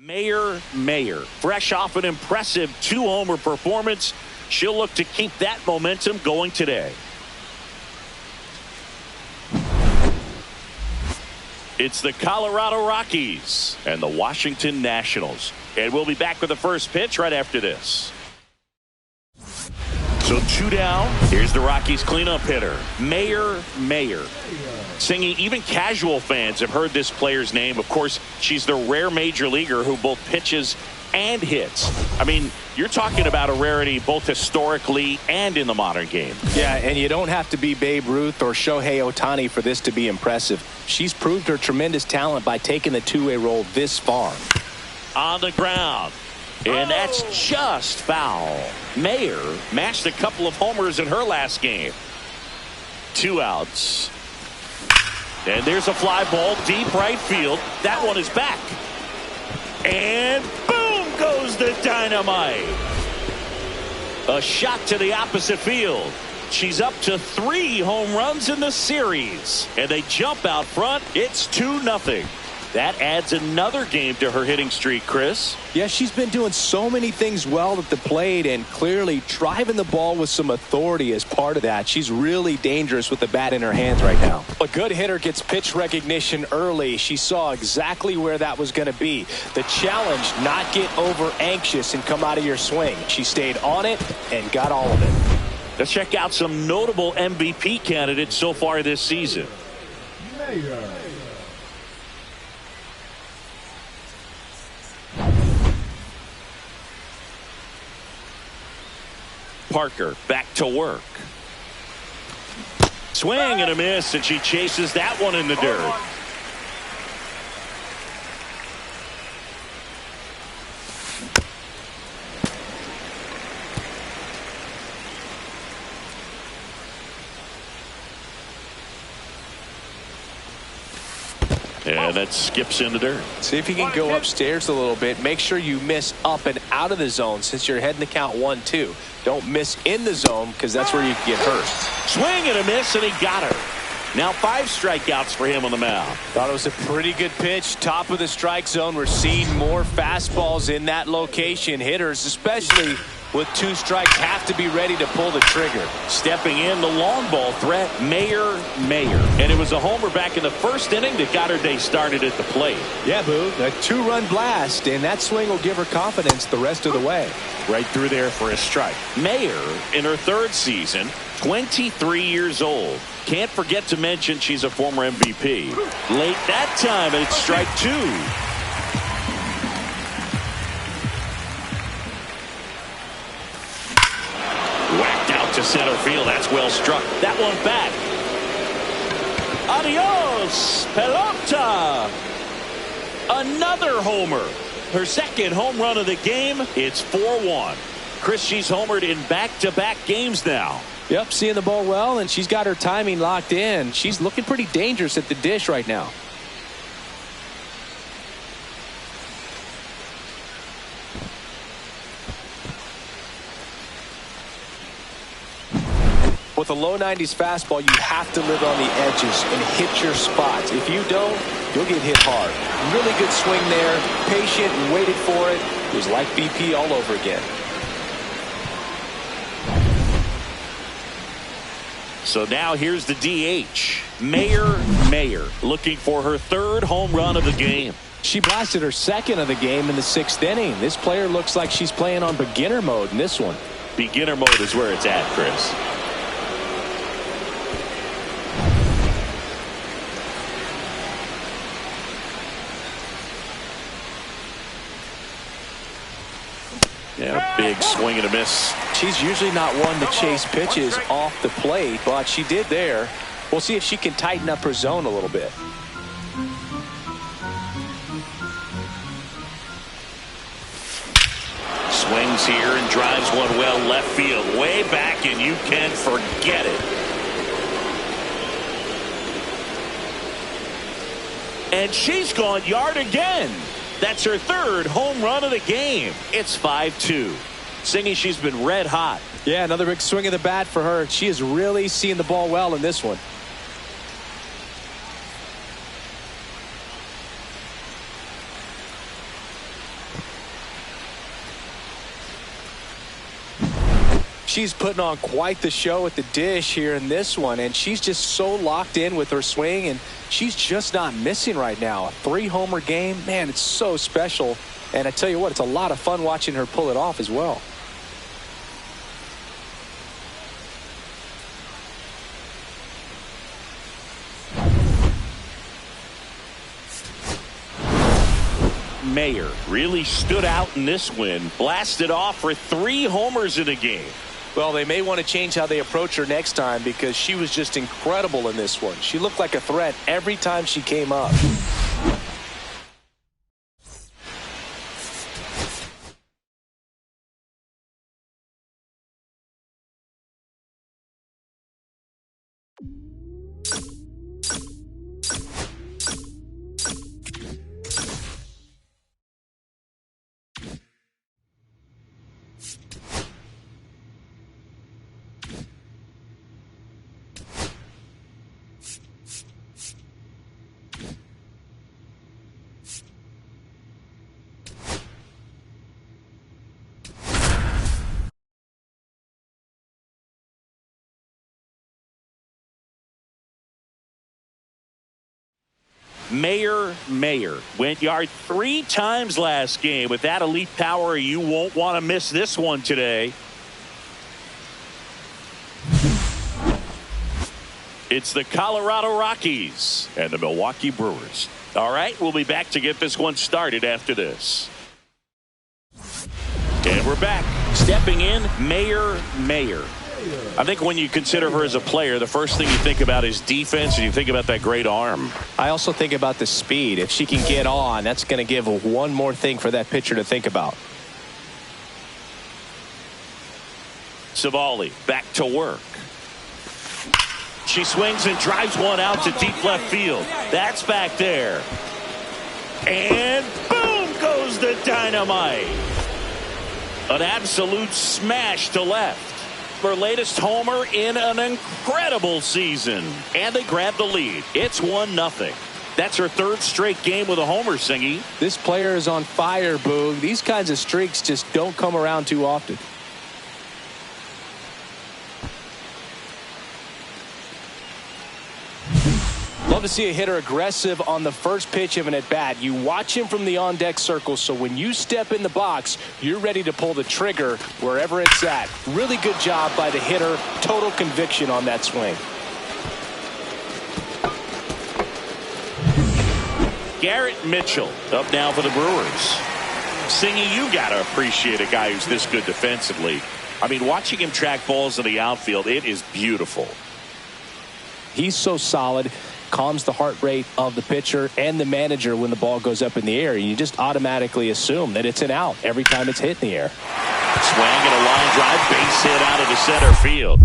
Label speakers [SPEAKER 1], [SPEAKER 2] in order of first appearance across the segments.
[SPEAKER 1] Mayer, fresh off an impressive 2-homer performance. She'll look to keep that momentum going today. It's the Colorado Rockies and the Washington Nationals. And we'll be back with the first pitch right after this. So 2 down. Here's the Rockies cleanup hitter, Mayer. Singing, even casual fans have heard this player's name. Of course, she's the rare major leaguer who both pitches and hits. I mean, you're talking about a rarity both historically and in the modern game.
[SPEAKER 2] Yeah, and you don't have to be Babe Ruth or Shohei Ohtani for this to be impressive. She's proved her tremendous talent by taking the two-way role this far.
[SPEAKER 1] On the ground. And that's just foul. Mayer matched a couple of homers in her last game. 2 outs. And there's a fly ball deep right field. That one is back. And boom goes the dynamite. A shot to the opposite field. She's up to 3 home runs in the series. And they jump out front. It's 2-0. That adds another game to her hitting streak, Chris.
[SPEAKER 2] Yeah, she's been doing so many things well at the plate and clearly driving the ball with some authority as part of that. She's really dangerous with the bat in her hands right now. A good hitter gets pitch recognition early. She saw exactly where that was going to be. The challenge, not get over anxious and come out of your swing. She stayed on it and got all of it.
[SPEAKER 1] Let's check out some notable MVP candidates so far this season. Parker back to work. Swing and a miss, and she chases that one in the dirt. And that skips in the dirt.
[SPEAKER 2] See if you can go upstairs a little bit. Make sure you miss up and out of the zone since you're heading to count 1-2. Don't miss in the zone because that's where you can get hurt.
[SPEAKER 1] Swing and a miss, and he got her. Now 5 strikeouts for him on the mound.
[SPEAKER 2] Thought it was a pretty good pitch. Top of the strike zone. We're seeing more fastballs in that location. Hitters, especially with 2 strikes, have to be ready to pull the trigger.
[SPEAKER 1] Stepping in, the long ball threat, Mayer. And it was a homer back in the first inning that got her day started at the plate.
[SPEAKER 2] Yeah, Boo. A 2-run blast, and that swing will give her confidence the rest of the way.
[SPEAKER 1] Right through there for a strike. Mayer, in her 3rd season, 23 years old. Can't forget to mention she's a former MVP. Late that time, and it's strike 2. Whacked out to center field. That's well struck. That one back. Adios, pelota. Another homer. Her 2nd home run of the game. It's 4-1. Chris, she's homered in back-to-back games now.
[SPEAKER 2] Yep, seeing the ball well, and she's got her timing locked in. She's looking pretty dangerous at the dish right now. With a low 90s fastball, you have to live on the edges and hit your spots. If you don't, you'll get hit hard. Really good swing there, patient and waited for it. It was like BP all over again.
[SPEAKER 1] So now here's the DH, Mayer, looking for her 3rd home run of the game.
[SPEAKER 2] She blasted her 2nd of the game in the 6th inning. This player looks like she's playing on beginner mode in this one.
[SPEAKER 1] Beginner mode is where it's at, Chris. Yeah, big swing and a miss.
[SPEAKER 2] She's usually not one to chase pitches off the plate, but she did there. We'll see if she can tighten up her zone a little bit.
[SPEAKER 1] Swings here and drives one well left field. Way back, and you can forget it. And she's gone yard again. That's her 3rd home run of the game. It's 5-2. Singy, she's been red hot.
[SPEAKER 2] Yeah, another big swing of the bat for her. She is really seeing the ball well in this one. She's putting on quite the show at the dish here in this one, and she's just so locked in with her swing, and she's just not missing right now. A 3-homer game, man, it's so special. And I tell you what, it's a lot of fun watching her pull it off as well.
[SPEAKER 1] Mayer really stood out in this win, blasted off for 3 homers in a game.
[SPEAKER 2] Well, they may want to change how they approach her next time because she was just incredible in this one. She looked like a threat every time she came up.
[SPEAKER 1] Mayer went yard 3 times last game. With that elite power, you won't want to miss this one today. It's the Colorado Rockies and the Milwaukee Brewers. All right, we'll be back to get this one started after this. And we're back. Stepping in, Mayer. I think when you consider her as a player, the first thing you think about is defense, and you think about that great arm.
[SPEAKER 2] I also think about the speed. If she can get on, that's going to give one more thing for that pitcher to think about.
[SPEAKER 1] Savali back to work. She swings and drives one out to deep left field. That's back there. And boom goes the dynamite. An absolute smash to left. Her latest homer in an incredible season. And they grab the lead. It's 1-0. That's her 3rd straight game with a homer, Singy.
[SPEAKER 2] This player is on fire, Boog. These kinds of streaks just don't come around too often. Love to see a hitter aggressive on the first pitch of an at-bat. You watch him from the on-deck circle, so when you step in the box, you're ready to pull the trigger wherever it's at. Really good job by the hitter. Total conviction on that swing.
[SPEAKER 1] Garrett Mitchell up now for the Brewers. Singy, you got to appreciate a guy who's this good defensively. I mean, watching him track balls in the outfield, it is beautiful.
[SPEAKER 2] He's so solid. Calms the heart rate of the pitcher and the manager when the ball goes up in the air. You just automatically assume that it's an out every time it's hit in the air.
[SPEAKER 1] Swing and a line drive, base hit out of the center field.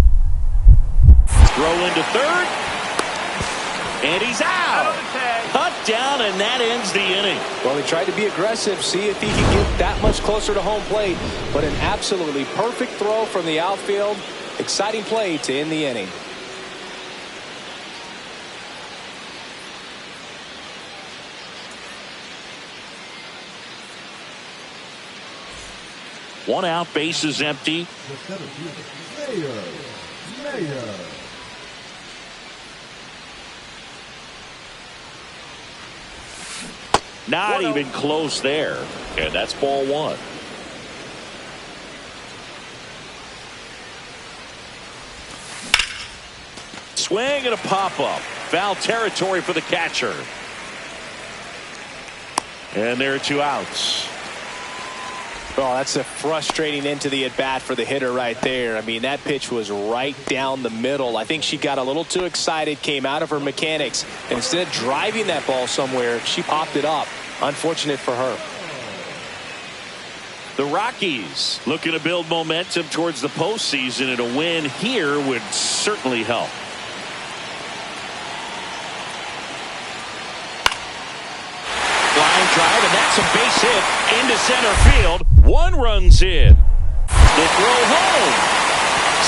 [SPEAKER 1] Throw into third. And he's out. Cut down, and that ends the inning.
[SPEAKER 2] Well, he tried to be aggressive, see if he could get that much closer to home plate. But an absolutely perfect throw from the outfield. Exciting play to end the inning.
[SPEAKER 1] One out, base is empty.
[SPEAKER 3] Mayer.
[SPEAKER 1] Not even close there. And that's ball 1. Swing and a pop-up. Foul territory for the catcher. And there are 2 outs.
[SPEAKER 2] Oh, that's a frustrating end to the at-bat for the hitter right there. I mean, that pitch was right down the middle. I think she got a little too excited, came out of her mechanics, and instead of driving that ball somewhere, she popped it up. Unfortunate for her.
[SPEAKER 1] The Rockies looking to build momentum towards the postseason, and a win here would certainly help. Line drive, and that's a base hit into center field. 1 run's in. The throw home.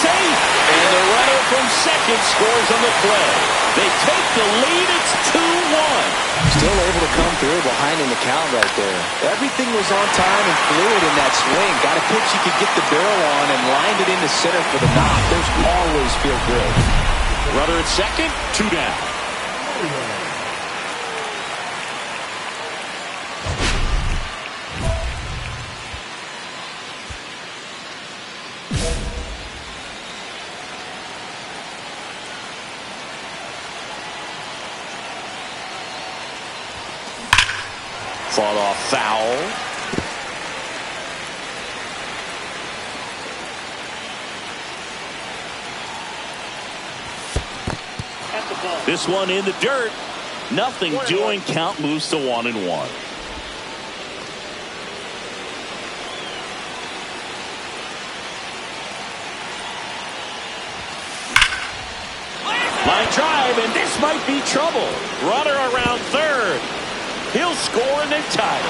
[SPEAKER 1] Safe. And the runner from second scores on the play. They take the lead. It's 2-1.
[SPEAKER 2] Still able to come through behind in the count right there. Everything was on time and fluid in that swing. Got a pitch he could get the barrel on and lined it into center for the knock. Those always feel good.
[SPEAKER 1] Runner at second, 2 down. Fought off foul. This one in the dirt. Nothing doing. Count moves to 1-1. Line drive, and this might be trouble. Runner around third. He'll score and then tie it.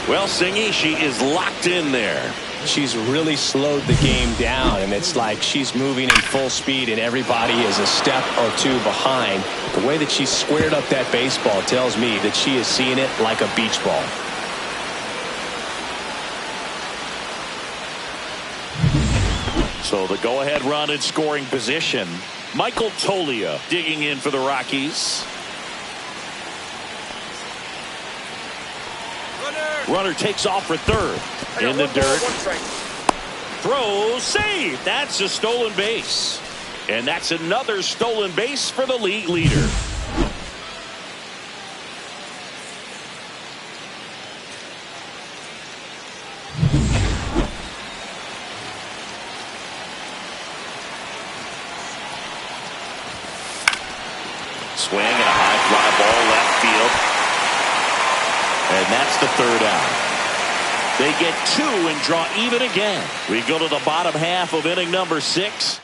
[SPEAKER 1] Well, Singy, she is locked in there.
[SPEAKER 2] She's really slowed the game down, and it's like she's moving in full speed, and everybody is a step or two behind. The way that she squared up that baseball tells me that she is seeing it like a beach ball.
[SPEAKER 1] So the go-ahead run in scoring position. Michael Tolia digging in for the Rockies. Runner takes off for third. In the dirt. Throw, save. That's a stolen base. And that's another stolen base for the league leader. Swing and a high fly ball left field. And that's the third out. They get 2 and draw even again. We go to the bottom half of inning number 6.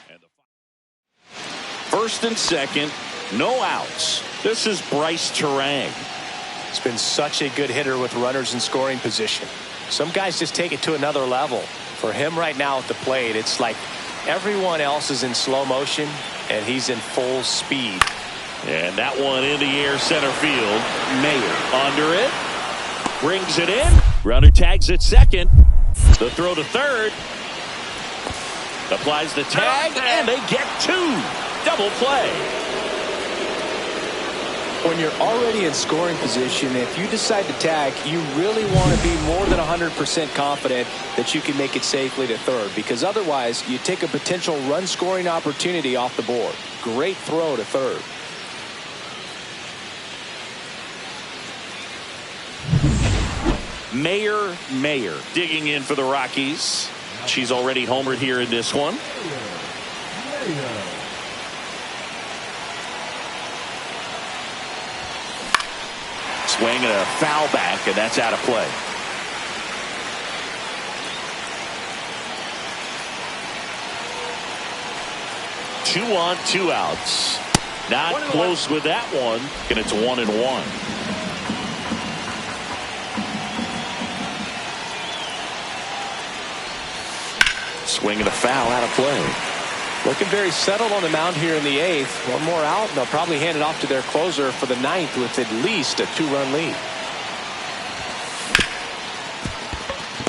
[SPEAKER 1] First and second, no outs. This is Bryce Terang.
[SPEAKER 2] He's been such a good hitter with runners in scoring position. Some guys just take it to another level. For him right now at the plate, it's like everyone else is in slow motion and he's in full speed.
[SPEAKER 1] And that one in the air center field. Mayer under it. Brings it in. Runner tags at second. The throw to third. Applies the tag, and they get 2. Double play.
[SPEAKER 2] When you're already in scoring position, if you decide to tag, you really want to be more than 100% confident that you can make it safely to third, because otherwise you take a potential run scoring opportunity off the board. Great throw to third.
[SPEAKER 1] Mayer digging in for the Rockies. She's already homered here in this one. Swing and a foul back, and that's out of play. Two on, 2 outs. Not close with that one, and it's 1-1. Swing and a foul, out of play.
[SPEAKER 2] Looking very settled on the mound here in the 8th. One more out, and they'll probably hand it off to their closer for the 9th with at least a 2-run lead.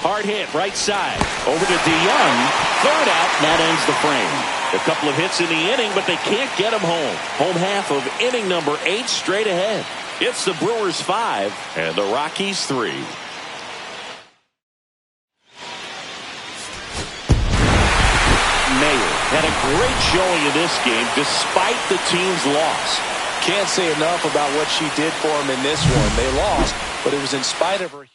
[SPEAKER 1] Hard hit, right side. Over to DeYoung. Third out, and that ends the frame. A couple of hits in the inning, but they can't get him home. Home half of inning number 8 straight ahead. It's the Brewers 5 and the Rockies 3. Mayer had a great showing in this game despite the team's loss.
[SPEAKER 2] Can't say enough about what she did for them in this one. They lost, but it was in spite of her.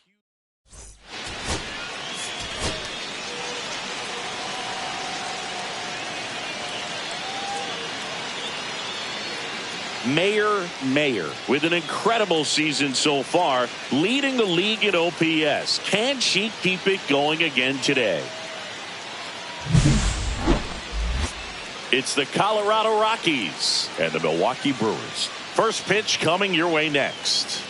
[SPEAKER 1] Mayer with an incredible season so far, leading the league in OPS. Can she keep it going again today? It's the Colorado Rockies and the Milwaukee Brewers. First pitch coming your way next.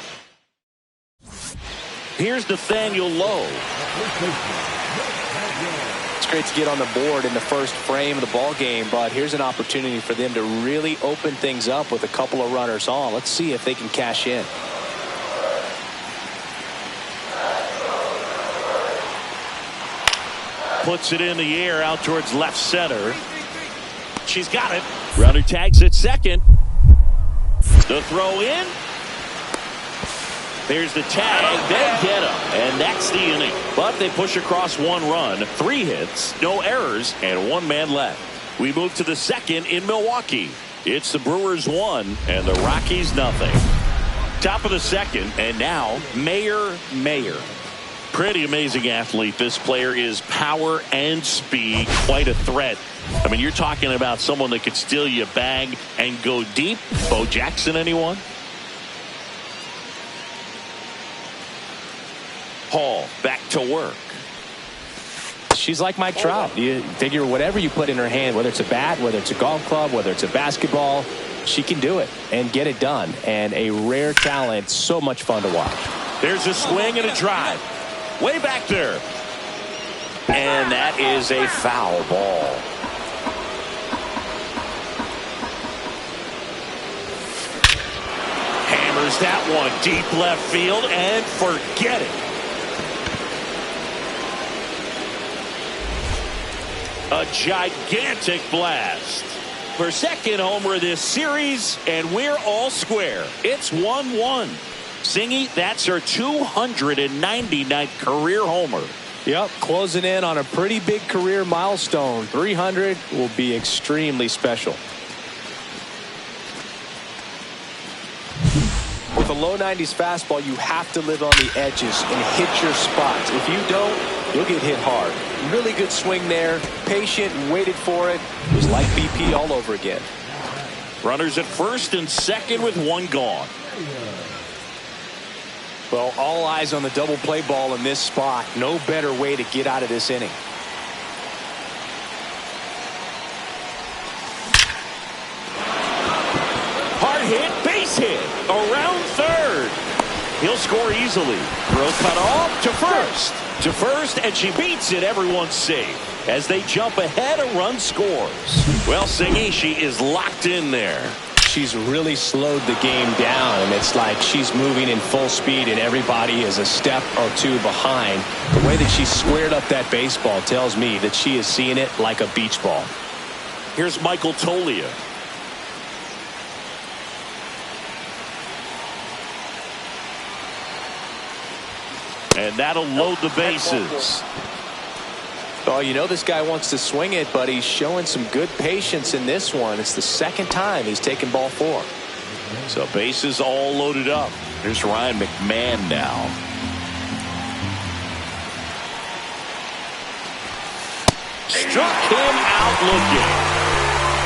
[SPEAKER 1] Here's Nathaniel Lowe.
[SPEAKER 2] It's great to get on the board in the first frame of the ball game, but here's an opportunity for them to really open things up with a couple of runners on. Let's see if they can cash in.
[SPEAKER 1] Puts it in the air out towards left center. She's got it. Runner tags at second. The throw in. There's the tag. They get him. And that's the inning. But they push across 1 run, 3 hits, no errors, and 1 man left. We move to the second in Milwaukee. It's the Brewers 1 and the Rockies nothing. Top of the second, and now Mayer. Pretty amazing athlete. This player is power and speed. Quite a threat. I mean, you're talking about someone that could steal you a bag and go deep. Bo Jackson, anyone? Hall back to work.
[SPEAKER 2] She's like Mike Trout. You figure whatever you put in her hand, whether it's a bat, whether it's a golf club, whether it's a basketball, she can do it and get it done. And a rare talent, so much fun to watch.
[SPEAKER 1] There's a swing and a drive. Way back there. And that is a foul ball. Hammers that one deep left field and forget it. A gigantic blast. Her second homer this series, and we're all square. It's 1-1. Singy, that's her 299th career homer.
[SPEAKER 2] Yep, closing in on a pretty big career milestone. 300 will be extremely special. With a low 90s fastball, you have to live on the edges and hit your spots. If you don't, you'll get hit hard. Really good swing there. Patient and waited for it. It was like BP all over again.
[SPEAKER 1] Runners at first and second with 1 gone.
[SPEAKER 2] Well, all eyes on the double play ball in this spot. No better way to get out of this inning.
[SPEAKER 1] Hard hit, base hit, around third. He'll score easily. Throw cut off to first. To first, and she beats it. Everyone's safe. As they jump ahead, a run scores. Well, Singy, she is locked in there.
[SPEAKER 2] She's really slowed the game down, and it's like she's moving in full speed and everybody is a step or 2 behind. The way that she squared up that baseball tells me that she is seeing it like a beach ball.
[SPEAKER 1] Here's Michael Tolia. And that'll load the bases.
[SPEAKER 2] Oh, you know this guy wants to swing it, but he's showing some good patience in this one. It's the second time he's taken ball 4.
[SPEAKER 1] So bases all loaded up. Here's Ryan McMahon now. Struck him out looking.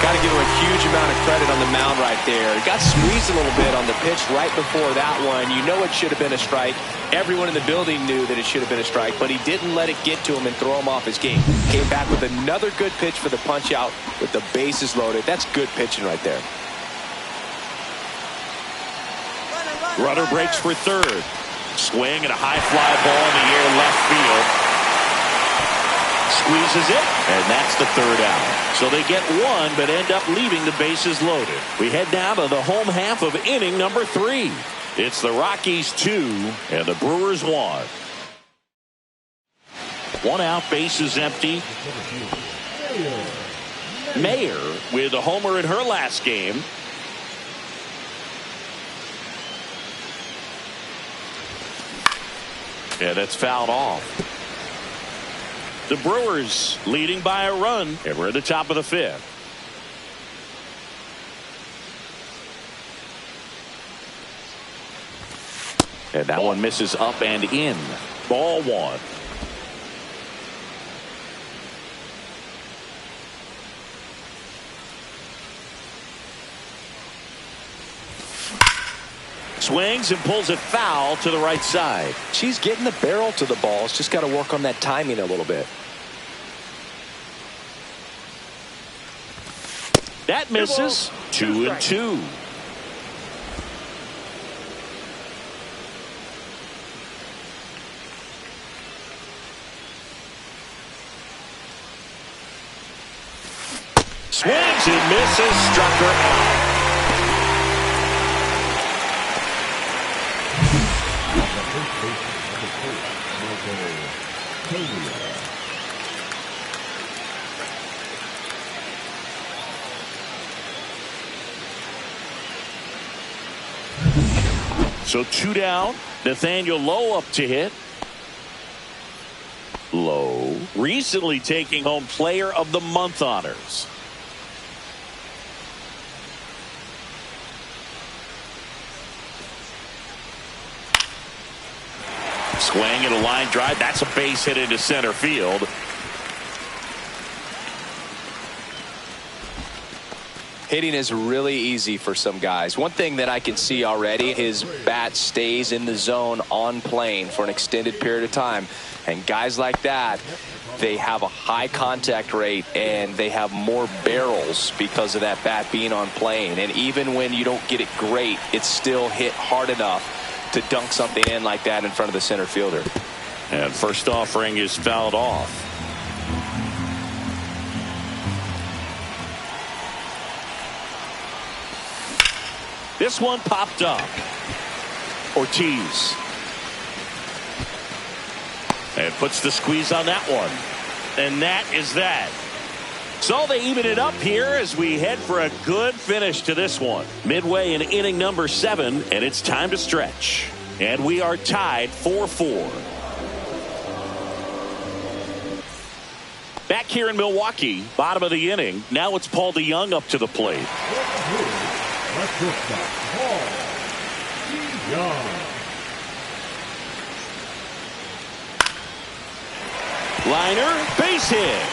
[SPEAKER 2] Got to give him a huge amount of credit on the mound right there. He got squeezed a little bit on the pitch right before that one. You know it should have been a strike. Everyone in the building knew that it should have been a strike, but he didn't let it get to him and throw him off his game. Came back with another good pitch for the punch out with the bases loaded. That's good pitching right there.
[SPEAKER 1] Runner breaks for third. Swing and a high fly ball in the air left field. Squeezes it, and that's the 3rd out. So they get 1, but end up leaving the bases loaded. We head down to the home half of inning number 3. It's the Rockies 2 and the Brewers 1. 1 out, bases empty. Mayer with a homer in her last game. Yeah, that's fouled off. The Brewers leading by a run, and we're at the top of the 5th. And that one misses up and in. Ball 1. Swings and pulls it foul to the right side.
[SPEAKER 2] She's getting the barrel to the ball. She's just got to work on that timing a little bit.
[SPEAKER 1] That misses. 2-2. swings and misses, struck her out. So 2 down. Nathaniel Lowe up to hit. Lowe recently taking home Player of the Month honors. Swing and a line drive. That's a base hit into center field.
[SPEAKER 2] Hitting is really easy for some guys. One thing that I can see already, his bat stays in the zone on plane for an extended period of time. And guys like that, they have a high contact rate and they have more barrels because of that bat being on plane. And even when you don't get it great, it's still hit hard enough to dunk something in like that in front of the center fielder.
[SPEAKER 1] And first offering is fouled off. This one popped up. Ortiz. And puts the squeeze on that one. And that is that. So they even it up here as we head for a good finish to this one. Midway in inning number 7, and it's time to stretch. And we are tied 4-4. Back here in Milwaukee, bottom of the inning. Now it's Paul DeYoung up to the plate. Liner, base hit.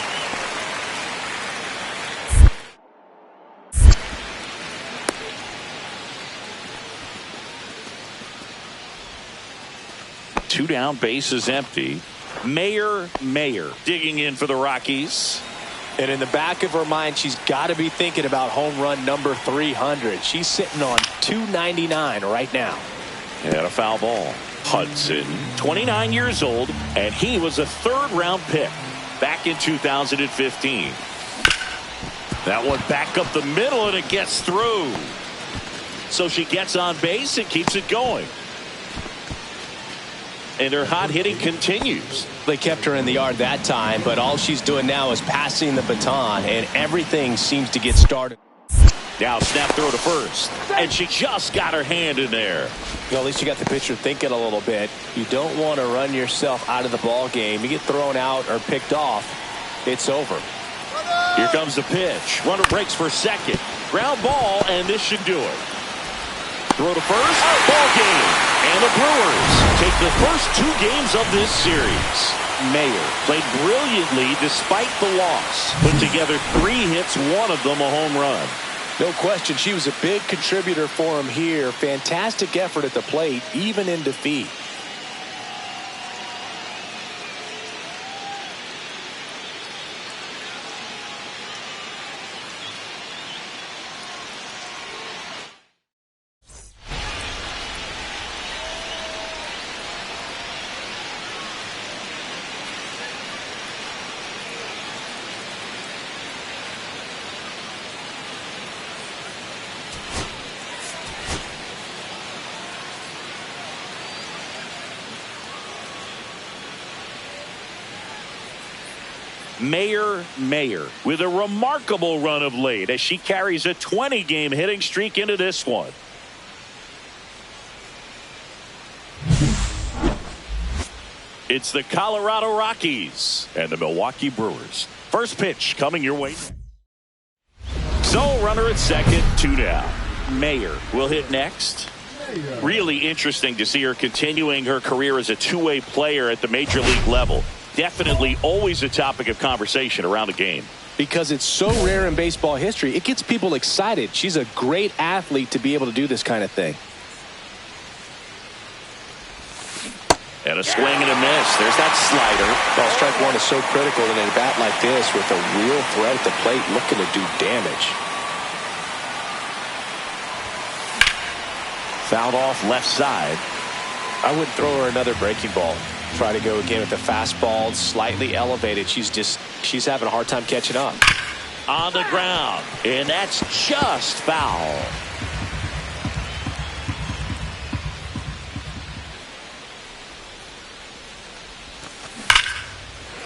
[SPEAKER 1] Two down, base is empty. Mayer digging in for the Rockies.
[SPEAKER 2] And in the back of her mind, she's got to be thinking about home run number 300. She's sitting on 299 right now.
[SPEAKER 1] And a foul ball. Hudson, 29 years old, and he was a third-round pick back in 2015. That one back up the middle, and it gets through. So she gets on base and keeps it going. And her hot hitting continues.
[SPEAKER 2] They kept her in the yard that time, but all she's doing now is passing the baton, and everything seems to get started.
[SPEAKER 1] Now snap throw to first, and she just got her hand in there.
[SPEAKER 2] Well, at least you got the pitcher thinking a little bit. You don't want to run yourself out of the ball game. You get thrown out or picked off, it's over.
[SPEAKER 1] Here comes the pitch. Runner breaks for second. Ground ball, and this should do it. Throw to first. Ball game. And the Brewers take the first 2 games of this series. Mayer played brilliantly despite the loss. Put together 3 hits, one of them a home run.
[SPEAKER 2] No question, she was a big contributor for him here. Fantastic effort at the plate, even in defeat.
[SPEAKER 1] Mayer with a remarkable run of late as she carries a 20-game hitting streak into this one. It's the Colorado Rockies and the Milwaukee Brewers. First pitch coming your way. So runner at second, 2 down. Mayer will hit next. Really interesting to see her continuing her career as a two-way player at the major league level. Definitely always a topic of conversation around the game.
[SPEAKER 2] Because it's so rare in baseball history, it gets people excited. She's a great athlete to be able to do this kind of thing.
[SPEAKER 1] And a swing and a miss. There's that slider.
[SPEAKER 2] Well, strike one is so critical in a bat like this with a real threat at the plate looking to do damage.
[SPEAKER 1] Fouled off left side.
[SPEAKER 2] I wouldn't throw her another breaking ball. Try to go again with the fastball slightly elevated. She's having a hard time catching up.
[SPEAKER 1] On the ground, and that's just foul.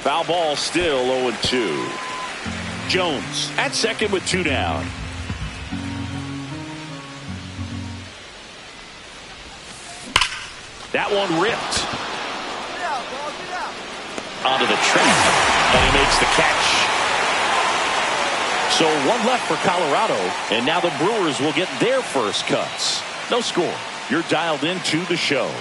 [SPEAKER 1] Foul ball, still 0-2. Jones at second with 2 down. That one ripped. Onto the track, and he makes the catch. So 1 left for Colorado, and now the Brewers will get their first cuts. No score. You're dialed into the show.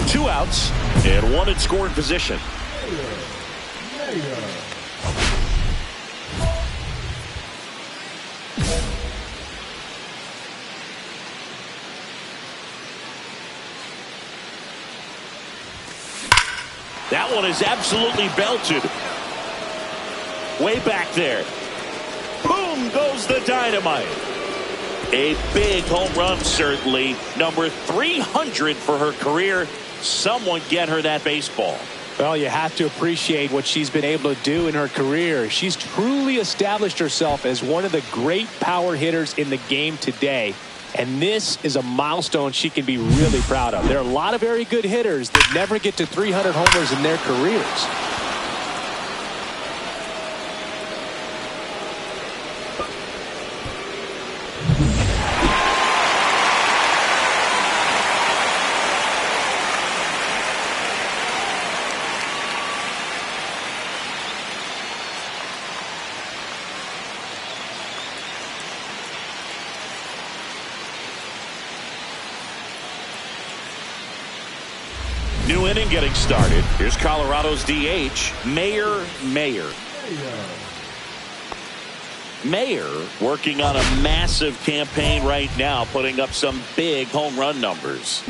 [SPEAKER 1] Two outs and 1 in scoring position. That one is absolutely belted. Way back there. Boom goes the dynamite. A big home run, certainly. Number 300 for her career. Someone get her that baseball.
[SPEAKER 2] Well, you have to appreciate what she's been able to do in her career. She's truly established herself as one of the great power hitters in the game today. And this is a milestone she can be really proud of. There are a lot of very good hitters that never get to 300 homers in their careers.
[SPEAKER 1] New inning getting started. Here's Colorado's DH, Mayer. Mayer working on a massive campaign right now, putting up some big home run numbers.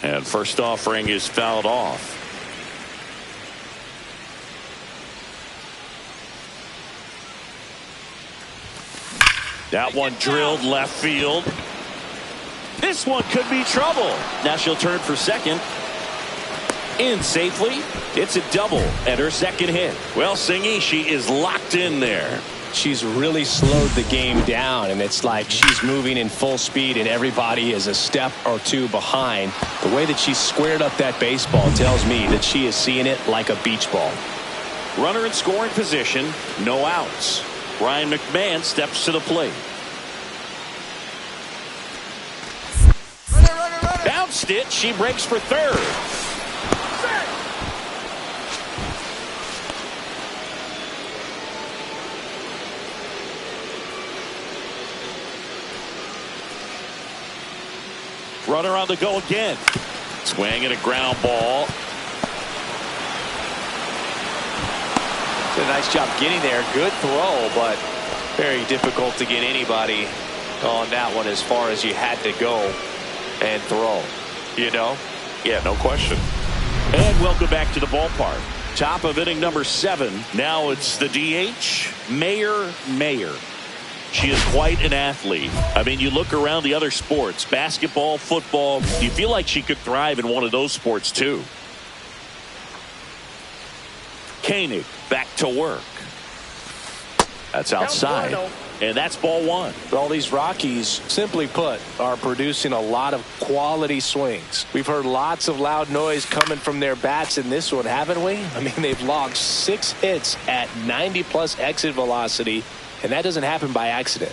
[SPEAKER 1] And first offering is fouled off. That one drilled left field. This one could be trouble. Now she'll turn for second. In safely. It's a double and her second hit. Well, Singy, she is locked in there.
[SPEAKER 2] She's really slowed the game down, and it's like she's moving in full speed and everybody is a step or two behind. The way that she squared up that baseball tells me that she is seeing it like a beach ball.
[SPEAKER 1] Runner in scoring position, no outs. Ryan McMahon steps to the plate. Bounced it. She breaks for third. Runner on the go again. Swing and a ground ball.
[SPEAKER 2] Did a nice job getting there. Good throw, but very difficult to get anybody on that one as far as you had to go and throw. You know?
[SPEAKER 1] Yeah, no question. And welcome back to the ballpark. Top of inning number 7. Now it's the DH, Mayer. She is quite an athlete. I mean, you look around the other sports, basketball, football, you feel like she could thrive in one of those sports too. Koenig back to work. That's outside. And that's ball 1.
[SPEAKER 2] All these Rockies, simply put, are producing a lot of quality swings. We've heard lots of loud noise coming from their bats in this one, haven't we? I mean, they've logged 6 hits at 90+ exit velocity, and that doesn't happen by accident.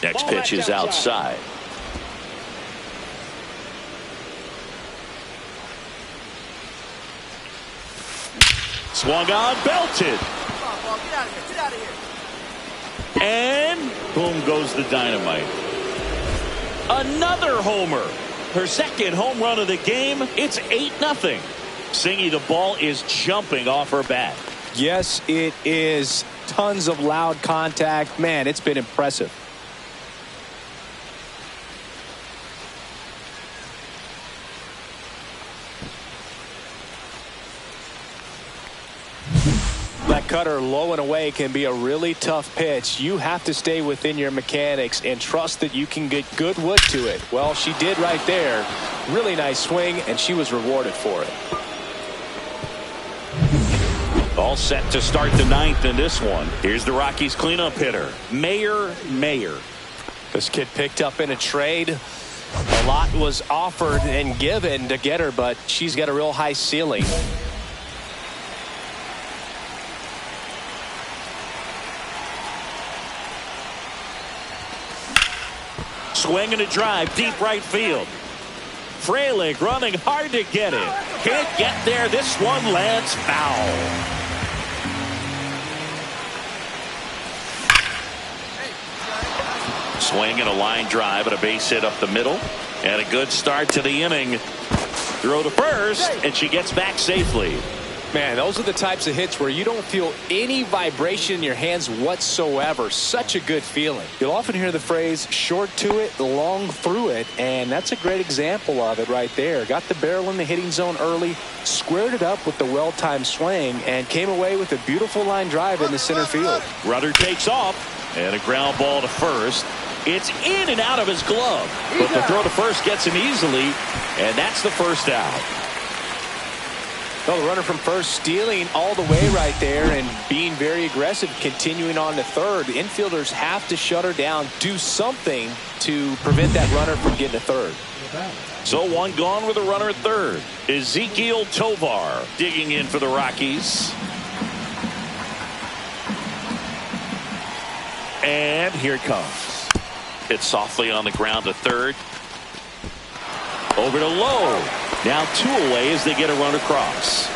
[SPEAKER 1] Next pitch is outside. Swung on, belted.
[SPEAKER 3] Get out of here.
[SPEAKER 1] And boom goes the dynamite. Another homer. Her second home run of the game. It's 8-0. Singy, the ball is jumping off her bat.
[SPEAKER 2] Yes, it is. Tons of loud contact. Man, it's been impressive. That cutter low and away can be a really tough pitch. You have to stay within your mechanics and trust that you can get good wood to it. Well, she did right there. Really nice swing, and she was rewarded for it.
[SPEAKER 1] All set to start the ninth in this one. Here's the Rockies cleanup hitter, Mayer.
[SPEAKER 2] This kid picked up in a trade. A lot was offered and given to get her, but she's got a real high ceiling.
[SPEAKER 1] Swing and a drive, deep right field. Frelick running hard to get it. Can't get there. This one lands foul. Swing and a line drive and a base hit up the middle. And a good start to the inning. Throw to first, and she gets back safely.
[SPEAKER 2] Man, those are the types of hits where you don't feel any vibration in your hands whatsoever. Such a good feeling. You'll often hear the phrase, short to it, long through it, and that's a great example of it right there. Got the barrel in the hitting zone early, squared it up with the well-timed swing, and came away with a beautiful line drive in the center field.
[SPEAKER 1] Rudder takes off, and a ground ball to first. It's in and out of his glove, but the throw to first gets him easily, and that's the first out.
[SPEAKER 2] Well, the runner from first stealing all the way right there and being very aggressive, continuing on to third. The infielders have to shut her down, do something to prevent that runner from getting to third.
[SPEAKER 1] So one gone with a runner at third. Ezekiel Tovar digging in for the Rockies. And here it comes. Hit softly on the ground to third. Over to Lowe. Now two away as they get a run across.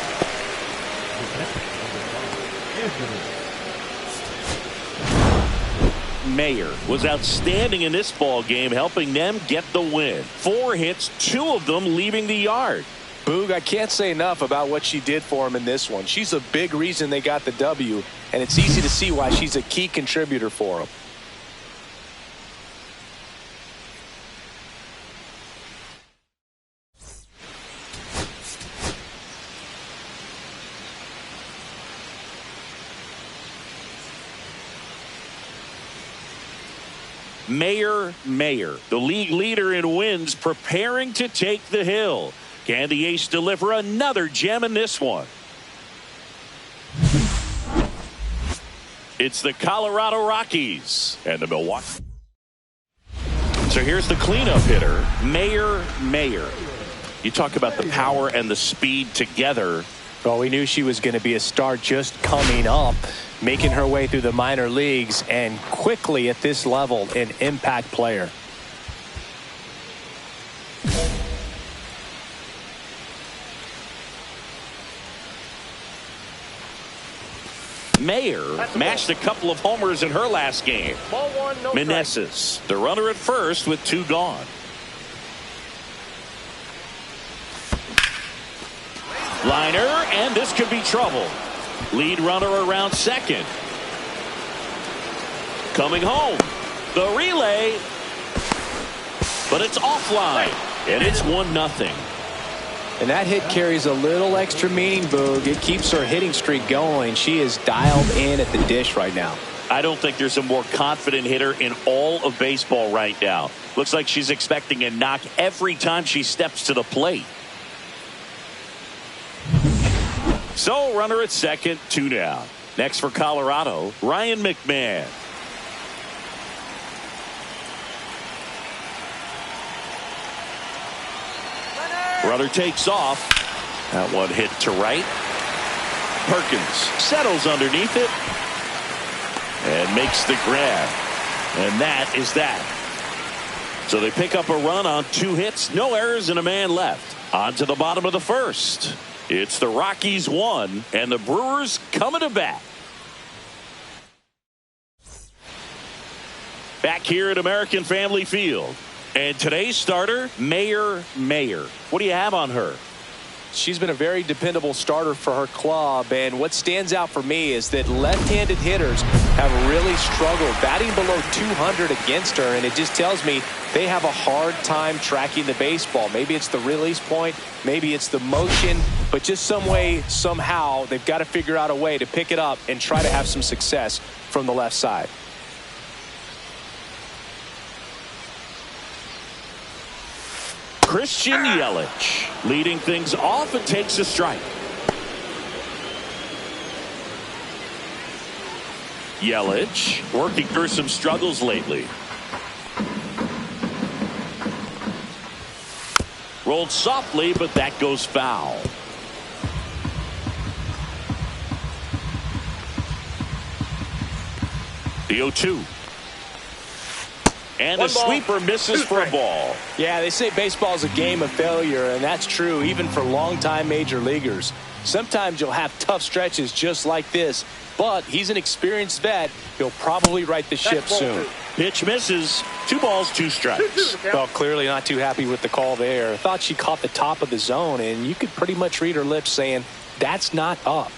[SPEAKER 1] Mayer was outstanding in this ball game, helping them get the win. 4 hits, 2 of them leaving the yard.
[SPEAKER 2] Boog, I can't say enough about what she did for him in this one. She's a big reason they got the W, and it's easy to see why she's a key contributor for them.
[SPEAKER 1] Mayer, the league leader in wins, preparing to take the hill. Can the ace deliver another gem in this one? It's the Colorado Rockies and the Milwaukee. So here's the cleanup hitter, Mayer. You talk about the power and the speed together.
[SPEAKER 2] Well, we knew she was going to be a star just coming up, making her way through the minor leagues, and quickly at this level, an impact player.
[SPEAKER 1] Mayer mashed a couple of homers in her last game. Meneses, the runner at first with 2 gone. Liner, and this could be trouble. Lead runner around second. Coming home. The relay. But it's offline. And it's 1-0.
[SPEAKER 2] And that hit carries a little extra meaning, Boog. It keeps her hitting streak going. She is dialed in at the dish right now.
[SPEAKER 1] I don't think there's a more confident hitter in all of baseball right now. Looks like she's expecting a knock every time she steps to the plate. So runner at second, 2 down. Next for Colorado, Ryan McMahon. Runner takes off. That one hit to right. Perkins settles underneath it and makes the grab. And that is that. So they pick up a run on 2 hits, no errors, and a man left. On to the bottom of the first. It's the Rockies 1 and the Brewers coming to bat. Back here at American Family Field. And today's starter, Mayer. What do you have on her?
[SPEAKER 2] She's been a very dependable starter for her club, and what stands out for me is that left-handed hitters have really struggled batting below 200 against her, and it just tells me they have a hard time tracking the baseball. Maybe it's the release point, maybe it's the motion, but just some way, somehow, they've got to figure out a way to pick it up and try to have some success from the left side.
[SPEAKER 1] Christian Yelich leading things off and takes a strike. Yelich working through some struggles lately. Rolled softly, but that goes foul. The 0-2. And the sweeper misses for a ball.
[SPEAKER 2] Yeah, they say baseball is a game of failure, and that's true even for longtime major leaguers. Sometimes you'll have tough stretches just like this, but he's an experienced vet. He'll probably right the ship soon.
[SPEAKER 1] Pitch misses. 2 balls, 2 strikes.
[SPEAKER 2] Well, clearly not too happy with the call there. Thought she caught the top of the zone, and you could pretty much read her lips saying, that's not up.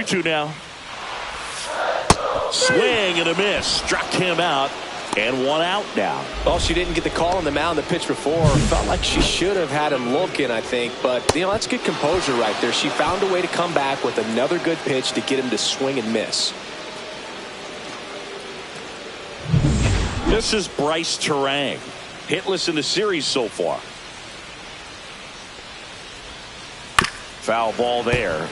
[SPEAKER 1] Two now. Swing and a miss. Struck him out. And 1 out now.
[SPEAKER 2] Well, she didn't get the call on the mound the pitch before. Felt like she should have had him looking, I think. But, that's good composure right there. She found a way to come back with another good pitch to get him to swing and miss.
[SPEAKER 1] This is Bryce Terang. Hitless in the series so far. Foul ball there.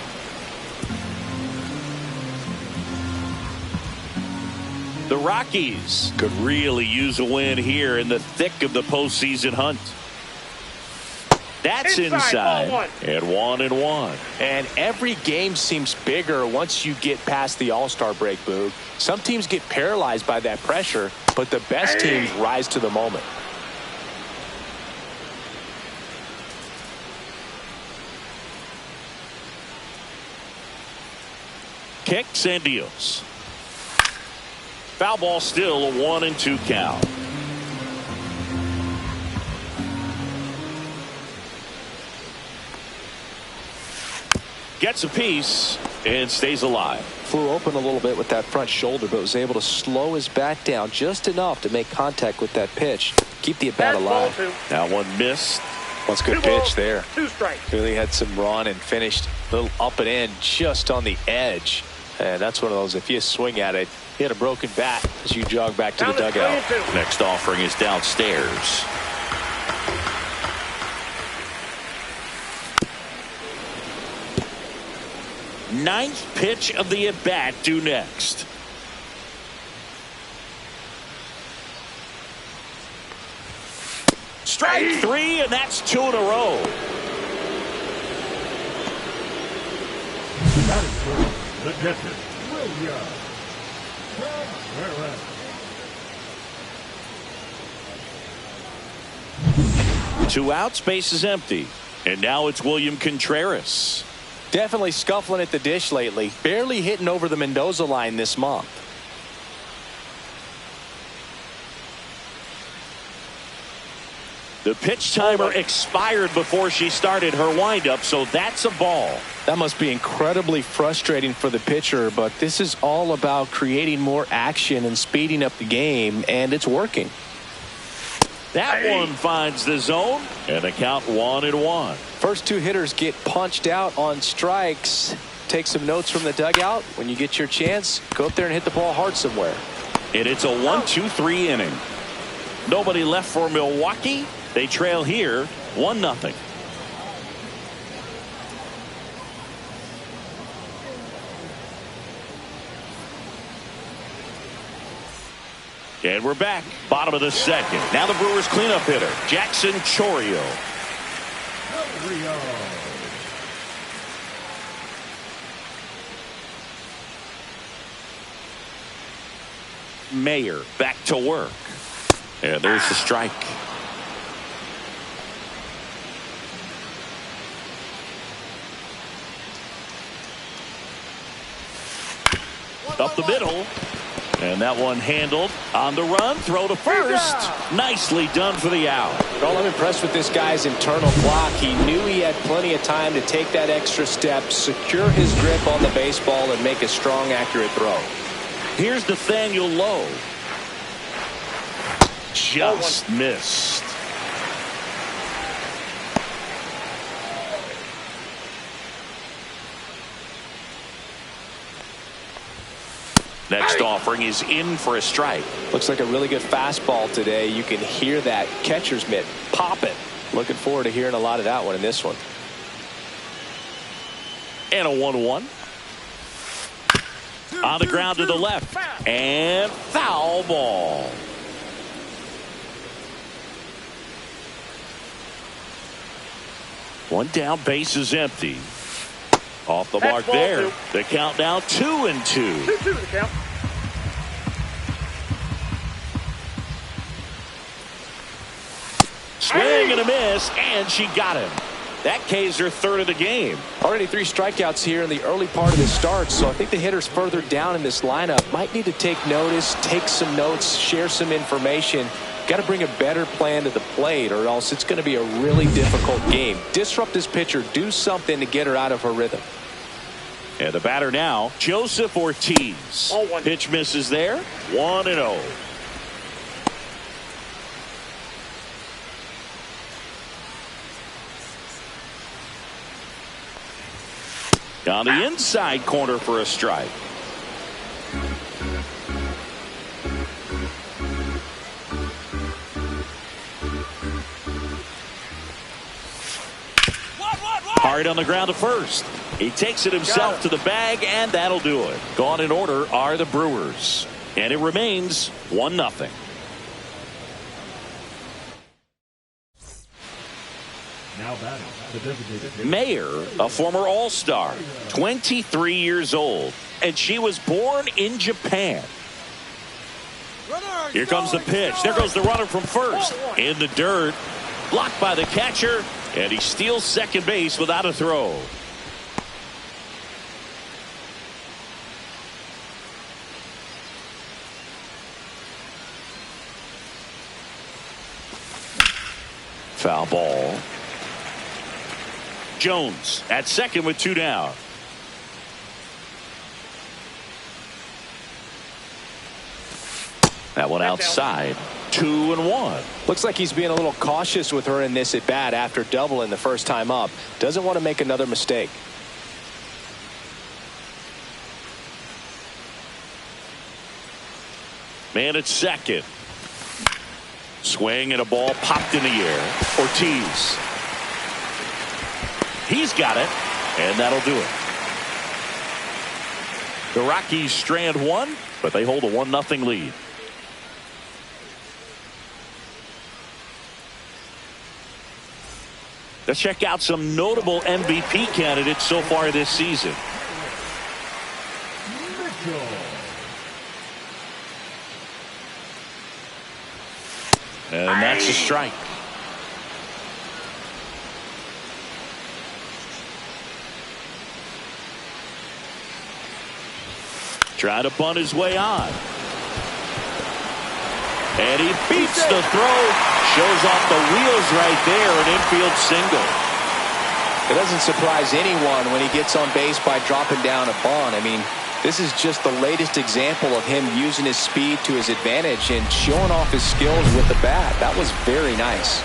[SPEAKER 1] The Rockies could really use a win here in the thick of the postseason hunt. That's inside. And 1-1.
[SPEAKER 2] And every game seems bigger once you get past the All-Star break, Boog. Some teams get paralyzed by that pressure, but the best teams rise to the moment.
[SPEAKER 1] Kicks and deals. Foul ball, still a 1-2 count. Gets a piece and stays alive.
[SPEAKER 2] Flew open a little bit with that front shoulder, but was able to slow his bat down just enough to make contact with that pitch. Keep the at-bat alive.
[SPEAKER 1] That one missed.
[SPEAKER 2] That's a good pitch there.
[SPEAKER 3] 2 strikes.
[SPEAKER 2] Really had some run and finished a little up and in just on the edge. And that's one of those, if you swing at it, he had a broken bat as you jog back to the dugout.
[SPEAKER 1] Next offering is downstairs. Ninth pitch of the at-bat due next. Strike 3, and that's 2 in a row.
[SPEAKER 4] The catcher, William.
[SPEAKER 1] 2 outs, base is empty. And now it's William Contreras.
[SPEAKER 2] Definitely scuffling at the dish lately. Barely hitting over the Mendoza line this month.
[SPEAKER 1] The pitch timer expired before she started her windup, so that's a ball.
[SPEAKER 2] That must be incredibly frustrating for the pitcher, but this is all about creating more action and speeding up the game, and it's working.
[SPEAKER 1] That one finds the zone, and the count 1-1.
[SPEAKER 2] First 2 hitters get punched out on strikes. Take some notes from the dugout. When you get your chance, go up there and hit the ball hard somewhere.
[SPEAKER 1] And it's a 1-2-3 inning. Nobody left for Milwaukee. They trail here 1-0. And we're back. Bottom of the second. Now the Brewers cleanup hitter, Jackson Chourio. Mayer back to work. And there's the strike. Up the middle. And that one handled on the run. Throw to first. Nicely done for the out.
[SPEAKER 2] Well, I'm impressed with this guy's internal block. He knew he had plenty of time to take that extra step, secure his grip on the baseball, and make a strong, accurate throw.
[SPEAKER 1] Here's Nathaniel Lowe. Just missed. Next offering is in for a strike.
[SPEAKER 2] Looks like a really good fastball today. You can hear that catcher's mitt popping. Looking forward to hearing a lot of that one in this one.
[SPEAKER 1] And a 1-1. On the ground to the left. And foul ball. One down, base is empty. Off the mark there. The count now 2-2.
[SPEAKER 3] 2-2 the count.
[SPEAKER 1] Swing and a miss, and she got him. That K's her third of the game.
[SPEAKER 2] Already 3 strikeouts here in the early part of the start, so I think the hitters further down in this lineup might need to take notice, take some notes, share some information. Got to bring a better plan to the plate, or else it's going to be a really difficult game. Disrupt this pitcher, do something to get her out of her rhythm.
[SPEAKER 1] And the batter now, Joseph Ortiz. Pitch misses there. 1-0. On the inside corner for a strike. Hard on the ground to first. He takes it himself to the bag, and that'll do it. Gone in order are the Brewers. And it remains 1-0.
[SPEAKER 4] Now batting, the designated hitter.
[SPEAKER 1] Mayer, a former All-Star, 23 years old, and she was born in Japan. Here comes the pitch. There goes the runner from first. In the dirt. Blocked by the catcher, and he steals second base without a throw. Foul ball. Jones at second with 2 down. That one outside. 2-1.
[SPEAKER 2] Looks like he's being a little cautious with her in this at bat after doubling the first time up. Doesn't want to make another mistake.
[SPEAKER 1] Man at second. Swing and a ball popped in the air. Ortiz. He's got it, and that'll do it. The Rockies strand one, but they hold a 1-0 lead. Let's check out some notable MVP candidates so far this season. And that's a strike. Trying to bunt his way on. And he beats the throw. Shows off the wheels right there. An infield single.
[SPEAKER 2] It doesn't surprise anyone when he gets on base by dropping down a bunt. I mean, this is just the latest example of him using his speed to his advantage and showing off his skills with the bat. That was very nice.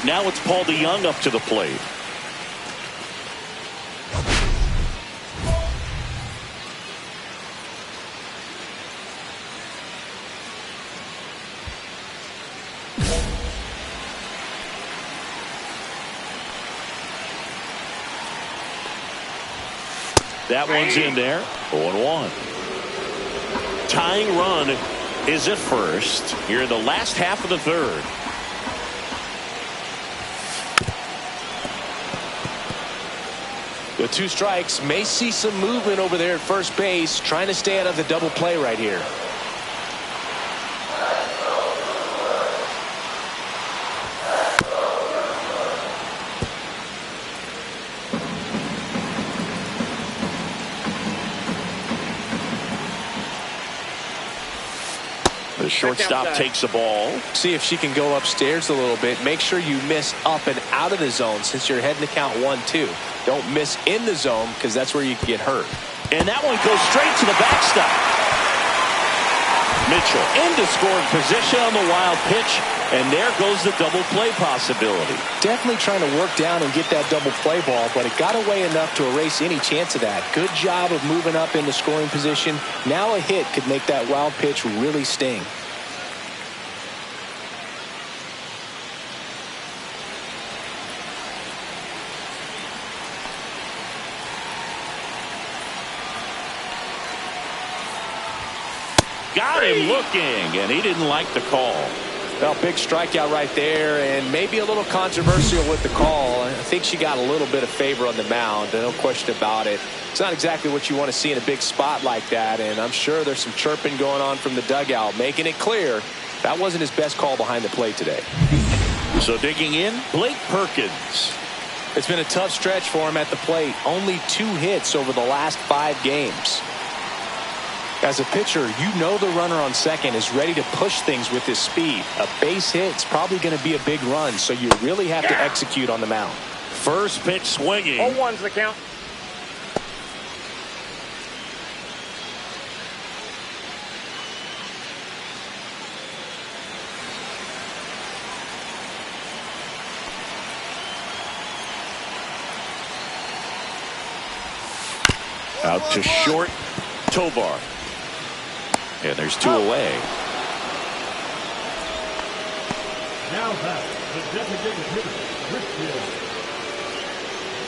[SPEAKER 1] Now it's Paul DeYoung up to the plate. That one's in there. 0-1. Tying run is at first here in the last half of the third.
[SPEAKER 2] The 2 strikes may see some movement over there at first base, trying to stay out of the double play right here.
[SPEAKER 1] The shortstop takes the ball.
[SPEAKER 2] See if she can go upstairs a little bit. Make sure you miss up and out of the zone since you're heading to count 1-2. Don't miss in the zone because that's where you can get hurt.
[SPEAKER 1] And that one goes straight to the backstop. Mitchell into scoring position on the wild pitch, and there goes the double play possibility.
[SPEAKER 2] Definitely trying to work down and get that double play ball, but it got away enough to erase any chance of that. Good job of moving up into scoring position. Now a hit could make that wild pitch really sting.
[SPEAKER 1] Got him looking, and he didn't like the call.
[SPEAKER 2] Well, big strikeout right there, and maybe a little controversial with the call. I think she got a little bit of favor on the mound, no question about it. It's not exactly what you want to see in a big spot like that, and I'm sure there's some chirping going on from the dugout, making it clear that wasn't his best call behind the plate today.
[SPEAKER 1] So digging in, Blake Perkins.
[SPEAKER 2] It's been a tough stretch for him at the plate. Only 2 hits over the last 5 games. As a pitcher, you know the runner on second is ready to push things with his speed. A base hit's probably going to be a big run, so you really have to execute on the mound.
[SPEAKER 1] First pitch swinging.
[SPEAKER 3] 0-1's the count.
[SPEAKER 1] Out to short, Tovar. And there's 2 away.
[SPEAKER 4] Now back, the designated hitter, Christian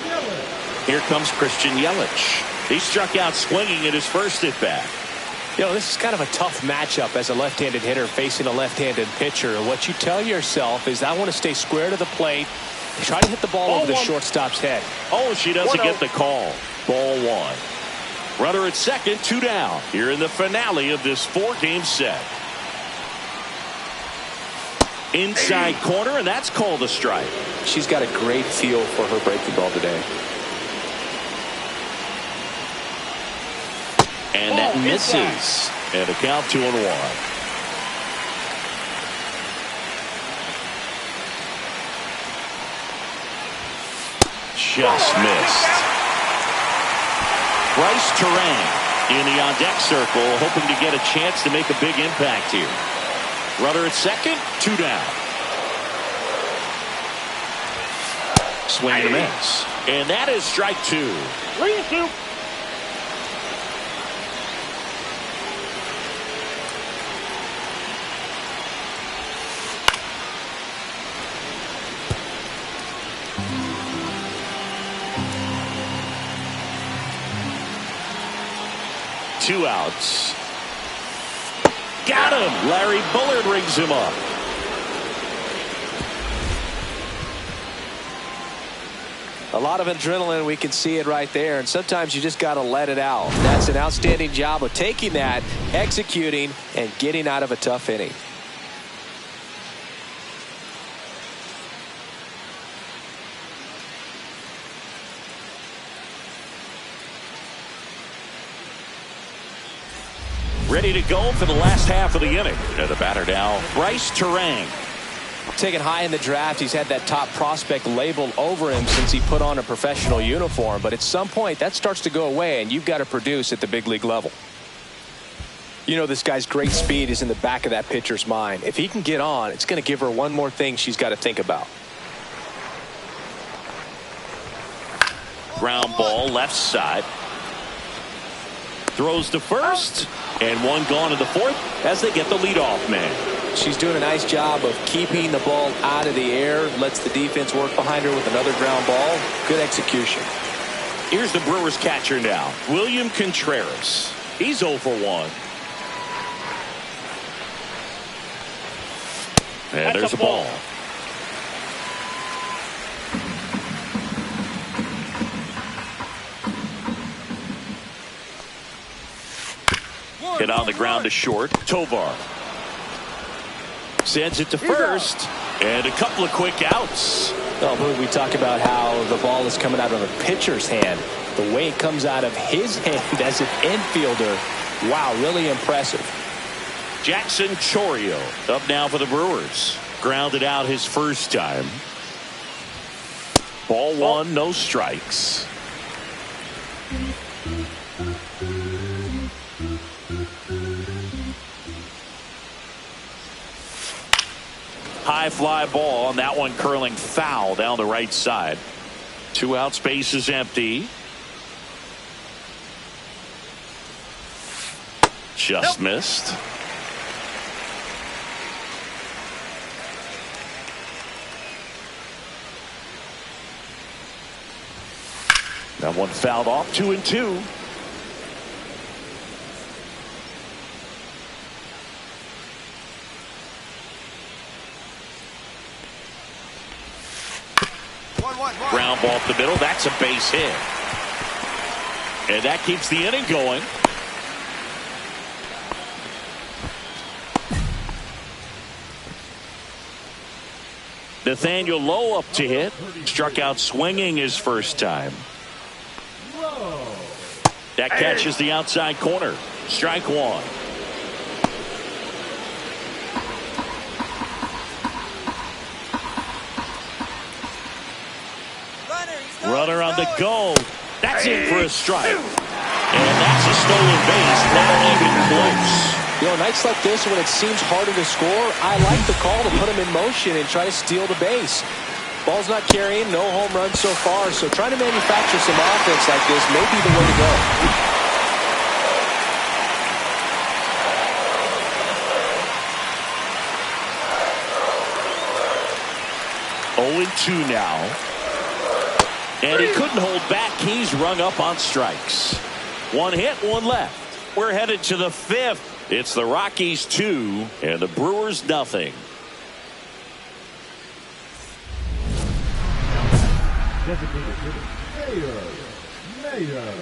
[SPEAKER 4] Yelich.
[SPEAKER 1] Here comes Christian Yelich. He struck out swinging at his first at bat.
[SPEAKER 2] You know, this is kind of a tough matchup as a left-handed hitter facing a left-handed pitcher. What you tell yourself is I want to stay square to the plate. Try to hit the ball over the shortstop's head.
[SPEAKER 1] Oh, she doesn't get the call. Ball 1. Runner at second, 2 down. Here in the finale of this 4-game set. Inside corner, and that's called a strike.
[SPEAKER 2] She's got a great feel for her breaking ball today.
[SPEAKER 1] And that misses. And a count 2-1. Just missed. Bryce Terang in the on-deck circle, hoping to get a chance to make a big impact here. Runner at second, 2 down. Swing and a miss. And that is strike 2.
[SPEAKER 3] 3-2.
[SPEAKER 1] Two outs. Got him. Larry Bullard rings him up.
[SPEAKER 2] A lot of adrenaline, we can see it right there, and sometimes you just got to let it out. That's an outstanding job of taking that, executing, and getting out of a tough inning.
[SPEAKER 1] Ready to go for the last half of the inning. And the batter now, Bryce Terang.
[SPEAKER 2] Taken high in the draft, he's had that top prospect label over him since he put on a professional uniform. But at some point, that starts to go away, and you've got to produce at the big league level. You know, this guy's great speed is in the back of that pitcher's mind. If he can get on, it's going to give her one more thing she's got to think about.
[SPEAKER 1] Ground ball, left side. Throws to first, and one gone to the 4th as they get the leadoff man.
[SPEAKER 2] She's doing a nice job of keeping the ball out of the air, lets the defense work behind her with another ground ball. Good execution.
[SPEAKER 1] Here's the Brewers catcher now, William Contreras. He's 0 for 1. And there's a ball. Hit on the ground to short. Tovar sends it to first, and a couple of quick outs.
[SPEAKER 2] Well, we talk about how the ball is coming out of a pitcher's hand. The way it comes out of his hand as an infielder, wow, really impressive.
[SPEAKER 1] Jackson Chourio up now for the Brewers. Grounded out his first time. Ball one, no strikes. High fly ball on that one, curling foul down the right side. 2 outs, base is empty. Just missed. That one fouled off, 2-2. Ground ball up the middle. That's a base hit. And that keeps the inning going. Nathaniel Lowe up to hit. Struck out swinging his first time. That catches the outside corner. Strike one. Runner on the go. That's in for a strike. And that's a stolen base. Not even close.
[SPEAKER 2] You know, nights like this when it seems harder to score, I like the call to put him in motion and try to steal the base. Ball's not carrying, no home runs so far, so trying to manufacture some offense like this may be the way to go.
[SPEAKER 1] 0-2 now. And he couldn't hold back. He's rung up on strikes. 1 hit, 1 left. We're headed to the 5th. It's the Rockies 2 and the Brewers nothing.
[SPEAKER 4] Designated hitter, Mayer.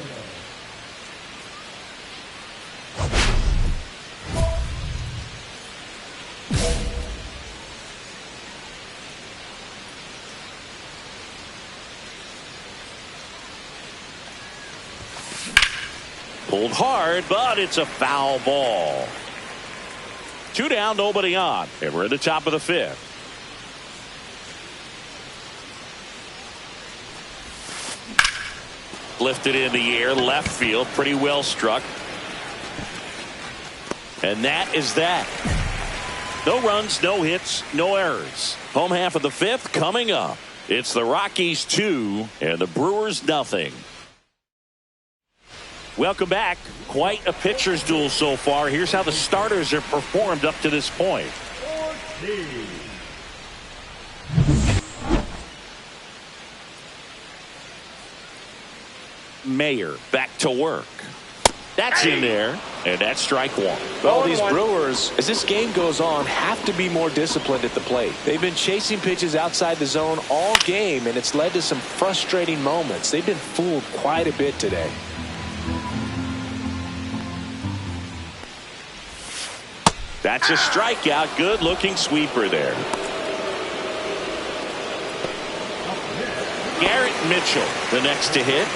[SPEAKER 1] Pulled hard, but it's a foul ball. 2 down, nobody on. And we're at the top of the 5th. Lifted in the air, left field, pretty well struck. And that is that. No runs, no hits, no errors. Home half of the 5th coming up. It's the Rockies 2 and the Brewers nothing. Welcome back. Quite a pitcher's duel so far. Here's how the starters have performed up to this point. Mayer back to work. That's in there, and that's strike 1.
[SPEAKER 2] Well, these Brewers, as this game goes on, have to be more disciplined at the plate. They've been chasing pitches outside the zone all game, and it's led to some frustrating moments. They've been fooled quite a bit today.
[SPEAKER 1] That's a strikeout. Good looking sweeper there. Garrett Mitchell, the next to hit.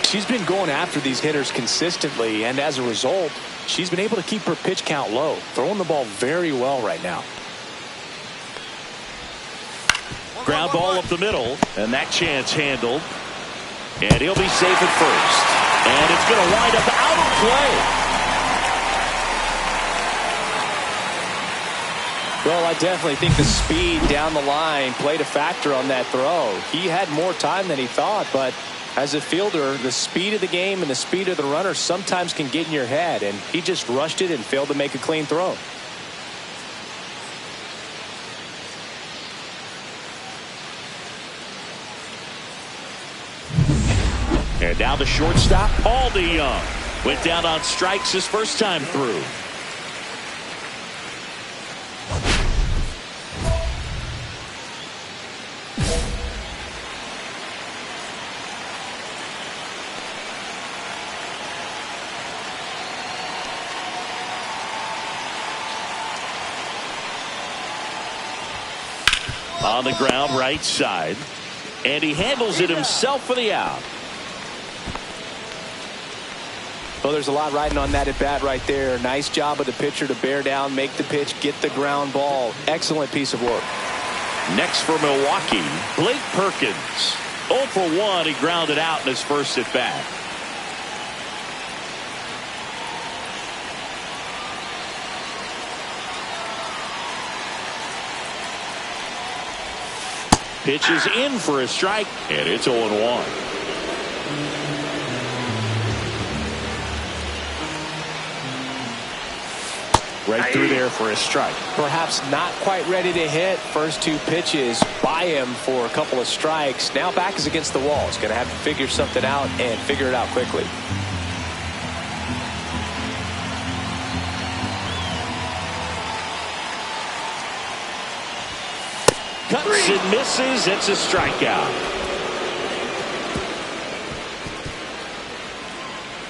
[SPEAKER 2] She's been going after these hitters consistently, and as a result, she's been able to keep her pitch count low, throwing the ball very well right now.
[SPEAKER 1] Ground ball up the middle, and that chance handled. And he'll be safe at first. And it's going to wind up out of play.
[SPEAKER 2] Well, I definitely think the speed down the line played a factor on that throw. He had more time than he thought, but as a fielder, the speed of the game and the speed of the runner sometimes can get in your head, and he just rushed it and failed to make a clean throw.
[SPEAKER 1] And now the shortstop, Paul DeYoung, went down on strikes his first time through. On the ground, right side. And he handles it himself for the out.
[SPEAKER 2] Well, there's a lot riding on that at bat right there. Nice job of the pitcher to bear down, make the pitch, get the ground ball. Excellent piece of work.
[SPEAKER 1] Next for Milwaukee, Blake Perkins. 0 for 1. He grounded out in his first at bat. Pitch is in for a strike, and it's 0-1. Right through there for a strike.
[SPEAKER 2] Perhaps not quite ready to hit. First two pitches by him for a couple of strikes. Now back is against the wall. He's going to have to figure something out and figure it out quickly.
[SPEAKER 1] Cuts and misses. It's a strikeout.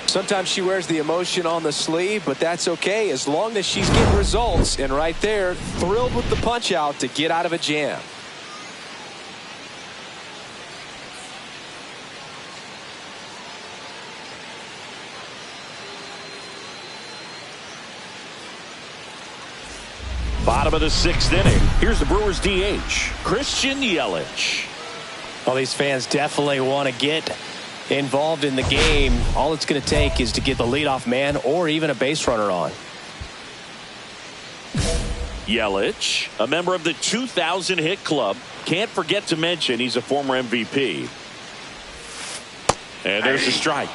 [SPEAKER 2] Sometimes she wears the emotion on the sleeve, but that's okay as long as she's getting results. And right there, thrilled with the punch out to get out of a jam.
[SPEAKER 1] Bottom of the 6th inning. Here's the Brewers DH, Christian Yelich.
[SPEAKER 2] Well, these fans definitely want to get involved in the game. All it's going to take is to get the leadoff man or even a base runner on.
[SPEAKER 1] Yelich, a member of the 2000 hit club. Can't forget to mention he's a former MVP. And there's a strike.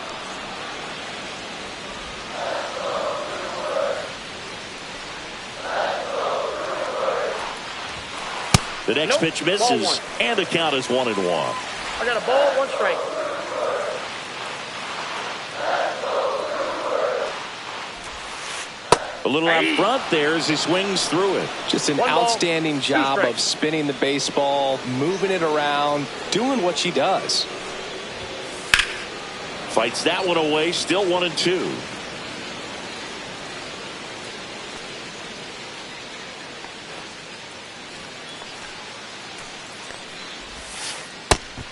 [SPEAKER 1] The next pitch misses, and the count is 1-1.
[SPEAKER 3] I got a ball, 1 strike.
[SPEAKER 1] A little out front there as he swings through it.
[SPEAKER 2] Just an outstanding job of spinning the baseball, moving it around, doing what she does.
[SPEAKER 1] Fights that one away, still 1-2.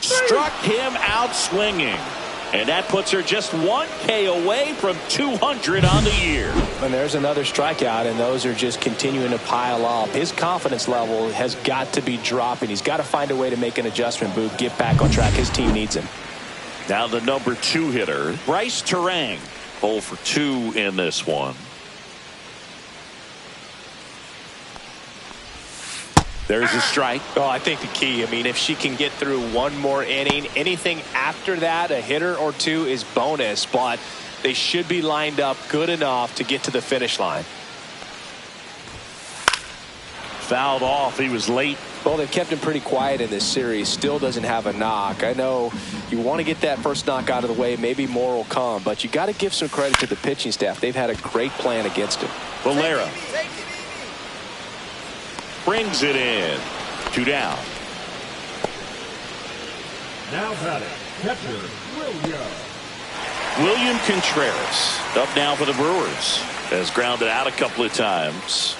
[SPEAKER 1] Struck him out swinging. And that puts her just 1K away from 200 on the year.
[SPEAKER 2] And there's another strikeout, and those are just continuing to pile up. His confidence level has got to be dropping. He's got to find a way to make an adjustment, Boog, get back on track. His team needs him.
[SPEAKER 1] Now the number 2 hitter, Bryce Terang, 0 for 2 in this one. There's a strike.
[SPEAKER 2] Oh, I think the key, I mean, if she can get through one more inning, anything after that, a hitter or two is bonus, but they should be lined up good enough to get to the finish line.
[SPEAKER 1] Fouled off. He was late.
[SPEAKER 2] Well, they've kept him pretty quiet in this series. Still doesn't have a knock. I know you want to get that first knock out of the way. Maybe more will come, but you got to give some credit to the pitching staff. They've had a great plan against him.
[SPEAKER 1] Valera brings it in. 2 down.
[SPEAKER 4] Now batting, catcher,
[SPEAKER 1] William Contreras up now for the Brewers. Has grounded out a couple of times.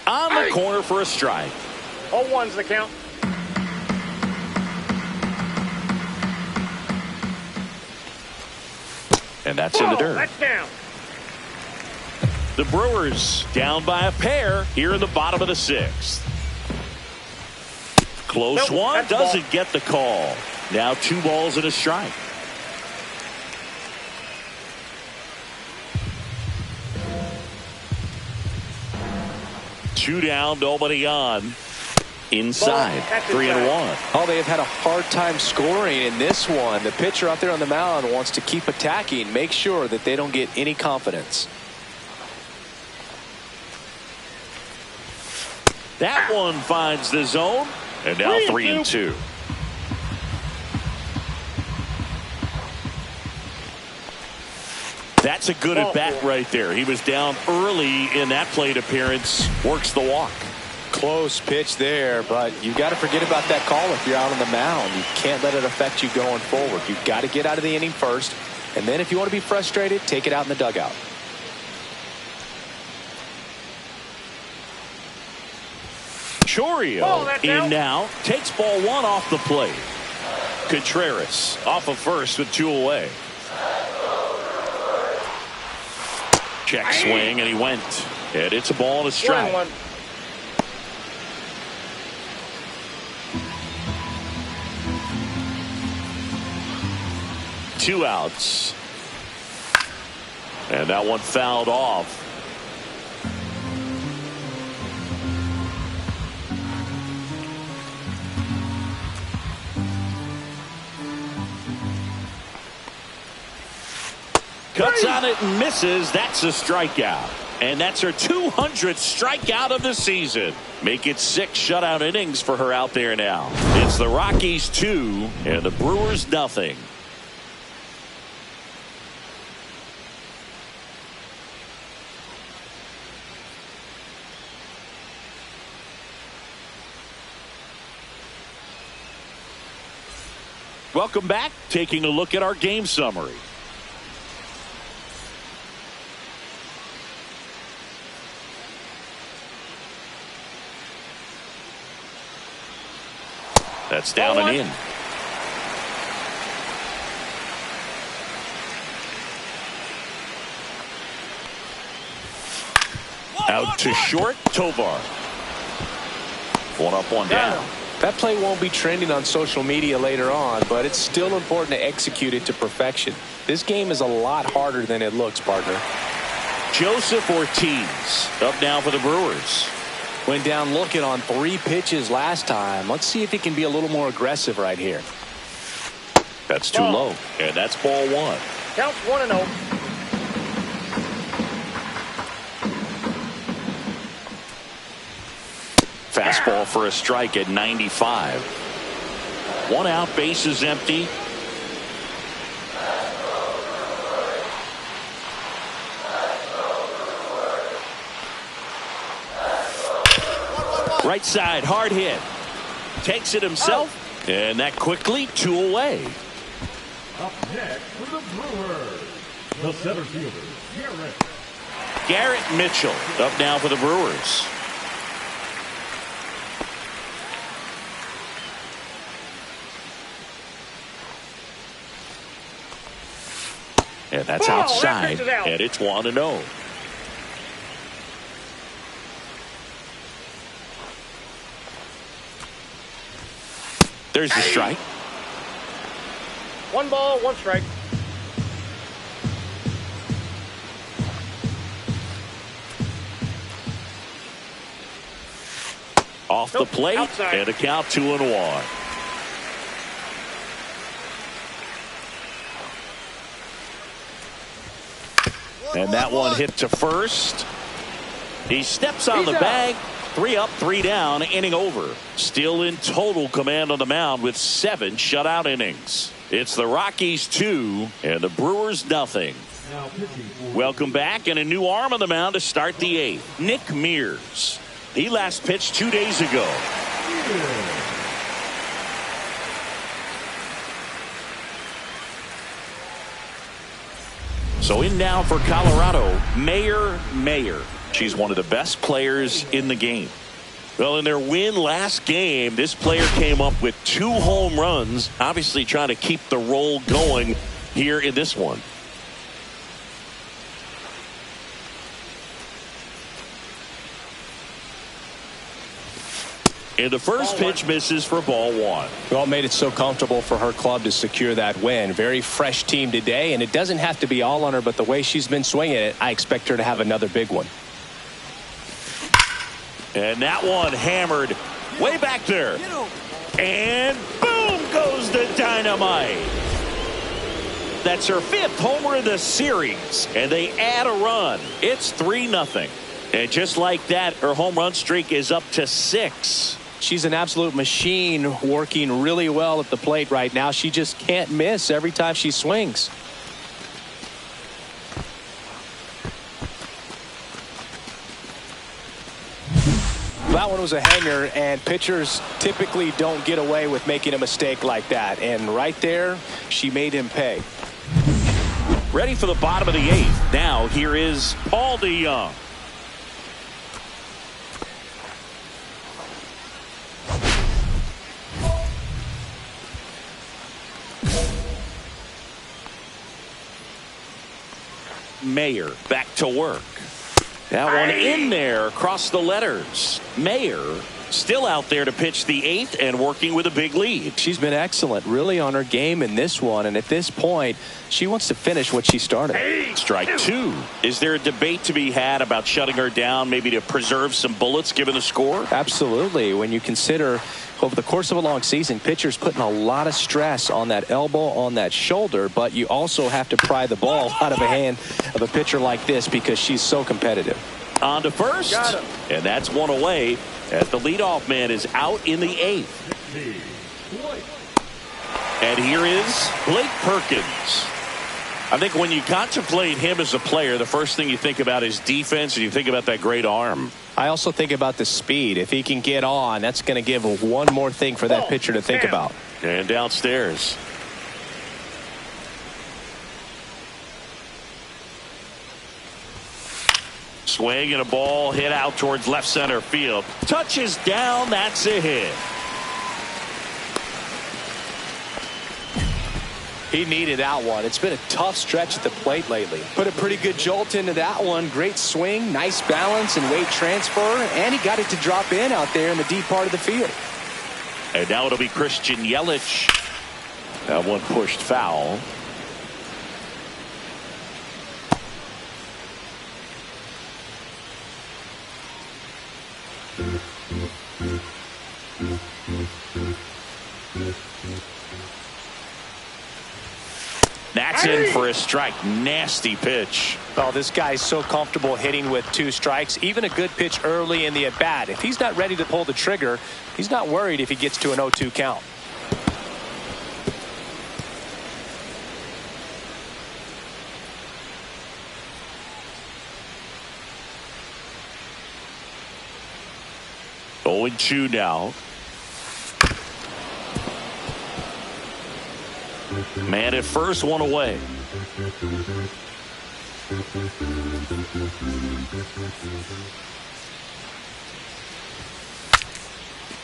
[SPEAKER 1] On the corner for a strike.
[SPEAKER 3] 0-1's the count.
[SPEAKER 1] And that's in the dirt.
[SPEAKER 3] That's down.
[SPEAKER 1] The Brewers down by a pair here in the bottom of the 6th. Close one, doesn't get the call. Now 2 balls and a strike. Two down, nobody on. Inside, 3-1.
[SPEAKER 2] Oh, they have had a hard time scoring in this one. The pitcher out there on the mound wants to keep attacking, make sure that they don't get any confidence.
[SPEAKER 1] That one finds the zone, and now 3-2. That's a good at bat right there. He was down early in that plate appearance. Works the walk.
[SPEAKER 2] Close pitch there, but you got to forget about that call if you're out on the mound. You can't let it affect you going forward. You've got to get out of the inning first, and then if you want to be frustrated, take it out in the dugout.
[SPEAKER 1] Chourio in now, takes ball 1 off the plate. Contreras off of first with 2 away. Check swing, and he went. And it's a ball and a strike.
[SPEAKER 3] 1-1.
[SPEAKER 1] Two outs. And that one fouled off. Cuts on it and misses. That's a strikeout. And that's her 200th strikeout of the season. Make it 6 shutout innings for her out there now. It's the Rockies 2 and the Brewers nothing. Welcome back. Taking a look at our game summary. That's down and in. Out to short, Tovar. 1 up, 1 down.
[SPEAKER 2] That play won't be trending on social media later on, but it's still important to execute it to perfection. This game is a lot harder than it looks, partner.
[SPEAKER 1] Joseph Ortiz up now for the Brewers.
[SPEAKER 2] Went down looking on 3 pitches last time. Let's see if he can be a little more aggressive right here.
[SPEAKER 1] That's too low, and that's ball 1.
[SPEAKER 3] Counts 1-0.
[SPEAKER 1] Fastball for a strike at 95. 1 out, base is empty. Right side, hard hit. Takes it himself, and that quickly 2 away.
[SPEAKER 4] Up next for the Brewers, the center fielder,
[SPEAKER 1] Garrett Mitchell up now for the Brewers. And that's outside, and it's 1-0. There's the strike.
[SPEAKER 3] 1 ball, 1 strike.
[SPEAKER 1] Off the plate,
[SPEAKER 3] outside.
[SPEAKER 1] And a count 2-1. And that one hit to first. He steps on the bag. 3 up, 3 down, inning over. Still in total command on the mound with 7 shutout innings. It's the Rockies 2 and the Brewers nothing. Welcome back, and a new arm on the mound to start the 8th. Nick Mears. He last pitched 2 days ago. So in now for Colorado, Mayer. She's one of the best players in the game. Well, in their win last game, this player came up with 2 home runs, obviously trying to keep the roll going here in this one. And the first pitch misses for ball 1.
[SPEAKER 2] Well, it made it so comfortable for her club to secure that win. Very fresh team today, and it doesn't have to be all on her, but the way she's been swinging it, I expect her to have another big one.
[SPEAKER 1] And that one hammered way back there. And boom goes the dynamite. That's her 5th homer of the series, and they add a run. It's 3-0. And just like that, her home run streak is up to 6.
[SPEAKER 2] She's an absolute machine, working really well at the plate right now. She just can't miss every time she swings. That one was a hanger, and pitchers typically don't get away with making a mistake like that. And right there, she made him pay.
[SPEAKER 1] Ready for the bottom of the 8th. Now here is Paul DeYoung. Mayer back to work. That one in there across the letters. Mayer still out there to pitch the 8th and working with a big lead.
[SPEAKER 2] She's been excellent, really on her game in this one. And at this point, she wants to finish what she started.
[SPEAKER 1] Strike 2. Is there a debate to be had about shutting her down, maybe to preserve some bullets given the score?
[SPEAKER 2] Absolutely. When you consider over the course of a long season, pitchers putting a lot of stress on that elbow, on that shoulder, but you also have to pry the ball out of the hand of a pitcher like this because she's so competitive.
[SPEAKER 1] On to first, and that's one away as the leadoff man is out in the 8th. And here is Blake Perkins. I think when you contemplate him as a player, the first thing you think about is defense, and you think about that great arm.
[SPEAKER 2] I also think about the speed. If he can get on, that's going to give one more thing for that pitcher to think about.
[SPEAKER 1] And downstairs. Swing and a ball hit out towards left center field. Touches down. That's a hit.
[SPEAKER 2] He needed that one. It's been a tough stretch at the plate lately. Put a pretty good jolt into that one. Great swing, nice balance and weight transfer, and he got it to drop in out there in the deep part of the field.
[SPEAKER 1] And now it'll be Christian Yelich. That one pushed foul. That's in for a strike. Nasty pitch.
[SPEAKER 2] Oh, this guy's so comfortable hitting with 2 strikes. Even a good pitch early in the at-bat. If he's not ready to pull the trigger, he's not worried if he gets to an 0-2 count.
[SPEAKER 1] Oh, 0-2 now. Man at first, one away.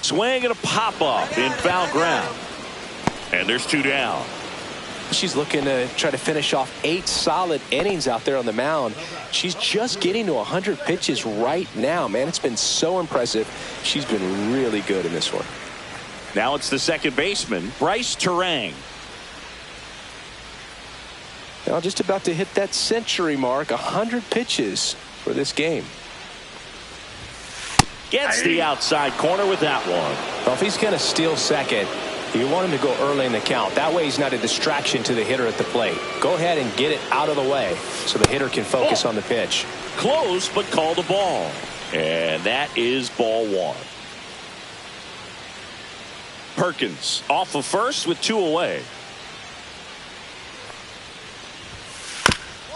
[SPEAKER 1] Swing and a pop-up in foul ground. And there's 2 down.
[SPEAKER 2] She's looking to try to finish off 8 solid innings out there on the mound. She's just getting to 100 pitches right now, man. It's been so impressive. She's been really good in this one.
[SPEAKER 1] Now it's the second baseman, Bryce Terang.
[SPEAKER 2] Now just about to hit that century mark, 100 pitches for this game.
[SPEAKER 1] Gets the outside corner with that one.
[SPEAKER 2] Well, if he's going to steal second, you want him to go early in the count. That way he's not a distraction to the hitter at the plate. Go ahead and get it out of the way so the hitter can focus on the pitch.
[SPEAKER 1] Close, but called a ball. And that is ball 1. Perkins off of first with 2 away.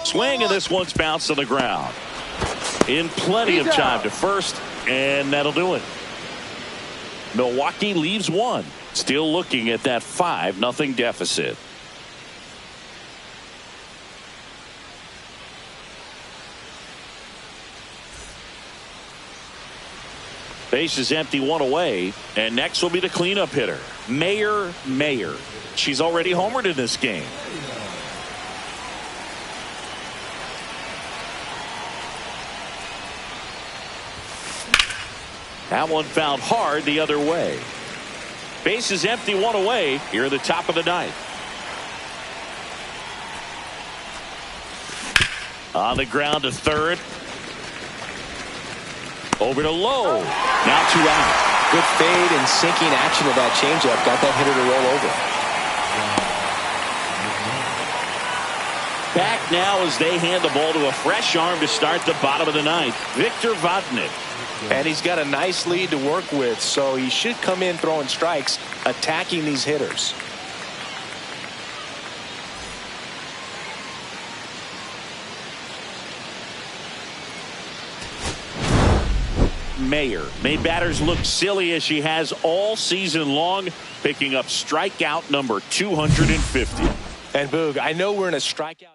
[SPEAKER 1] Swing, and this one's bounced on the ground. In plenty of time to first, and that'll do it. Milwaukee leaves 1. Still looking at that 5-0 deficit. Base is empty, 1 away, and next will be the cleanup hitter, Mayer. She's already homered in this game. That one fouled hard the other way. Base is empty, 1 away here at the top of the 9th. On the ground to third. Over to low. Now 2 out.
[SPEAKER 2] Good fade and sinking action of that changeup. Got that hitter to roll over.
[SPEAKER 1] Back now as they hand the ball to a fresh arm to start the bottom of the 9th. Victor Vodnik.
[SPEAKER 2] And he's got a nice lead to work with, so he should come in throwing strikes, attacking these hitters.
[SPEAKER 1] Mayer made batters look silly as she has all season long, picking up strikeout number 250.
[SPEAKER 2] And Boog, I know we're in a strikeout.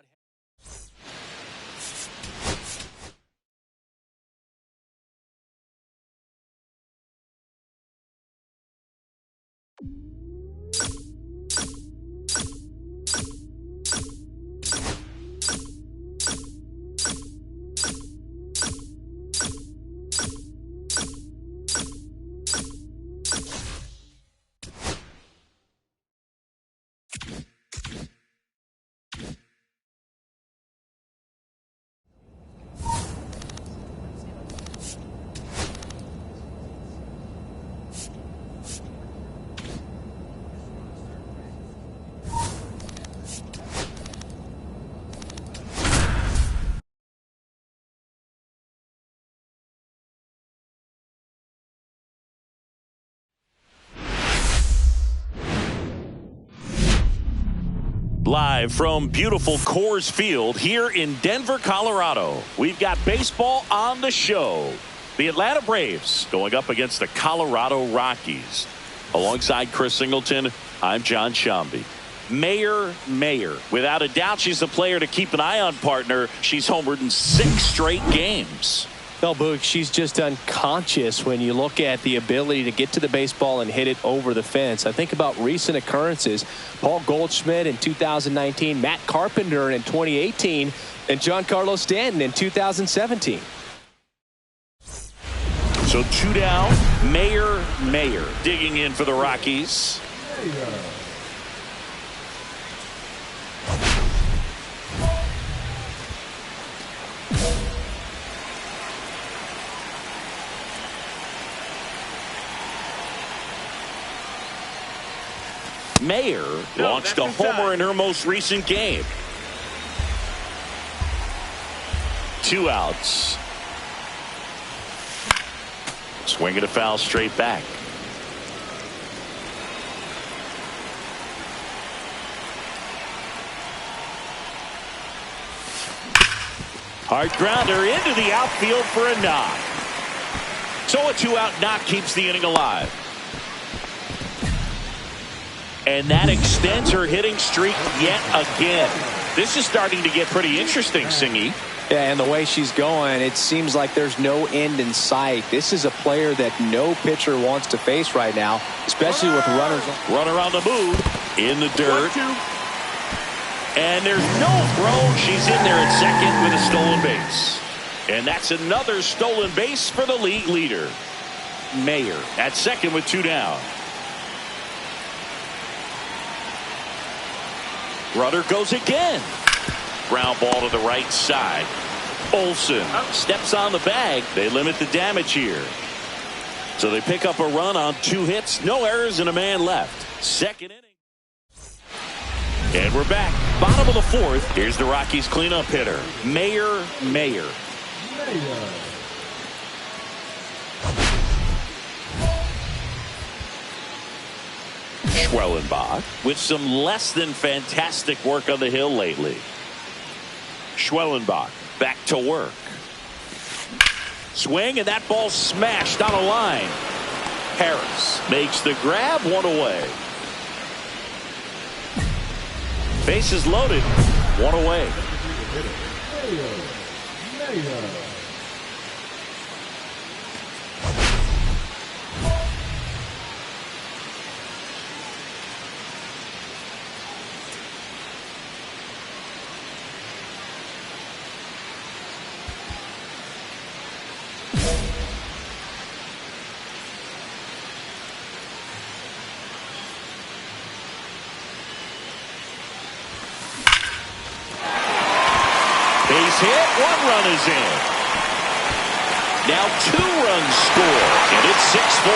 [SPEAKER 1] Live from beautiful Coors Field here in Denver, Colorado, we've got baseball on the show. The Atlanta Braves going up against the Colorado Rockies. Alongside Chris Singleton, I'm John Shambi. Mayer, without a doubt, she's a player to keep an eye on, partner. She's homered in 6 straight games.
[SPEAKER 2] Well, Boog, she's just unconscious when you look at the ability to get to the baseball and hit it over the fence. I think about recent occurrences. Paul Goldschmidt in 2019, Matt Carpenter in 2018, and Giancarlo Stanton in 2017.
[SPEAKER 1] So 2 down. Mayer digging in for the Rockies. Mayer launched a homer in her most recent game. 2 outs. Swing and a foul straight back. Hard grounder into the outfield for a knock. So a 2-out knock keeps the inning alive. And that extends her hitting streak yet again. This is starting to get pretty interesting, Singy.
[SPEAKER 2] Yeah, and the way she's going, it seems like there's no end in sight. This is a player that no pitcher wants to face right now, especially with runners.
[SPEAKER 1] Runner on the move, in the dirt. And there's no throw. She's in there at second with a stolen base. And that's another stolen base for the league leader. Mayer at second with 2 down. Runner goes again. Ground ball to the right side. Olsen steps on the bag. They limit the damage here. So they pick up a run on 2 hits. No errors and a man left. Second inning. And we're back. Bottom of the 4th. Here's the Rockies cleanup hitter. Mayer. Schwellenbach with some less than fantastic work on the hill lately. Schwellenbach back to work. Swing, and that ball smashed on a line. Harris makes the grab, 1 away. Bases loaded, 1 away. Base hit, 1 run is in. Now 2 runs score, and it's 6-4.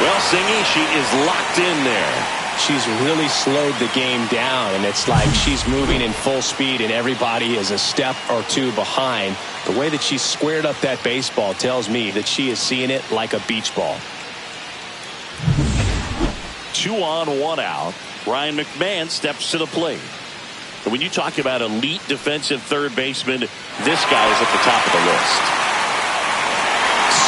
[SPEAKER 1] Well, Singy, she is locked in there.
[SPEAKER 2] She's really slowed the game down, and it's like she's moving in full speed, and everybody is a step or 2 behind. The way that she squared up that baseball tells me that she is seeing it like a beach ball.
[SPEAKER 1] 2 on, 1 out. Ryan McMahon steps to the plate. And when you talk about elite defensive third baseman, this guy is at the top of the list.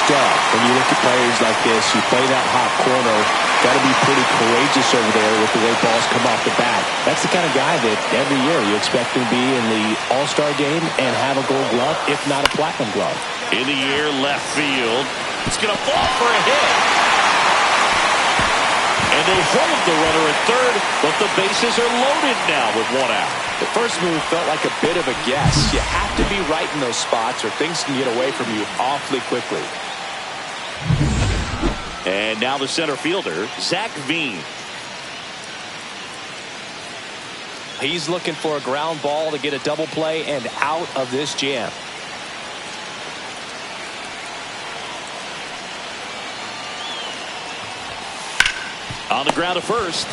[SPEAKER 2] Stud. When you look at players like this, you play that hot corner, got to be pretty courageous over there with the way balls come off the bat. That's the kind of guy that every year you expect to be in the All-Star game and have a gold glove, if not a platinum glove.
[SPEAKER 1] In the air, left field. It's going to fall for a hit. And they hold the runner at third, but the bases are loaded now with 1 out.
[SPEAKER 2] The first move felt like a bit of a guess. You have to be right in those spots or things can get away from you awfully quickly.
[SPEAKER 1] And now the center fielder, Zach Veen.
[SPEAKER 2] He's looking for a ground ball to get a double play and out of this jam.
[SPEAKER 1] On the ground to first.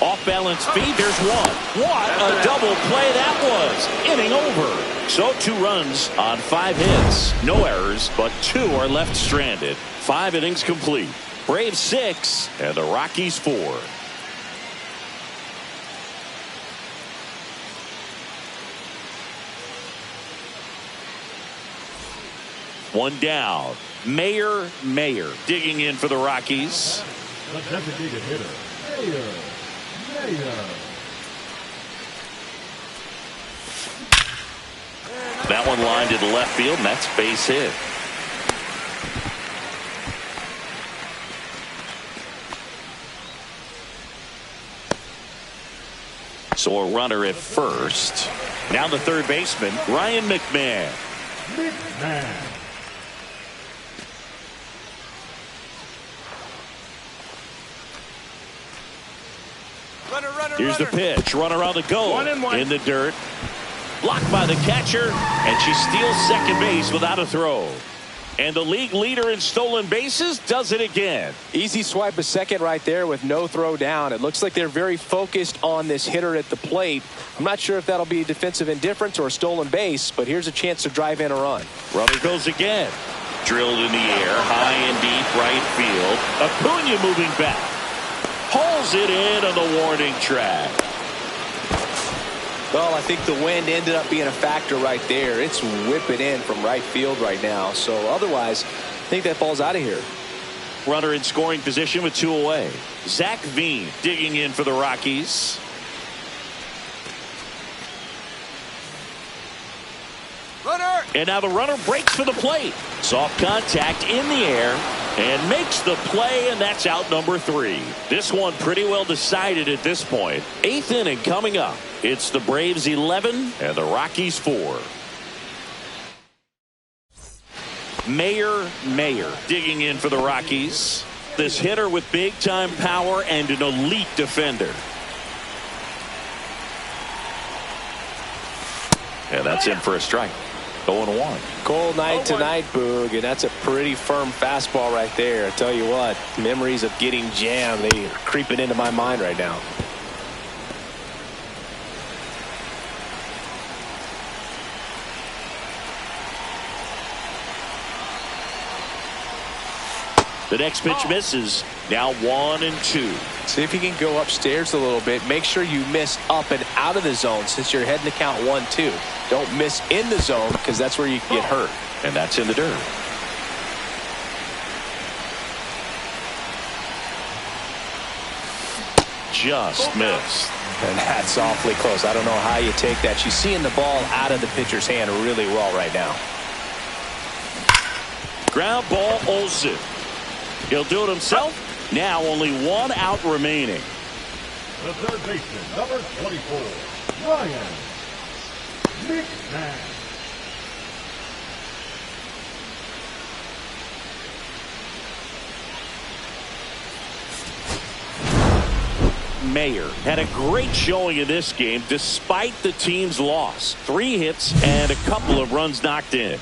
[SPEAKER 1] Off balance feed. There's 1. What a double play that was. Inning over. So 2 runs on 5 hits. No errors, but 2 are left stranded. 5 innings complete. Braves 6 and the Rockies 4. One down. Mayer digging in for the Rockies.
[SPEAKER 4] The designated hitter, Mayer.
[SPEAKER 1] That one lined to the left field, and that's base hit. So a runner at first. Now the third baseman, Ryan McMahon. Here's the pitch. Runner on the go. In the dirt. Blocked by the catcher, and she steals second base without a throw. And the league leader in stolen bases does it again.
[SPEAKER 2] Easy swipe of second right there with no throw down. It looks like they're very focused on this hitter at the plate. I'm not sure if that'll be defensive indifference or a stolen base, but here's a chance to drive in a run.
[SPEAKER 1] Runner goes again. Drilled in the air, high and deep right field. Acuna moving back. Pulls it in on the warning track.
[SPEAKER 2] Well, I think the wind ended up being a factor right there. It's whipping in from right field right now. So otherwise, I think that ball's out of here.
[SPEAKER 1] Runner in scoring position with two away. Zach Veen digging in for the Rockies.
[SPEAKER 3] Runner!
[SPEAKER 1] And now the runner breaks for the plate. Soft contact in the air and makes the play, and that's out number 3. This one pretty well decided at this point. 8th inning coming up. It's the Braves 11 and the Rockies 4. Mayer digging in for the Rockies. This hitter with big time power and an elite defender. And that's in for a strike. 0-1.
[SPEAKER 2] Cold night tonight, Boog, and that's a pretty firm fastball right there. I tell you what, memories of getting jammed, they are creeping into my mind right now.
[SPEAKER 1] The next pitch misses. Now 1-2.
[SPEAKER 2] See if you can go upstairs a little bit. Make sure you miss up and out of the zone since you're heading to count 1-2. Don't miss in the zone because that's where you can get hurt.
[SPEAKER 1] And that's in the dirt. Just missed.
[SPEAKER 2] And that's awfully close. I don't know how you take that. She's seeing the ball out of the pitcher's hand really well right now.
[SPEAKER 1] Ground ball, Olsen. He'll do it himself. Now only one out remaining.
[SPEAKER 4] The third baseman, number 24, Ryan McMahon.
[SPEAKER 1] Mayer had a great showing in this game despite the team's loss. 3 hits and a couple of runs knocked in.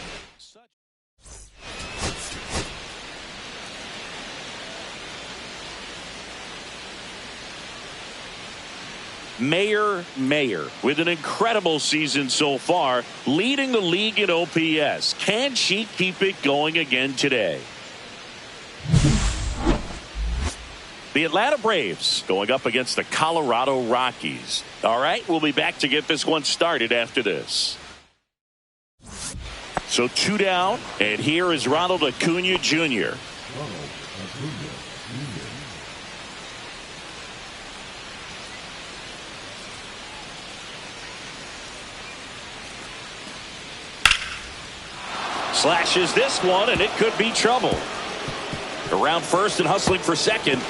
[SPEAKER 1] Mayer with an incredible season so far, leading the league in OPS. Can she keep it going again today? The Atlanta Braves going up against the Colorado Rockies. All right, we'll be back to get this one started after this. So 2 down, and here is Ronald Acuna Jr. Slashes this one, and it could be trouble. Around first and hustling for second.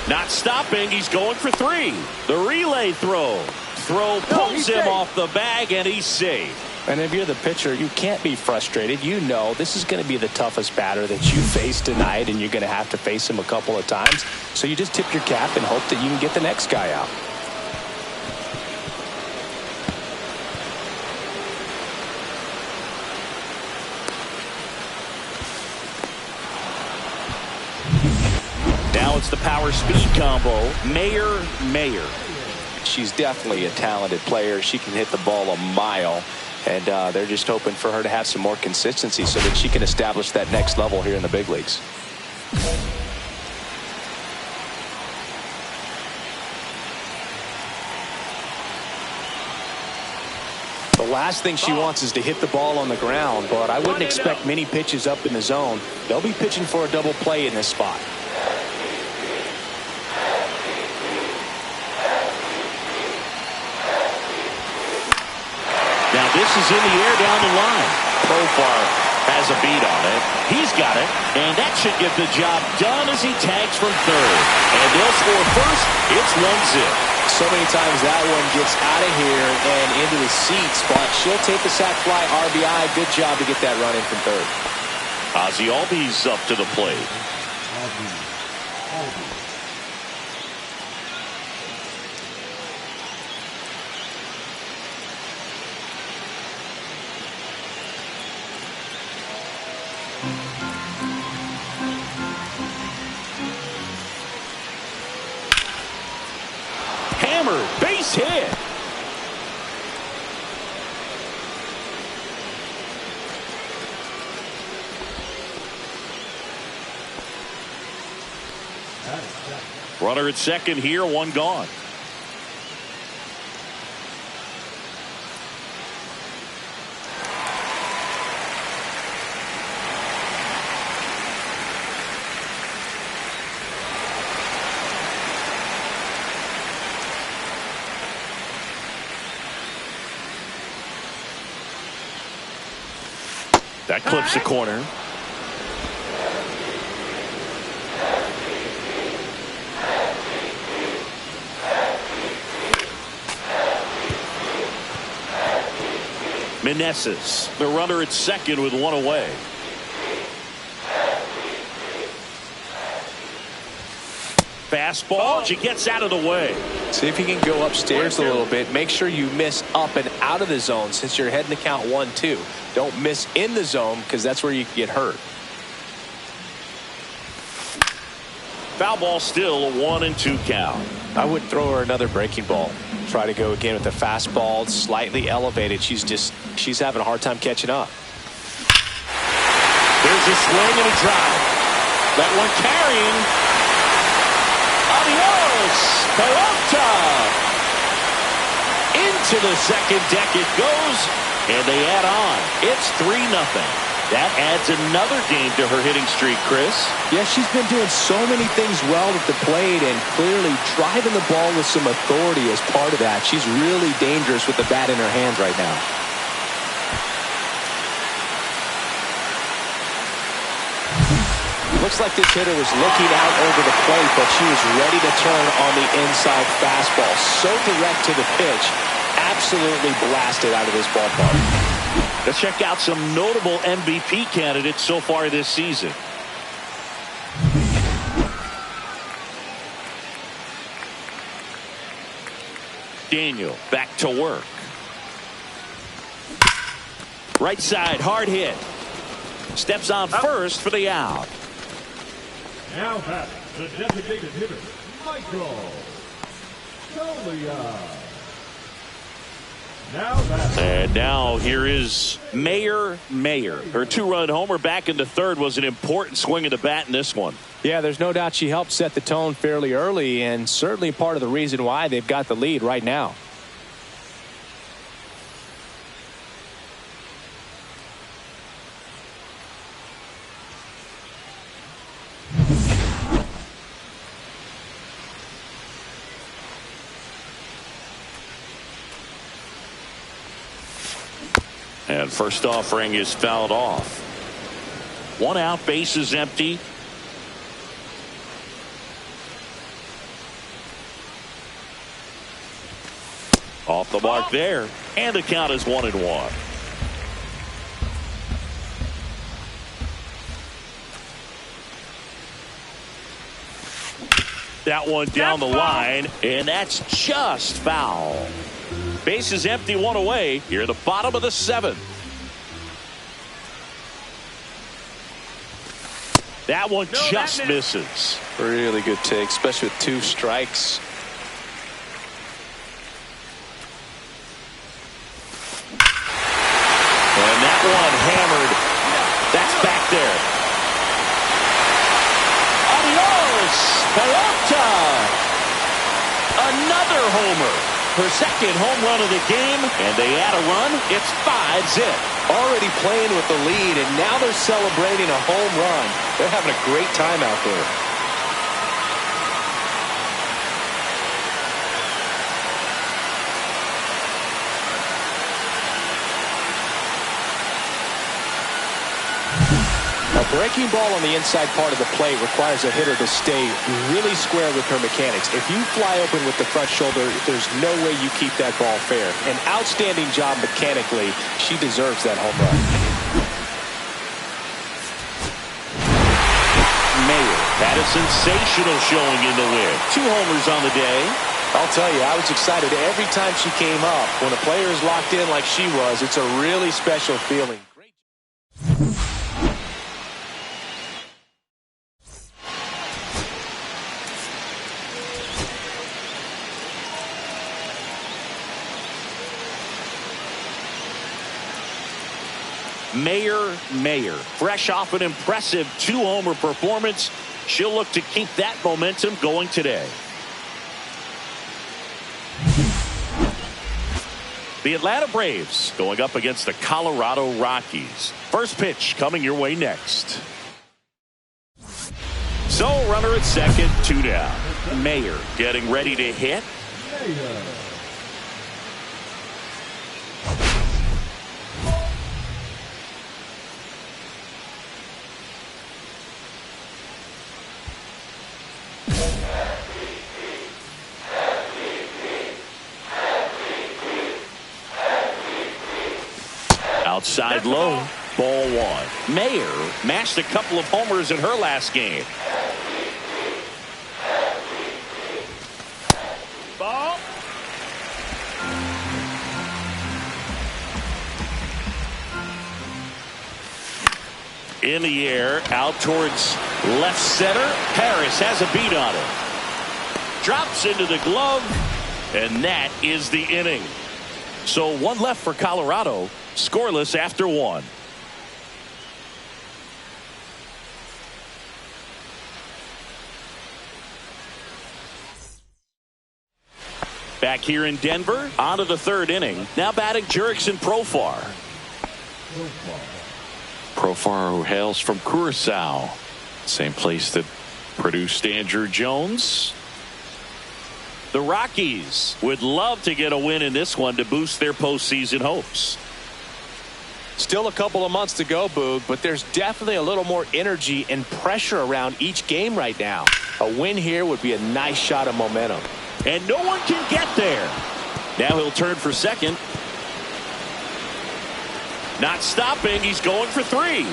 [SPEAKER 1] Not stopping. He's going for 3. The relay throw. Pulls him off the bag, and he's safe.
[SPEAKER 2] And if you're the pitcher, you can't be frustrated. You know this is going to be the toughest batter that you face tonight, and you're going to have to face him a couple of times. So you just tip your cap and hope that you can get the next guy out.
[SPEAKER 1] Now it's the power speed combo. Mayer.
[SPEAKER 2] She's definitely a talented player. She can hit the ball a mile, and they're just hoping for her to have some more consistency so that she can establish that next level here in the big leagues. The last thing she wants is to hit the ball on the ground, but I wouldn't expect many pitches up in the zone. They'll be pitching for a double play in this spot.
[SPEAKER 1] Now this is in the air down the line. Profar has a beat on it. He's got it, and that should get the job done as he tags from third. And they'll score first. It's 1-0.
[SPEAKER 2] So many times that one gets out of here and into the seats, but she'll take the sac fly RBI. Good job to get that run in from third.
[SPEAKER 1] Ozzy Albies up to the plate. Hammered, base hit. Runner at second here, one gone. That clips the corner. Meneses, the runner at second with one away. Fastball, she gets out of the way.
[SPEAKER 2] See if you can go upstairs a little bit. Make sure you miss up and out of the zone since you're heading to count 1-2. Don't miss in the zone because that's where you can get hurt.
[SPEAKER 1] Foul ball still, a 1-2 count.
[SPEAKER 2] I would throw her another breaking ball. Try to go again with the fastball. It's slightly elevated. She's having a hard time catching up.
[SPEAKER 1] There's a swing and a drive. That one carrying. Adios, Pelota. Into the second deck it goes, and they add on. It's 3-0. That adds another game to her hitting streak, Chris.
[SPEAKER 2] Yeah, she's been doing so many things well at the plate and clearly driving the ball with some authority as part of that. She's really dangerous with the bat in her hands right now. Looks like this hitter was looking out over the plate, but she was ready to turn on the inside fastball. So direct to the pitch. Absolutely blasted out of this ballpark.
[SPEAKER 1] Let's check out some notable MVP candidates so far this season. Daniel back to work. Right side, hard hit. Steps on first for the out.
[SPEAKER 4] Now back, the designated hitter, Michael Solia.
[SPEAKER 1] And now here is Mayer. Her two-run homer back into third was an important swing of the bat in this one.
[SPEAKER 2] Yeah, there's no doubt she helped set the tone fairly early and certainly part of the reason why they've got the lead right now.
[SPEAKER 1] And first offering is fouled off. One out, base is empty. Off the mark there, and the count is 1-1. That one down the line, and that's just foul. Base is empty, one away. Here at the bottom of the 7th. That one just misses.
[SPEAKER 2] Really good take, especially with 2 strikes.
[SPEAKER 1] And that one hammered. That's back there. Adios, Pelota. Another homer. her second home run of the game, and they add a run. It's 5-zip.
[SPEAKER 2] Already playing with the lead, and now they're celebrating a home run. They're having a great time out there. A breaking ball on the inside part of the plate requires a hitter to stay really square with her mechanics. If you fly open with the front shoulder, there's no way you keep that ball fair. An outstanding job mechanically. She deserves that home run.
[SPEAKER 1] Mayer had a sensational showing in the win. 2 homers on the day.
[SPEAKER 2] I'll tell you, I was excited every time she came up. When a player is locked in like she was, it's a really special feeling. Great.
[SPEAKER 1] Mayer, fresh off an impressive 2-homer performance. She'll look to keep that momentum going today. The Atlanta Braves going up against the Colorado Rockies. First pitch coming your way next. So runner at second, 2 down. Mayer getting ready to hit. Outside low, ball 1. Mayer mashed a couple of homers in her last game. Ball. In the air, out towards left center. Harris has a beat on it. Drops into the glove, and that is the inning. So 1 left for Colorado. Scoreless after 1. Back here in Denver, on to the 3rd inning. Now batting Jurickson Profar. Profar, who hails from Curacao, same place that produced Andrew Jones. The Rockies would love to get a win in this one to boost their postseason hopes.
[SPEAKER 2] Still a couple of months to go, Boog, but there's definitely a little more energy and pressure around each game right now. A win here would be a nice shot of momentum.
[SPEAKER 1] And no one can get there. Now he'll turn for second. Not stopping. He's going for 3.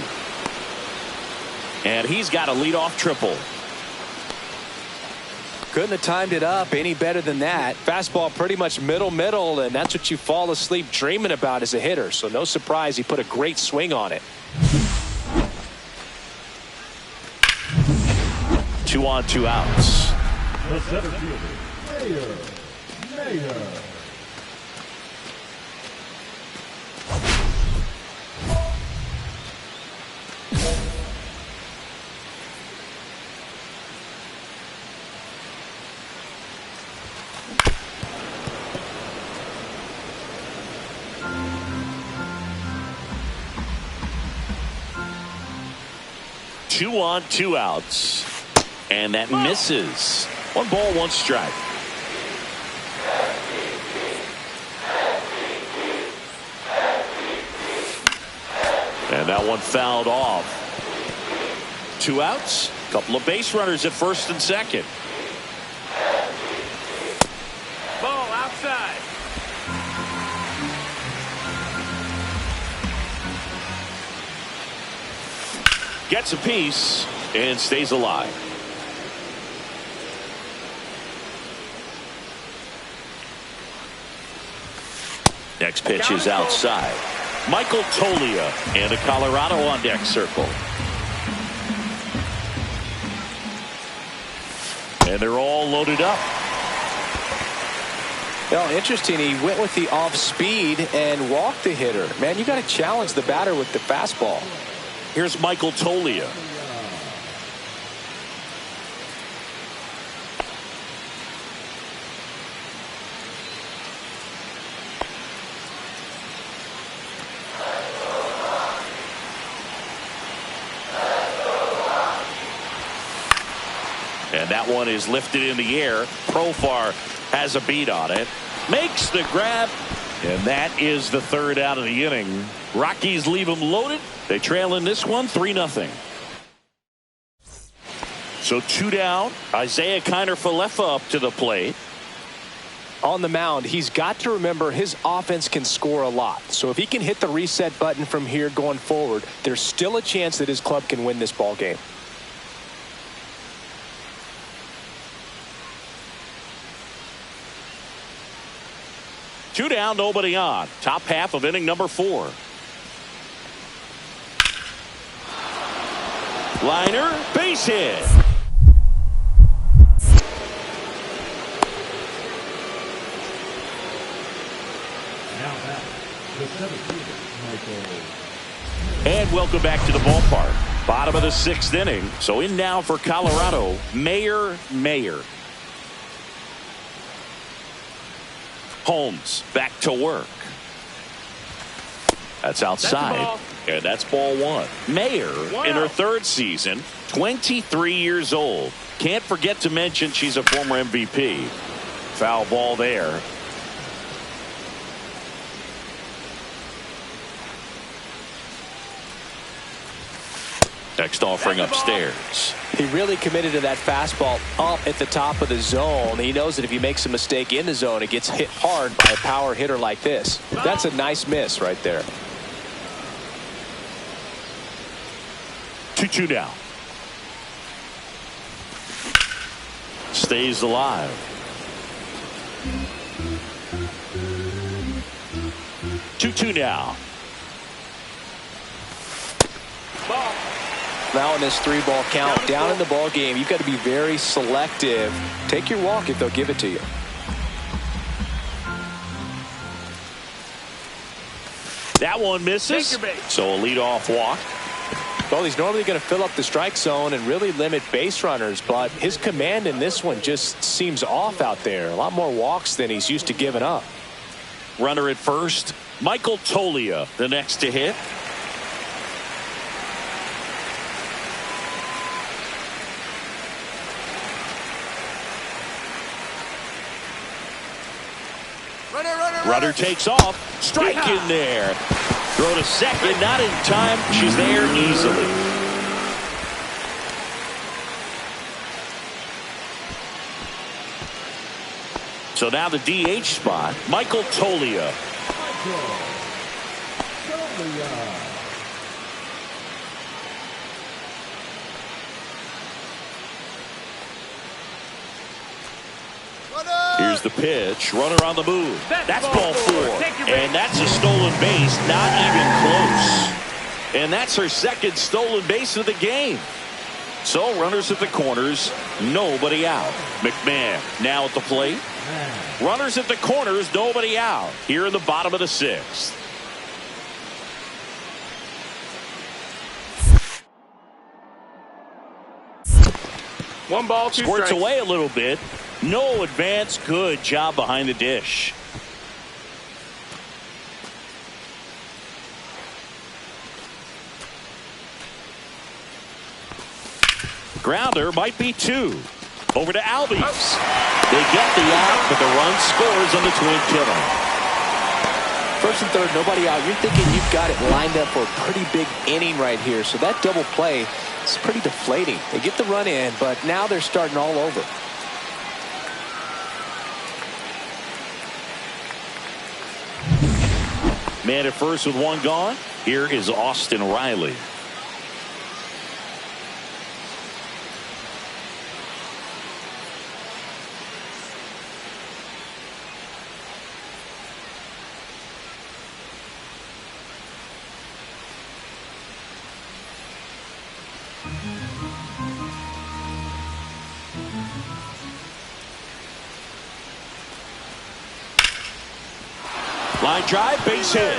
[SPEAKER 1] And he's got a leadoff triple.
[SPEAKER 2] Couldn't have timed it up any better than that. Fastball pretty much middle, and that's what you fall asleep dreaming about as a hitter. So no surprise he put a great swing on it.
[SPEAKER 1] 2 on, 2 outs.
[SPEAKER 4] The center fielder, Mayer.
[SPEAKER 1] 2 on, 2 outs. And that misses. 1 ball, 1 strike. And that one fouled off. 2 outs. Couple of base runners at first and second. Ball outside. Gets a piece and stays alive. Next pitch is outside. Michael Tolia and a Colorado on deck circle. And they're all loaded up.
[SPEAKER 2] Well, interesting. He went with the off speed and walked the hitter. Man, you got to challenge the batter with the fastball.
[SPEAKER 1] Here's Michael Tolia. And that one is lifted in the air. Profar has a beat on it. Makes the grab. And that is the third out of the inning. Rockies leave them loaded. They trail in this one 3-0. So 2 down. Isaiah Kiner-Falefa up to the plate.
[SPEAKER 2] On the mound, he's got to remember his offense can score a lot. So if he can hit the reset button from here going forward, there's still a chance that his club can win this ball game.
[SPEAKER 1] Two down, nobody on. Top half of inning number 4. Liner, base hit.
[SPEAKER 4] Now back, the 17th, Michael.
[SPEAKER 1] And welcome back to the ballpark. Bottom of the 6th inning. So in now for Colorado, Mayer. Holmes back to work. That's outside. And that's ball 1. Mayer in her 3rd season, 23 years old. Can't forget to mention she's a former MVP. Foul ball there. Next offering upstairs.
[SPEAKER 2] He really committed to that fastball up at the top of the zone. He knows that if he makes a mistake in the zone, it gets hit hard by a power hitter like this. That's a nice miss right there.
[SPEAKER 1] 2-2 down. Stays alive. Two now.
[SPEAKER 2] Now in this 3-ball count, down in the ball game, you've got to be very selective. Take your walk if they'll give it to you.
[SPEAKER 1] That one misses. So a leadoff walk.
[SPEAKER 2] Well, he's normally going to fill up the strike zone and really limit base runners, but his command in this one just seems off out there. A lot more walks than he's used to giving up.
[SPEAKER 1] Runner at first. Michael Toglia, the next to hit. Runner takes off. Strike in there. Throw to second. Not in time. She's there easily. So now the DH spot. Michael Toglia. Here's the pitch. Runner on the move. That's ball 4. And that's a stolen base. Not even close. And that's her 2nd stolen base of the game. So runners at the corners. Nobody out. McMahon now at the plate. Runners at the corners. Nobody out. Here in the bottom of the 6th.
[SPEAKER 3] One ball, 2
[SPEAKER 1] Squirts
[SPEAKER 3] strikes.
[SPEAKER 1] away a little bit. No advance. Good job behind the dish. Grounder might be 2. Over to Albies. They get the out, but the run scores on the twin killer.
[SPEAKER 2] 1st and 3rd, nobody out. You're thinking you've got it lined up for a pretty big inning right here. So that double play is pretty deflating. They get the run in, but now they're starting all over.
[SPEAKER 1] Man at first with 1 gone. Here is Austin Riley. Line drive, base hit.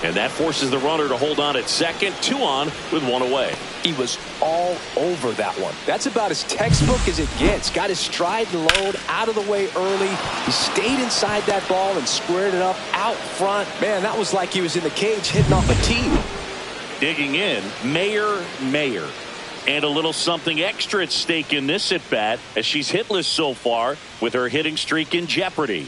[SPEAKER 1] And that forces the runner to hold on at 2nd. 2 on with 1 away.
[SPEAKER 2] He was all over that one. That's about as textbook as it gets. Got his stride and load out of the way early. He stayed inside that ball and squared it up out front. Man, that was like he was in the cage hitting off a tee.
[SPEAKER 1] Digging in, Mayer. And a little something extra at stake in this at-bat as she's hitless so far with her hitting streak in jeopardy.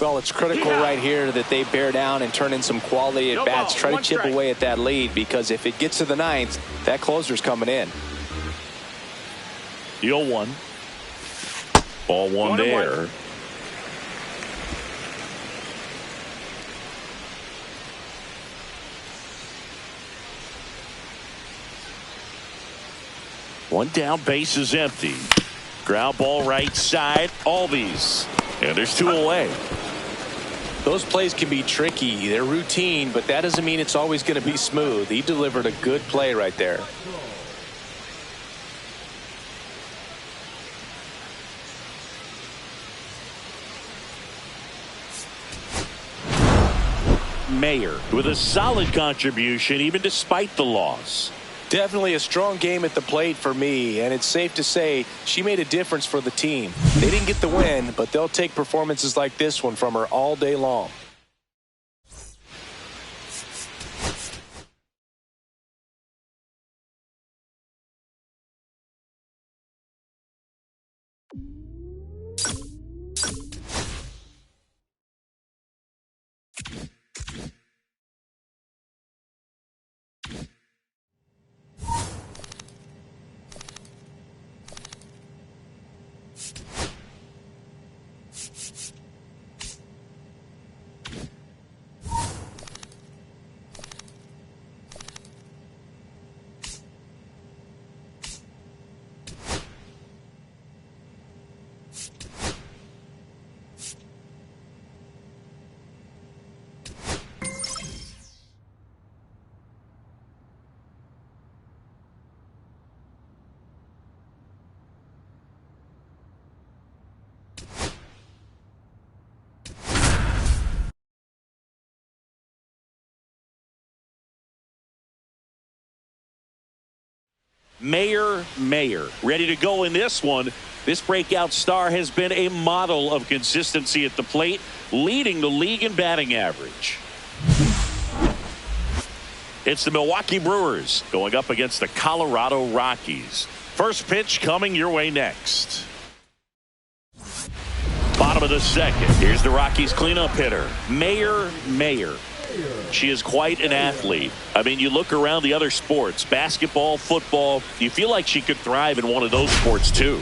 [SPEAKER 2] Well, it's critical right here that they bear down and turn in some quality at-bats. Try to chip away at that lead, because if it gets to the ninth, that closer's coming in.
[SPEAKER 1] The 0-1. Ball one there. One down, base is empty. Ground ball right side, Albies. And there's two away.
[SPEAKER 2] Those plays can be tricky. They're routine, but that doesn't mean it's always going to be smooth. He delivered a good play right there.
[SPEAKER 1] Mayer with a solid contribution even despite the loss.
[SPEAKER 2] Definitely a strong game at the plate for me, and it's safe to say she made a difference for the team. They didn't get the win, but they'll take performances like this one from her all day long.
[SPEAKER 1] Mayer, ready to go in this one. This breakout star has been a model of consistency at the plate, leading the league in batting average. It's the Milwaukee Brewers going up against the Colorado Rockies. First pitch coming your way next. Bottom of the second. Here's the Rockies cleanup hitter, Mayer. She is quite an athlete. I mean, you look around the other sports, basketball, football, you feel like she could thrive in one of those sports too.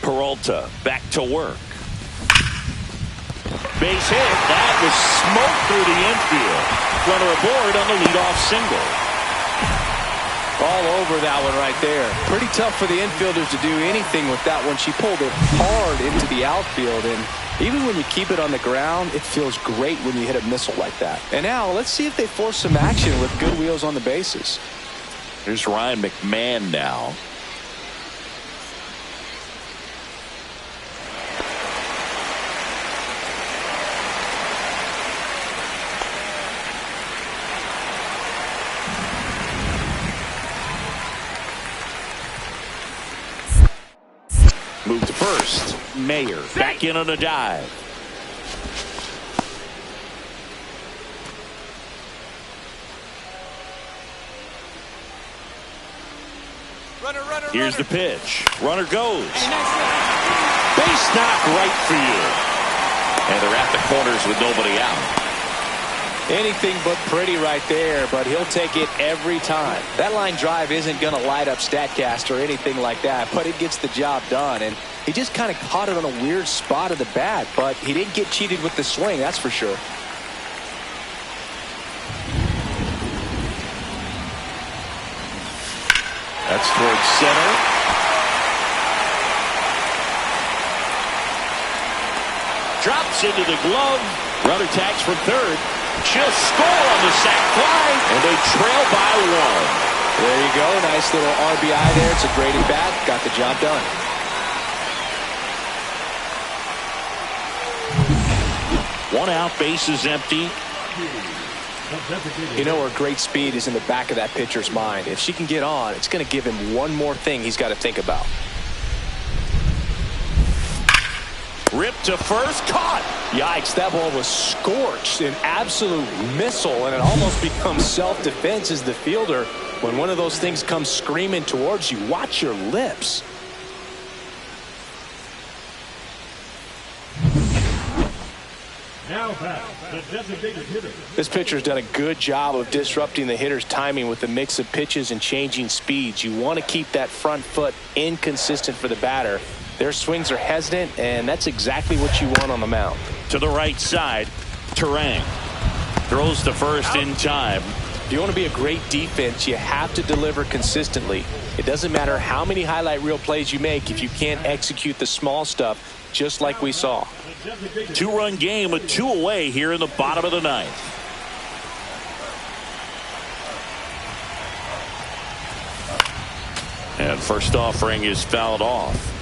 [SPEAKER 1] Peralta back to work. Base hit. That was smoked through the infield. Runner aboard on the leadoff single.
[SPEAKER 2] All over that one right there. Pretty tough for the infielders to do anything with that one. She pulled it hard into the outfield, and even when you keep it on the ground, it feels great when you hit a missile like that. And now let's see if they force some action with good wheels on the bases.
[SPEAKER 1] Here's Ryan McMahon now. Move to first. Mayer back in on a dive. Here's the pitch. Runner goes. Base knock right for you. And they're at the corners with nobody out.
[SPEAKER 2] Anything but pretty right there, but he'll take it every time. That line drive isn't going to light up StatCast or anything like that, but it gets the job done. And he just kind of caught it on a weird spot of the bat, but he didn't get cheated with the swing, that's for sure.
[SPEAKER 1] That's towards center. Drops into the glove. Runner tags from third. She'll score on the sac fly, and they trail by one.
[SPEAKER 2] There you go. Nice little RBI there. It's a great at bat. Got the job done.
[SPEAKER 1] One out, base is empty.
[SPEAKER 2] You know, her great speed is in the back of that pitcher's mind. If she can get on, it's going to give him one more thing he's got to think about.
[SPEAKER 1] Ripped to first, caught.
[SPEAKER 2] Yikes, that ball was scorched, an absolute missile, and it almost becomes self-defense as the fielder. When one of those things comes screaming towards you, watch your lips.
[SPEAKER 4] Now back, the designated hitter.
[SPEAKER 2] This pitcher's done a good job of disrupting the hitter's timing with the mix of pitches and changing speeds. You want to keep that front foot inconsistent for the batter. Their swings are hesitant, and that's exactly what you want on the mound.
[SPEAKER 1] To the right side, Terang throws to first in time.
[SPEAKER 2] If you want to be a great defense, you have to deliver consistently. It doesn't matter how many highlight reel plays you make if you can't execute the small stuff, just like we saw.
[SPEAKER 1] Two-run game with 2 away here in the bottom of the 9th. And first offering is fouled off.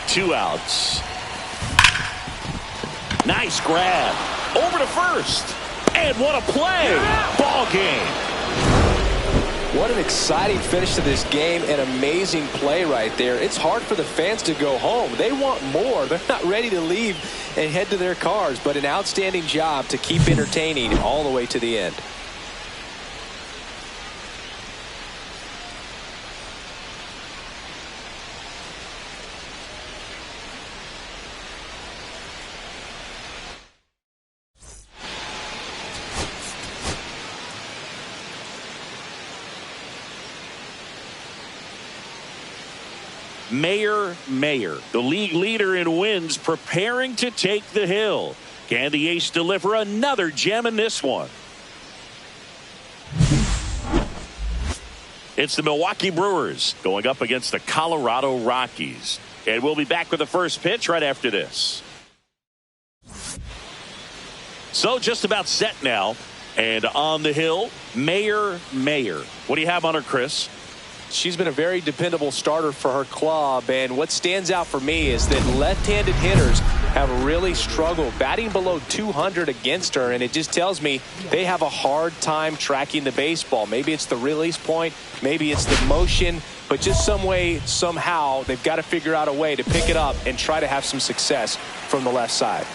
[SPEAKER 1] Two outs. Nice grab. Over to first. And what a play. Ball game.
[SPEAKER 2] What an exciting finish to this game. An amazing play right there. It's hard for the fans to go home. They want more. They're not ready to leave and head to their cars, but an outstanding job to keep entertaining all the way to the end.
[SPEAKER 1] Mayer, the league leader in wins, preparing to take the hill. Can the ace deliver another gem in this one? It's the Milwaukee Brewers going up against the Colorado Rockies. And we'll be back with the first pitch right after this. So just about set now. And on the hill, Mayer. What do you have on her, Chris?
[SPEAKER 2] She's been a very dependable starter for her club, and what stands out for me is that left-handed hitters have really struggled batting below 200 against her, and it just tells me they have a hard time tracking the baseball. Maybe it's the release point, maybe it's the motion, but just some way, somehow, they've got to figure out a way to pick it up and try to have some success from the left side.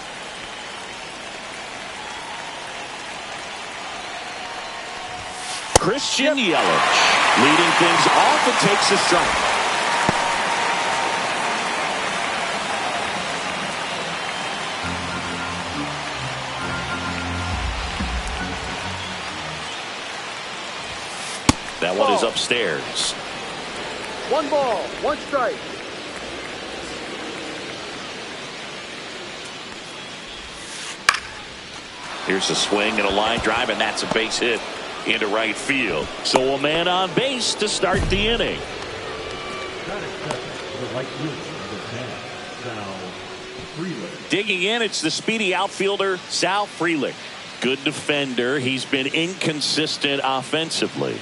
[SPEAKER 1] Christian Yelich leading things off and takes a strike. That one is upstairs.
[SPEAKER 3] 1 ball, 1 strike.
[SPEAKER 1] Here's a swing and a line drive, and that's a base hit into right field. So a man on base to start the inning. Digging in, it's the speedy outfielder, Sal Frelick. Good defender. He's been inconsistent offensively.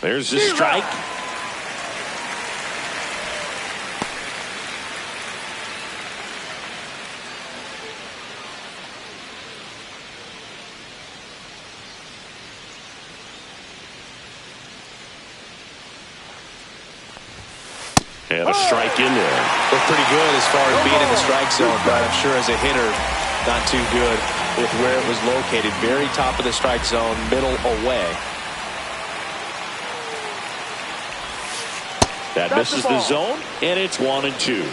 [SPEAKER 1] There's a strike. And a strike in there.
[SPEAKER 2] Look pretty good as far as being in the strike zone, but I'm sure as a hitter, not too good with where it was located. Very top of the strike zone, middle away.
[SPEAKER 1] That misses the zone, and it's 1-2.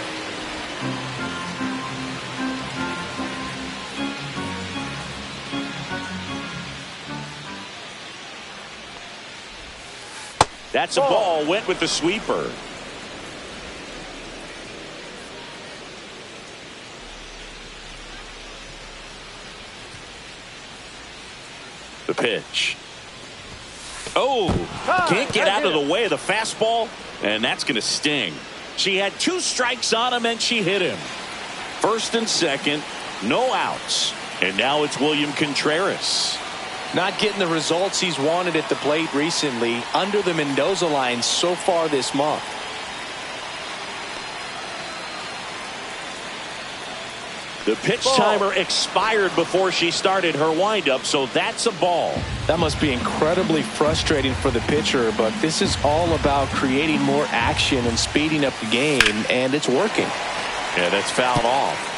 [SPEAKER 1] That's a ball. Went with the sweeper. The pitch. Oh, can't get out of the way of the fastball, and that's going to sting. She had 2 strikes on him, and she hit him. First and second, no outs. And now it's William Contreras.
[SPEAKER 2] Not getting the results he's wanted at the plate recently, under the Mendoza line so far this month.
[SPEAKER 1] The pitch timer expired before she started her windup, so that's a ball.
[SPEAKER 2] That must be incredibly frustrating for the pitcher, but this is all about creating more action and speeding up the game, and it's working.
[SPEAKER 1] Yeah, that's fouled off.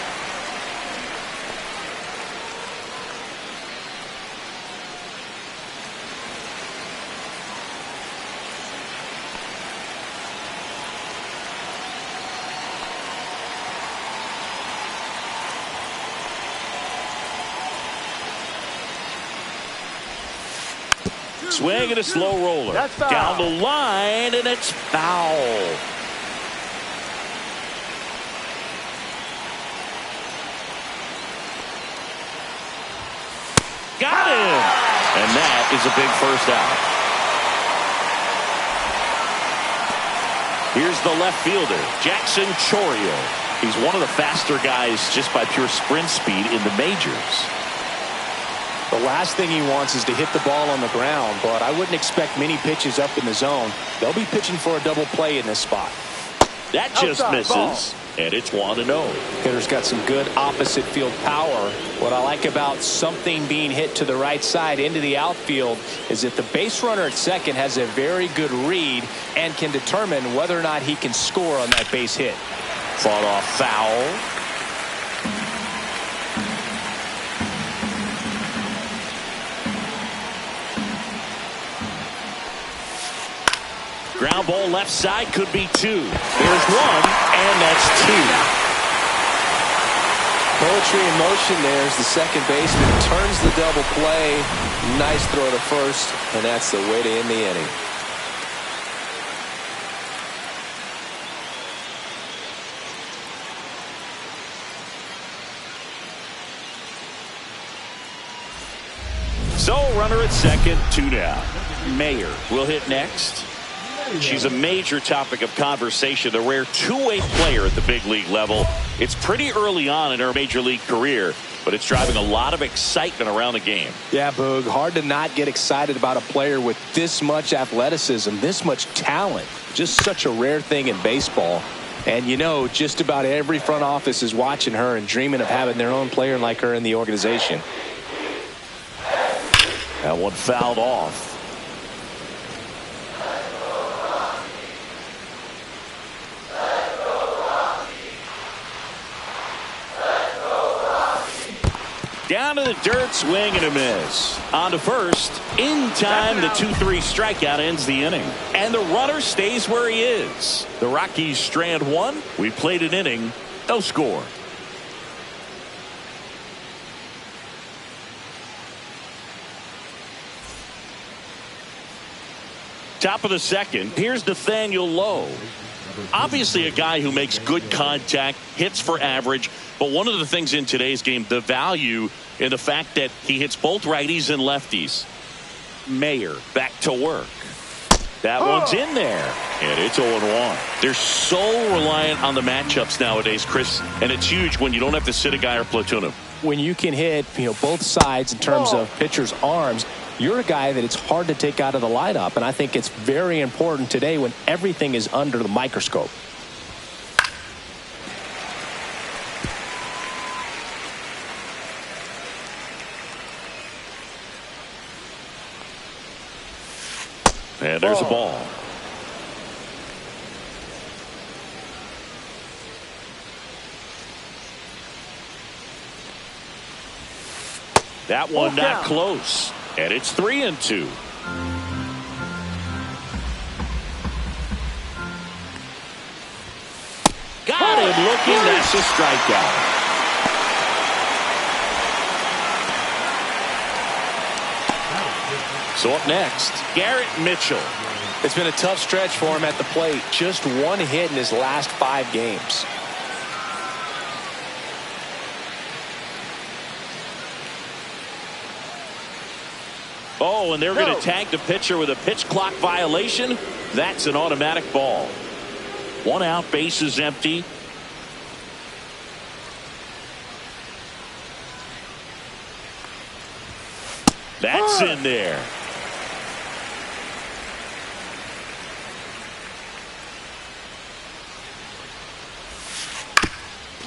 [SPEAKER 1] Swing and a slow roller. Down the line, and it's foul. Got him. And that is a big first out. Here's the left fielder, Jackson Chourio. He's one of the faster guys just by pure sprint speed in the majors.
[SPEAKER 2] The last thing he wants is to hit the ball on the ground, but I wouldn't expect many pitches up in the zone. They'll be pitching for a double play in this spot.
[SPEAKER 1] That just misses, and it's 1-0.
[SPEAKER 2] Hitter's got some good opposite field power. What I like about something being hit to the right side into the outfield is that the base runner at second has a very good read and can determine whether or not he can score on that base hit.
[SPEAKER 1] Fought off foul. Ground ball left side, could be two. There's one, and that's two.
[SPEAKER 2] Poetry in motion there as the second baseman turns the double play. Nice throw to first, and that's the way to end the inning.
[SPEAKER 1] So, runner at second, 2 down. Mayer will hit next. She's a major topic of conversation, a rare two-way player at the big league level. It's pretty early on in her major league career, but it's driving a lot of excitement around the game.
[SPEAKER 2] Yeah, Boog, hard to not get excited about a player with this much athleticism, this much talent. Just such a rare thing in baseball. And you know, just about every front office is watching her and dreaming of having their own player like her in the organization.
[SPEAKER 1] That one fouled off. Down to the dirt, swing and a miss. On to first. In time, the 2-3 strikeout ends the inning. And the runner stays where he is. The Rockies strand one. We played an inning. No score. Top of the second. Here's Nathaniel Lowe. Obviously a guy who makes good contact, hits for average, but one of the things in today's game, the value in the fact that he hits both righties and lefties. Mayer back to work. That one's in there, and it's 0-1. They're so reliant on the matchups nowadays, Chris, and it's huge when you don't have to sit a guy or platoon him.
[SPEAKER 2] When you can hit, both sides in terms of pitchers' arms, you're a guy that it's hard to take out of the lineup, and I think it's very important today when everything is under the microscope.
[SPEAKER 1] And there's a ball. That one not close. And it's 3-2. Got him looking. That's a strikeout. So up next, Garrett Mitchell.
[SPEAKER 2] It's been a tough stretch for him at the plate. Just one hit in his last 5 games.
[SPEAKER 1] Oh, and they're going to tag the pitcher with a pitch clock violation. That's an automatic ball. 1 out, base is empty. That's in there.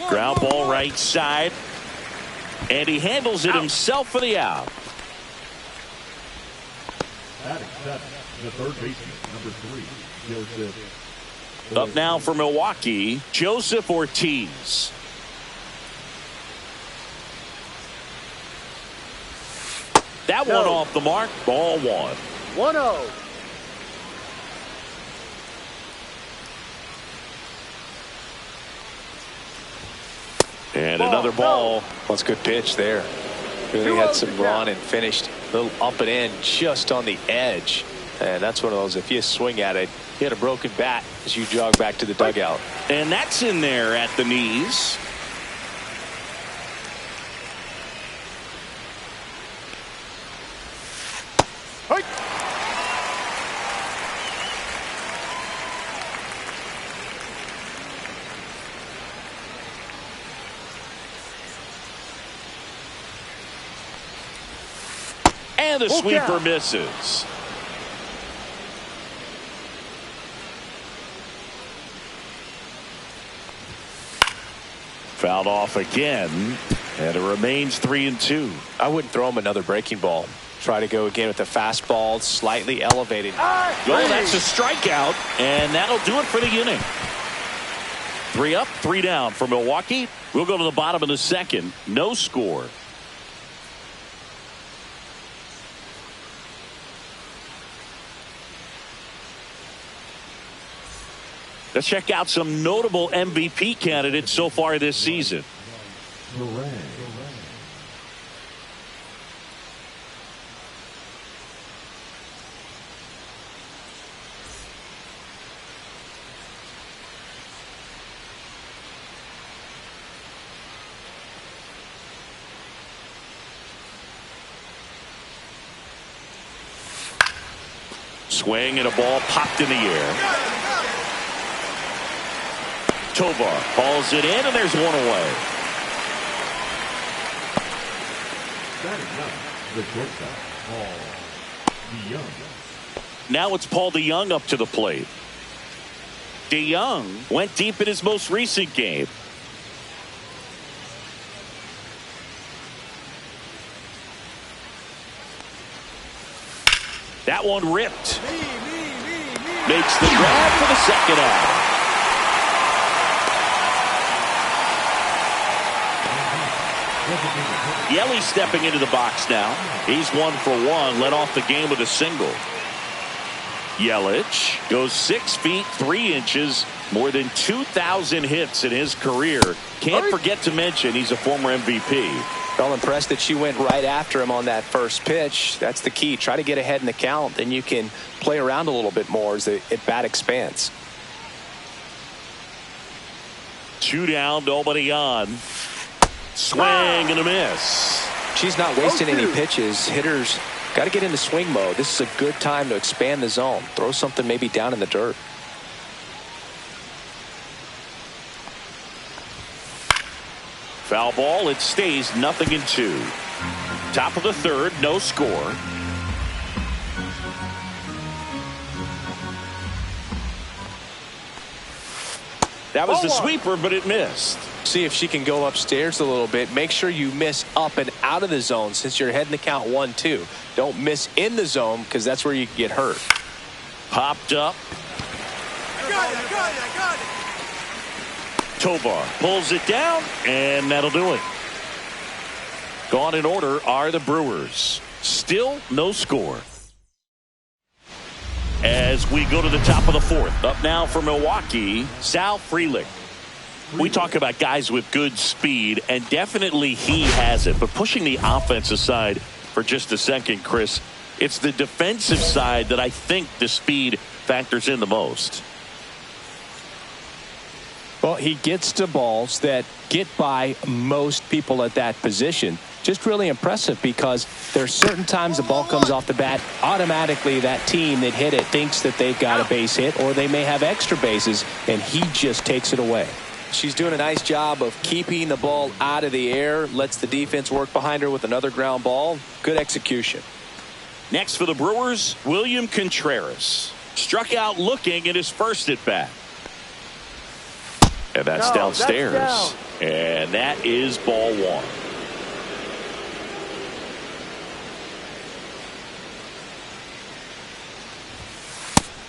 [SPEAKER 1] Ground ball right side. And he handles it himself for the out.
[SPEAKER 4] Batting seven, the third baseman, number 3, Joseph.
[SPEAKER 1] Up now for Milwaukee, Joseph Ortiz. That one off the mark. Ball 1.
[SPEAKER 3] 1-0.
[SPEAKER 2] And another ball. That's a good pitch there. Really had some run and finished a little up and in just on the edge. And that's one of those, if you swing at it, you hit a broken bat as you jog back to the dugout.
[SPEAKER 1] And that's in there at the knees. And the sweeper misses. Fouled off again, and it remains 3-2.
[SPEAKER 2] I wouldn't throw him another breaking ball. Try to go again with the fastball, slightly elevated.
[SPEAKER 1] Oh, that's a strikeout, and that'll do it for the inning. 3 up, 3 down for Milwaukee. We'll go to the bottom of the second. No score. Let's check out some notable MVP candidates so far this season. Swing and a ball popped in the air. Tovar hauls it in, and there's one away. Now it's Paul DeYoung up to the plate. DeYoung went deep in his most recent game. That one ripped. Makes the grab for the second out. Yelly stepping into the box now. He's 1 for 1, led off the game with a single. Yelich goes 6 feet 3 inches, more than 2,000 hits in his career. Can't forget to mention he's a former MVP.
[SPEAKER 2] Well, impressed that she went right after him on that first pitch. That's the key. Try to get ahead in the count, then you can play around a little bit more as the at-bat expands.
[SPEAKER 1] 2 down, nobody on. Swing and a miss.
[SPEAKER 2] She's not wasting any pitches. Hitters got to get into swing mode. This is a good time to expand the zone. Throw something maybe down in the dirt.
[SPEAKER 1] Foul ball. It stays 0-2. Top of the third, no score. That was the sweeper, but it missed.
[SPEAKER 2] See if she can go upstairs a little bit. Make sure you miss up and out of the zone since you're heading to count 1-2. Don't miss in the zone because that's where you can get hurt.
[SPEAKER 1] Popped up.
[SPEAKER 3] I got it.
[SPEAKER 1] Tovar pulls it down, and that'll do it. Gone in order are the Brewers. Still no score. As we go to the top of the fourth. Up now for Milwaukee, Sal Frelick. We talk about guys with good speed, and definitely he has it. But pushing the offense aside for just a second, Chris, it's the defensive side that I think the speed factors in the most.
[SPEAKER 2] Well, he gets to balls that get by most people at that position. Just really impressive because there are certain times the ball comes off the bat, automatically that team that hit it thinks that they've got a base hit or they may have extra bases, and he just takes it away. She's doing a nice job of keeping the ball out of the air, lets the defense work behind her with another ground ball. Good execution.
[SPEAKER 1] Next for the Brewers, William Contreras. Struck out looking at his first at bat. And that's downstairs.
[SPEAKER 3] That's down.
[SPEAKER 1] And that is ball one.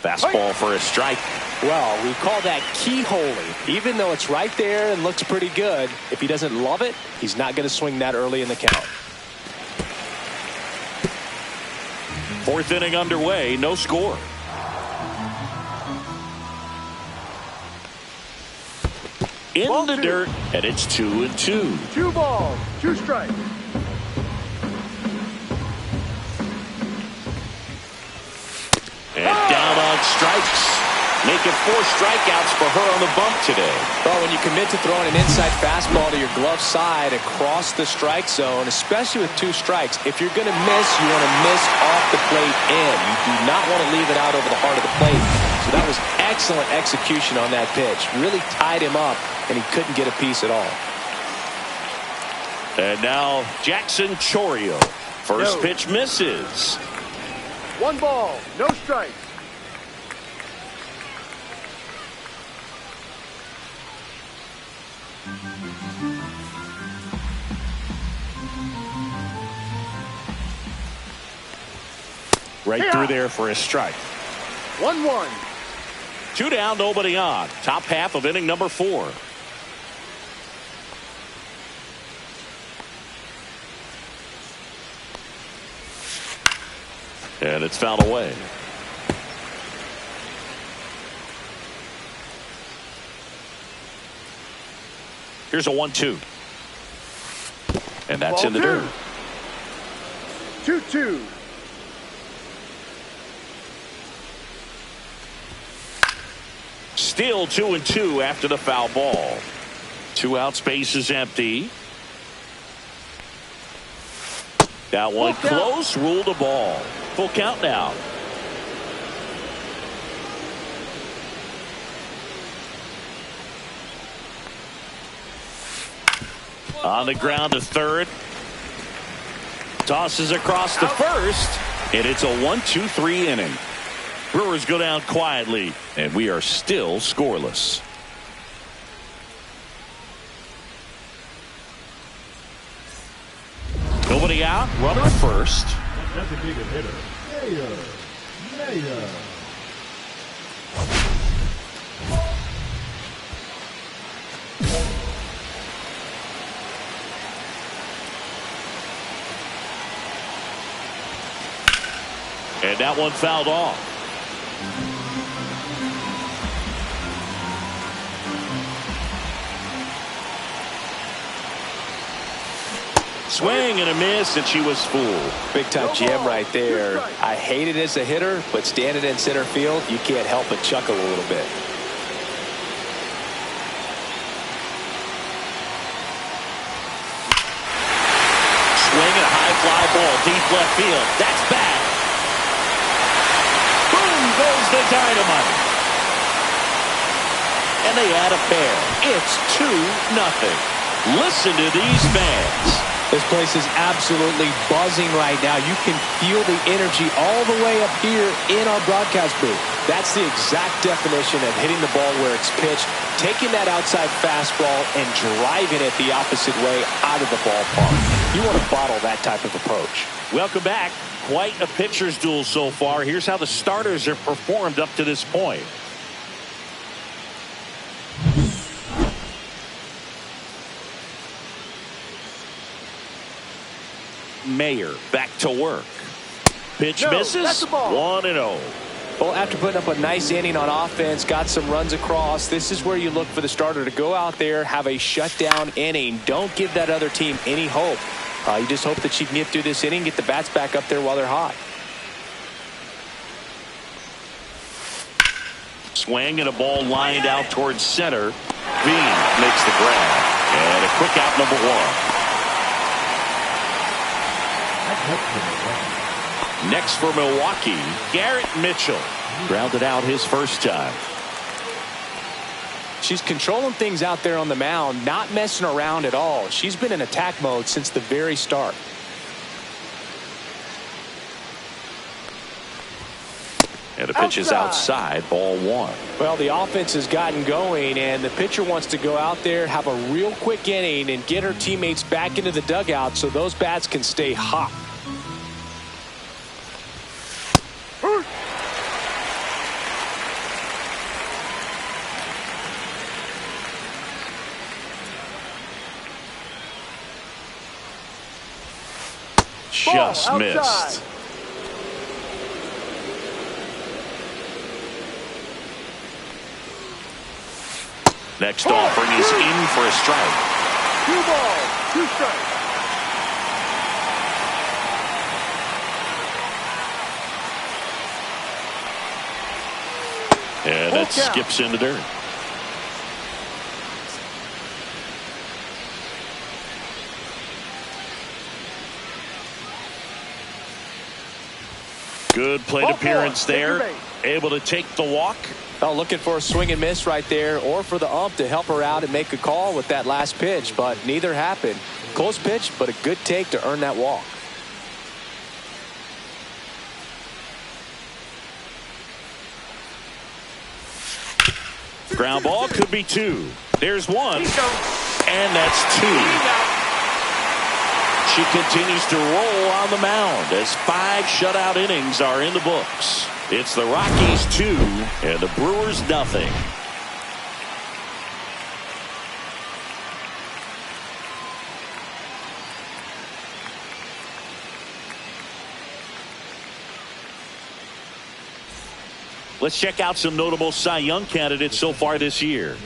[SPEAKER 1] Fastball for a strike.
[SPEAKER 2] Well, we call that keyholing. Even though it's right there and looks pretty good, if he doesn't love it, he's not going to swing that early in the count.
[SPEAKER 1] Fourth inning underway, no score. In
[SPEAKER 3] Ball
[SPEAKER 1] the
[SPEAKER 3] two.
[SPEAKER 1] dirt, and it's 2-2.
[SPEAKER 3] 2 balls, 2 strikes.
[SPEAKER 1] And down on strikes. Making 4 strikeouts for her on the bump today.
[SPEAKER 2] Well, when you commit to throwing an inside fastball to your glove side across the strike zone, especially with 2 strikes, if you're going to miss, you want to miss off the plate in. You do not want to leave it out over the heart of the plate. So that was excellent execution on that pitch. Really tied him up, and he couldn't get a piece at all.
[SPEAKER 1] And now Jackson Chorio. First pitch misses.
[SPEAKER 3] 1 ball, no strikes.
[SPEAKER 1] Right through there for a strike.
[SPEAKER 3] 1-1.
[SPEAKER 1] 2 down, nobody on. Top half of inning number 4. And it's fouled away. Here's a 1-2. And that's
[SPEAKER 3] Ball
[SPEAKER 1] in the
[SPEAKER 3] 2.
[SPEAKER 1] dirt.
[SPEAKER 3] 2-2.
[SPEAKER 1] Still 2-2 after the foul ball. 2 outs, base is empty. That one close, ruled a ball. Full count now. On the ground to third. Tosses across to first. And it's a 1-2-3 inning. Brewers go down quietly, and we are still scoreless. Nobody out, runner at first.
[SPEAKER 4] Designated hitter, Mayer.
[SPEAKER 1] And that one fouled off. Swing and a miss, and she was fooled.
[SPEAKER 2] Big time jam right there. I hate it as a hitter, but standing in center field, you can't help but chuckle a little bit.
[SPEAKER 1] Swing and a high fly ball, deep left field. That's back. Boom goes the dynamite. And they add a pair. It's 2-0. Listen to these fans.
[SPEAKER 2] This place is absolutely buzzing right now. You can feel the energy all the way up here in our broadcast booth. That's the exact definition of hitting the ball where it's pitched, taking that outside fastball and driving it the opposite way out of the ballpark. You want to bottle that type of approach.
[SPEAKER 1] Welcome back. Quite a pitcher's duel so far. Here's how the starters have performed up to this point. Mayer back to work. Pitch misses. 1-0.
[SPEAKER 2] Well, after putting up a nice inning on offense, got some runs across, this is where you look for the starter to go out there, have a shutdown inning. Don't give that other team any hope. You just hope that she can get through this inning, get the bats back up there while they're hot.
[SPEAKER 1] Swing and a ball lined out towards center. Bean makes the grab. And a quick out, number 1. Next for Milwaukee, Garrett Mitchell. Grounded out his first time.
[SPEAKER 2] She's controlling things out there on the mound, not messing around at all. She's been in attack mode since the very start.
[SPEAKER 1] And the pitch is outside, ball one.
[SPEAKER 2] Well, the offense has gotten going, and the pitcher wants to go out there, have a real quick inning, and get her teammates back into the dugout so those bats can stay hot.
[SPEAKER 1] Just missed. Next offering is in for a strike.
[SPEAKER 3] 2 balls, 2 strikes.
[SPEAKER 1] And that skips into dirt. Good plate appearance there. Able to take the walk.
[SPEAKER 2] Well, looking for a swing and miss right there, or for the ump to help her out and make a call with that last pitch, but neither happened. Close pitch, but a good take to earn that walk.
[SPEAKER 1] Ground ball could be 2. There's 1. And that's 2. She continues to roll on the mound as 5 shutout innings are in the books. It's the Rockies 2 and the Brewers nothing. Let's check out some notable Cy Young candidates so far this year.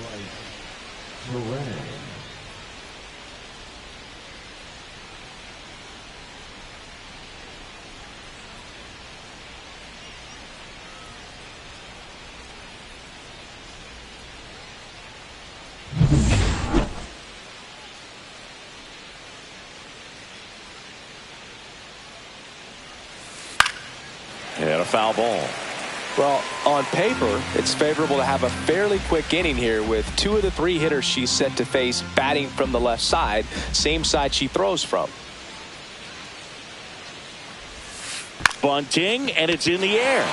[SPEAKER 1] And a foul ball.
[SPEAKER 2] Well, on paper, it's favorable to have a fairly quick inning here with 2 of the 3 hitters she's set to face batting from the left side, same side she throws from.
[SPEAKER 1] Bunting, and it's in the air.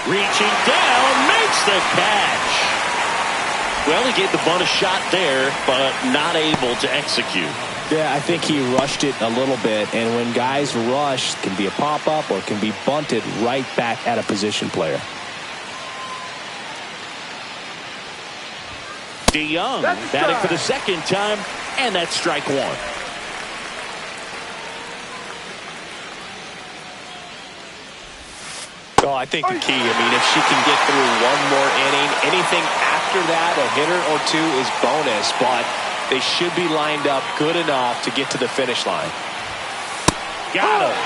[SPEAKER 1] Reaching down, makes the catch. Well, he gave the bunt a shot there, but not able to execute.
[SPEAKER 2] Yeah, I think he rushed it a little bit, and when guys rush, it can be a pop-up or it can be bunted right back at a position player.
[SPEAKER 1] DeYoung batting for the second time, and that's strike 1.
[SPEAKER 2] Well, I think the key, if she can get through 1 more inning, anything after that, a hitter or 2 is bonus, but they should be lined up good enough to get to the finish line.
[SPEAKER 1] Got him.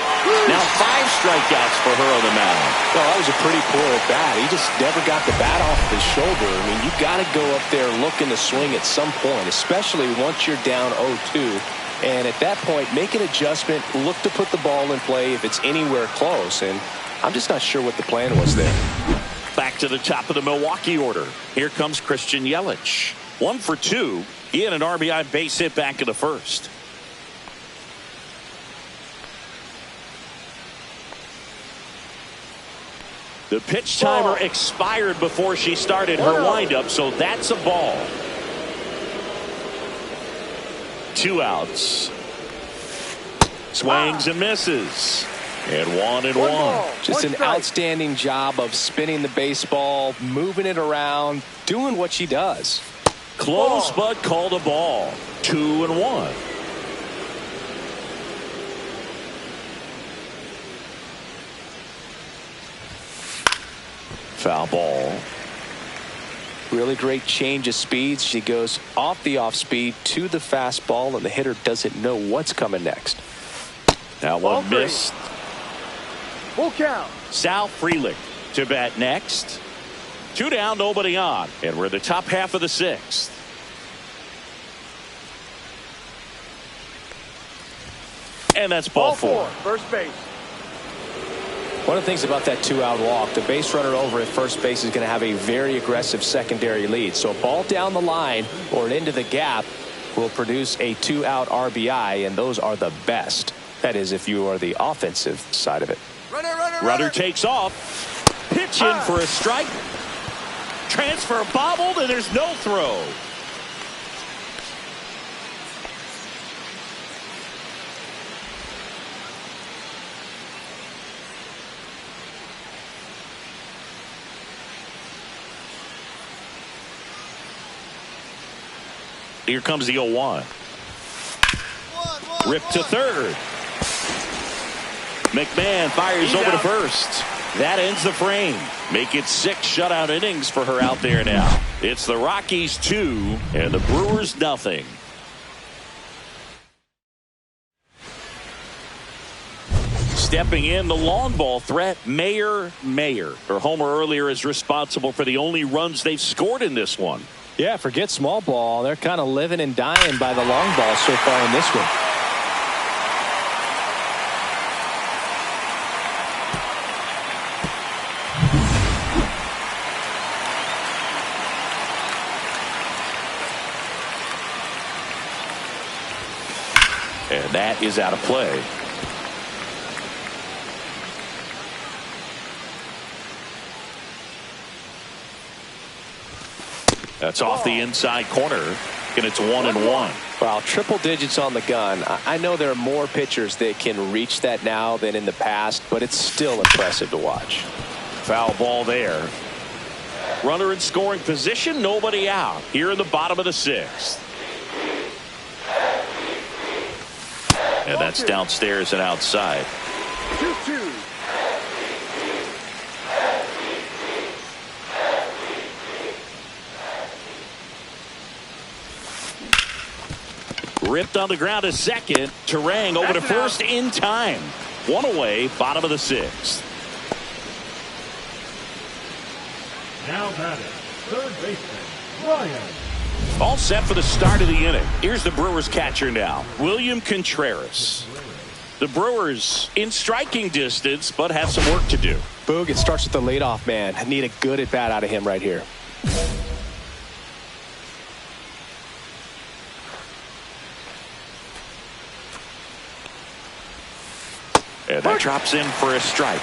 [SPEAKER 1] Now 5 strikeouts for her on the mound.
[SPEAKER 2] Well, that was a pretty poor at bat. He just never got the bat off his shoulder. You got to go up there looking to swing at some point, especially once you're down 0-2. And at that point, make an adjustment, look to put the ball in play if it's anywhere close. And I'm just not sure what the plan was there.
[SPEAKER 1] Back to the top of the Milwaukee order. Here comes Christian Yelich. 1 for 2. He had an RBI base hit back in the first. The pitch timer expired before she started her windup, so that's a ball. 2 outs. Swings and misses. And 1-1.
[SPEAKER 2] Just an outstanding job of spinning the baseball, moving it around, doing what she does.
[SPEAKER 1] Close, but called a ball. 2-1. Foul ball.
[SPEAKER 2] Really great change of speeds. She goes off the off speed to the fastball, and the hitter doesn't know what's coming next.
[SPEAKER 1] That one missed.
[SPEAKER 3] Full count.
[SPEAKER 1] Sal Frelick to bat next. 2 down, nobody on, and we're in the top half of the 6th. And that's ball 4.
[SPEAKER 3] First base.
[SPEAKER 2] One of the things about that 2-out walk, the base runner over at first base is going to have a very aggressive secondary lead. So a ball down the line or into the gap will produce a 2-out RBI, and those are the best. That is, if you are the offensive side of it.
[SPEAKER 1] Runner takes off. Hit pitch in for a strike. Transfer bobbled, and there's no throw. Here comes the 0-1. Ripped to third. McMahon fires over to first. That ends the frame. Make it 6 shutout innings for her out there now. It's the Rockies 2 and the Brewers nothing. Stepping in, the long ball threat, Mayer. Her homer earlier is responsible for the only runs they've scored in this one.
[SPEAKER 2] Yeah, forget small ball. They're kind of living and dying by the long ball so far in this one.
[SPEAKER 1] And that is out of play. That's off the inside corner, and it's 1-1.
[SPEAKER 2] Wow, triple digits on the gun. I know there are more pitchers that can reach that now than in the past, but it's still impressive to watch.
[SPEAKER 1] Foul ball there. Runner in scoring position, nobody out. Here in the bottom of the 6th. And that's downstairs and outside.
[SPEAKER 3] 2-2.
[SPEAKER 1] Ripped on the ground to second. Terang over to first in time. 1 away, bottom of the 6th.
[SPEAKER 4] Now batting, third baseman, Ryan.
[SPEAKER 1] All set for the start of the inning. Here's the Brewers catcher now, William Contreras. The Brewers in striking distance, but have some work to do.
[SPEAKER 2] Boog, it starts with the leadoff man. I need a good at bat out of him right here.
[SPEAKER 1] And that drops in for a strike.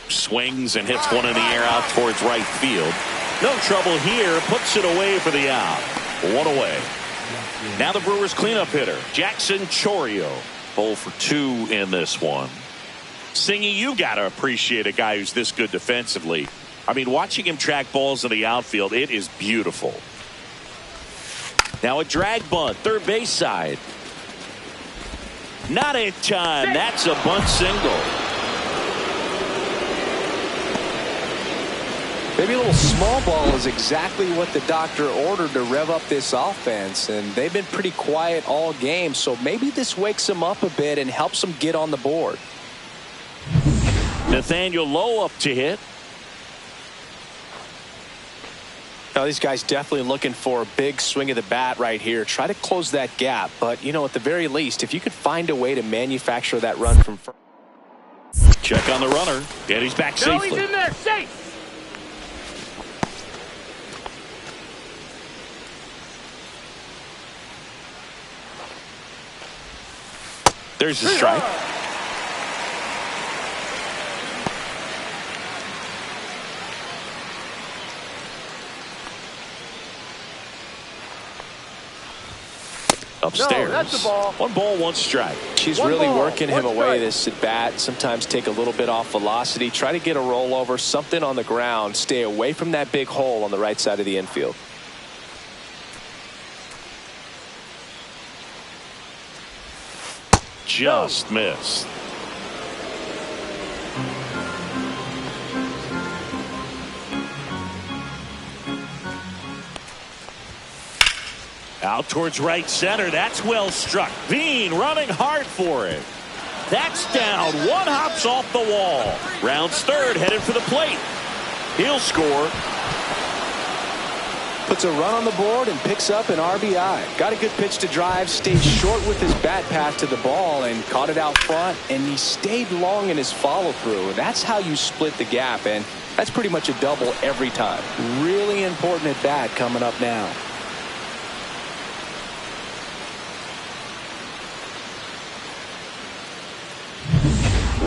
[SPEAKER 1] Swings and hits one in the air out towards right field. No trouble here. Puts it away for the out. 1 away. Now the Brewers cleanup hitter, Jackson Chourio. 0 for 2 in this one. Singy, you got to appreciate a guy who's this good defensively. I mean, watching him track balls in the outfield, it is beautiful. Now a drag bunt, third base side. Not in time. That's a bunt single.
[SPEAKER 2] Maybe a little small ball is exactly what the doctor ordered to rev up this offense, and they've been pretty quiet all game, so maybe this wakes them up a bit and helps them get on the board.
[SPEAKER 1] Nathaniel Lowe up to hit.
[SPEAKER 2] Now these guys definitely looking for a big swing of the bat right here. Try to close that gap, but you know, at the very least, if you could find a way to manufacture that run from first.
[SPEAKER 1] Check on the runner, and he's back safely.
[SPEAKER 3] He's in there, safe.
[SPEAKER 1] There's the strike. Upstairs.
[SPEAKER 3] No, that's the ball.
[SPEAKER 1] 1 ball, 1 strike.
[SPEAKER 2] She's
[SPEAKER 3] One
[SPEAKER 2] really
[SPEAKER 3] ball,
[SPEAKER 2] working him
[SPEAKER 3] 1
[SPEAKER 2] away
[SPEAKER 3] strike.
[SPEAKER 2] this at bat. Sometimes take a little bit off velocity. Try to get a rollover, something on the ground. Stay away from that big hole on the right side of the infield.
[SPEAKER 1] Just missed. Out towards right center. That's well struck. Bean running hard for it. That's down. 1 hops off the wall. Rounds third, headed for the plate. He'll score.
[SPEAKER 2] Puts a run on the board and picks up an RBI. Got a good pitch to drive, stayed short with his bat path to the ball and caught it out front, and he stayed long in his follow-through. That's how you split the gap, and that's pretty much a double every time. Really important at bat coming up now.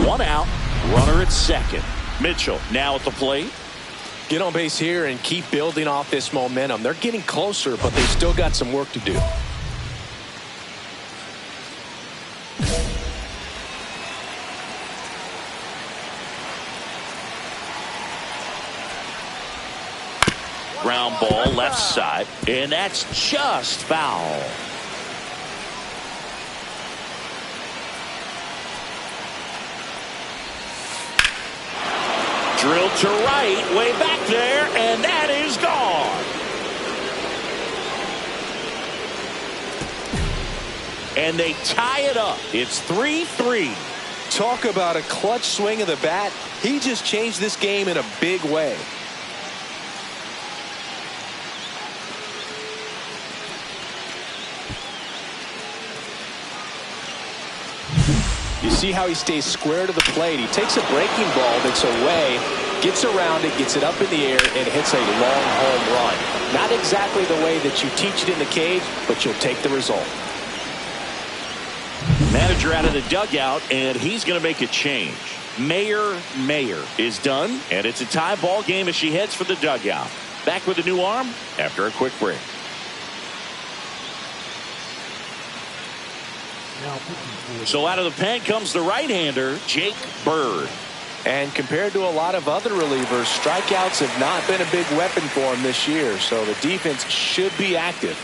[SPEAKER 1] One out, runner at second. Mitchell now at the plate.
[SPEAKER 2] Get on base here and keep building off this momentum. They're getting closer, but they've still got some work to do.
[SPEAKER 1] Ground ball left side, and that's just foul. Drilled to right, way back there, and that is gone. And they tie it up. It's 3-3.
[SPEAKER 2] Talk about a clutch swing of the bat. He just changed this game in a big way. You see how he stays square to the plate. He takes a breaking ball that's away, gets around it, gets it up in the air, and hits a long home run. Not exactly the way that you teach it in the cage, but you'll take the result.
[SPEAKER 1] Manager out of the dugout, and he's going to make a change. Mayer is done, and it's a tie ball game as she heads for the dugout. Back with a new arm after a quick break. So out of the pen comes the right-hander, Jake Bird.
[SPEAKER 2] And compared to a lot of other relievers, strikeouts have not been a big weapon for him this year, so the defense should be active.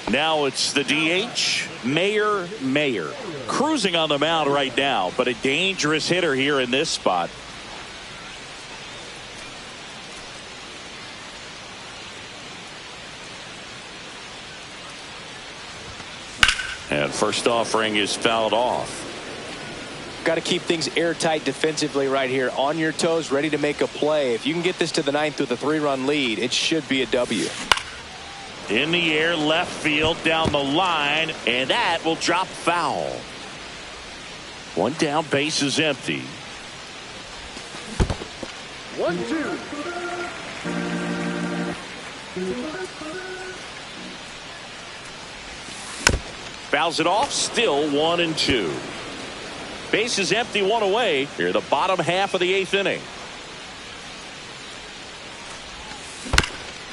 [SPEAKER 1] Now it's the DH, Mayer. Cruising on the mound right now, but a dangerous hitter here in this spot. And first offering is fouled off.
[SPEAKER 2] Got to keep things airtight defensively right here. On your toes, ready to make a play. If you can get this to the ninth with a 3-run lead, it should be a W.
[SPEAKER 1] In the air, left field, down the line, and that will drop foul. One down, base is empty.
[SPEAKER 3] 1-2.
[SPEAKER 1] Fouls it off, still 1-2. Base is empty, one away. Here, the bottom half of the 8th inning.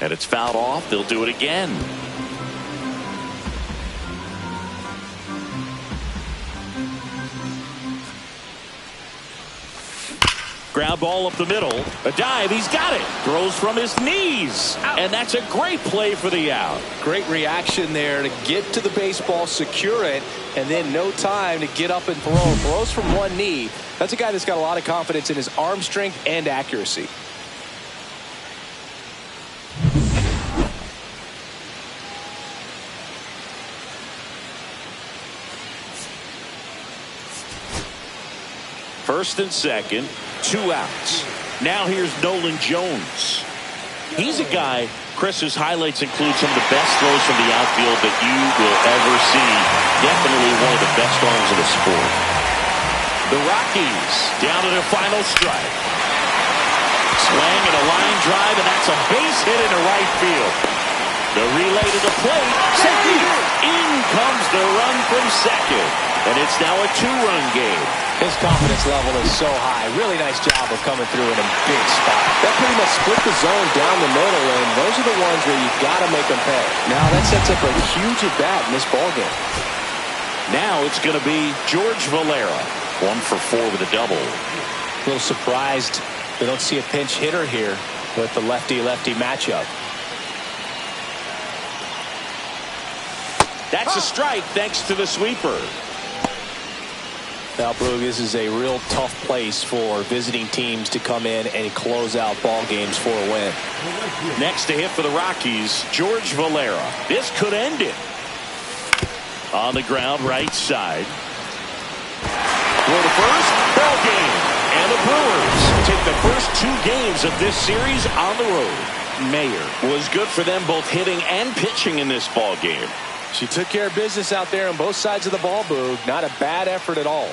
[SPEAKER 1] And it's fouled off. They'll do it again. Ground ball up the middle. A dive. He's got it. Throws from his knees. And that's a great play for the out.
[SPEAKER 2] Great reaction there to get to the baseball, secure it, and then no time to get up and throw. Throws from one knee. That's a guy that's got a lot of confidence in his arm strength and accuracy.
[SPEAKER 1] First and second, 2 outs. Now here's Nolan Jones. He's a guy, Chris's highlights include some of the best throws from the outfield that you will ever see. Definitely one of the best arms of the sport. The Rockies down to their final strike. Swing and a line drive, and that's a base hit into right field. The relay to the plate. Safety. In comes the run from second. And it's now a 2-run game.
[SPEAKER 2] His confidence level is so high. Really nice job of coming through in a big spot. That pretty much split the zone down the middle, and those are the ones where you got to make them pay. Now that sets up a huge at-bat in this ballgame.
[SPEAKER 1] Now it's going to be George Valera. 1 for 4 with a double.
[SPEAKER 2] A little surprised they don't see a pinch hitter here with the lefty-lefty matchup.
[SPEAKER 1] That's a strike thanks to the sweeper.
[SPEAKER 2] Now, Brug, this is a real tough place for visiting teams to come in and close out ball games for a win.
[SPEAKER 1] Next to hit for the Rockies, George Valera. This could end it. On the ground, right side. Throw to first, ball game. And the Brewers take the first 2 games of this series on the road. Mayer was good for them both hitting and pitching in this ball game.
[SPEAKER 2] She took care of business out there on both sides of the ball, Boog. Not a bad effort at all.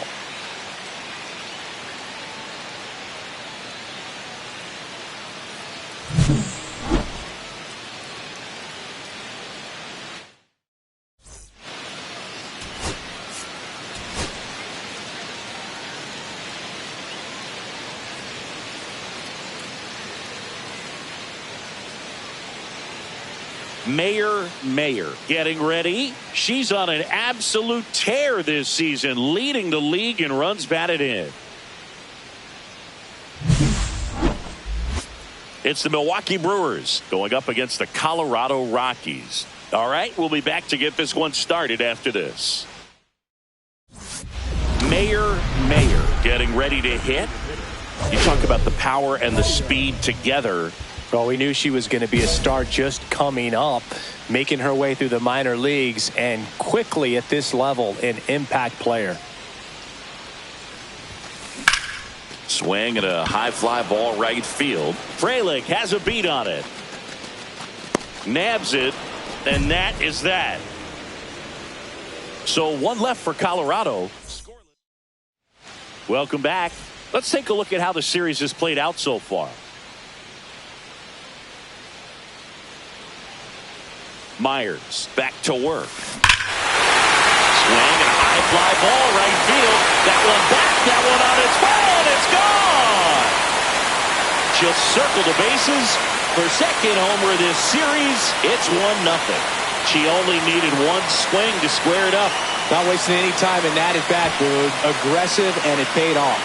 [SPEAKER 1] Mayer getting ready. She's on an absolute tear this season, leading the league in runs batted in. It's the Milwaukee Brewers going up against the Colorado Rockies. All right, we'll be back to get this one started after this. Mayer getting ready to hit. You talk about the power and the speed together.
[SPEAKER 2] Well, we knew she was going to be a star just coming up, making her way through the minor leagues, and quickly at this level, an impact player.
[SPEAKER 1] Swing and a high fly ball right field. Frelick has a beat on it. Nabs it, and that is that. So one left for Colorado. Welcome back. Let's take a look at how the series has played out so far. Myers back to work. Swing and a high fly ball right field. That one back, that one on its way, and it's gone. Just circle the bases. Her second homer this series. It's 1-0. She only needed one swing to square it up.
[SPEAKER 2] Not wasting any time in that at bat, Boog. Aggressive, and it paid off.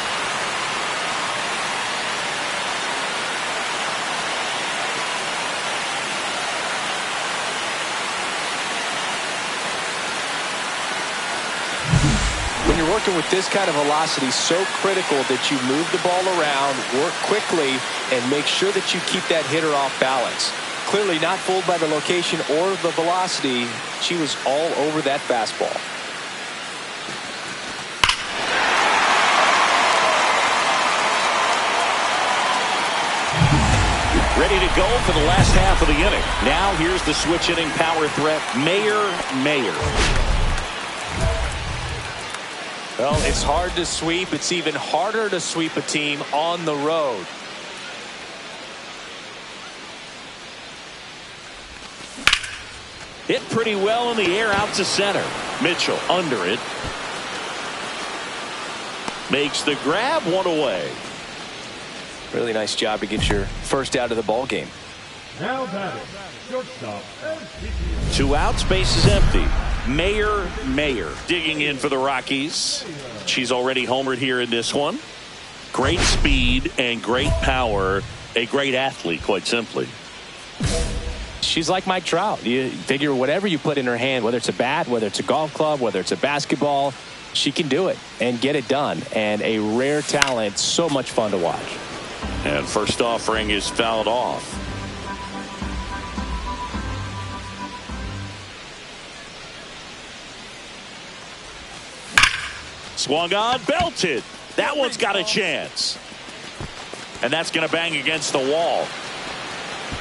[SPEAKER 2] When you're working with this kind of velocity, so critical that you move the ball around, work quickly, and make sure that you keep that hitter off balance. Clearly not fooled by the location or the velocity. She was all over that fastball.
[SPEAKER 1] Ready to go for the last half of the inning. Now here's the switch hitting power threat, Mayer.
[SPEAKER 2] Well, it's hard to sweep. It's even harder to sweep a team on the road.
[SPEAKER 1] Hit pretty well in the air out to center. Mitchell under it. Makes the grab, one away.
[SPEAKER 2] Really nice job to get your first out of the ball game.
[SPEAKER 4] Now batting, shortstop,
[SPEAKER 1] 2 outs, base is empty. Mayer digging in for the Rockies. She's already homered here in this one. Great speed and great power. A great athlete, quite simply.
[SPEAKER 2] She's like Mike Trout. You figure whatever you put in her hand, whether it's a bat, whether it's a golf club, whether it's a basketball, she can do it and get it done. And a rare talent, so much fun to watch.
[SPEAKER 1] And first offering is fouled off. Swung on, belted. That one's got a chance. And that's going to bang against the wall.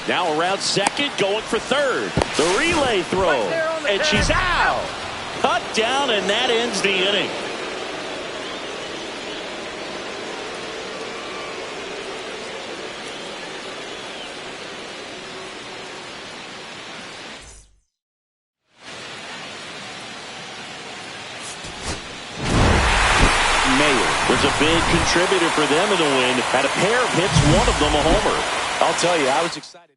[SPEAKER 1] Now around second, going for third. The relay throw. And she's out. Cut down, and that ends the inning. Was a big contributor for them in the win. Had a pair of hits, one of them a homer.
[SPEAKER 2] I'll tell you, I was excited.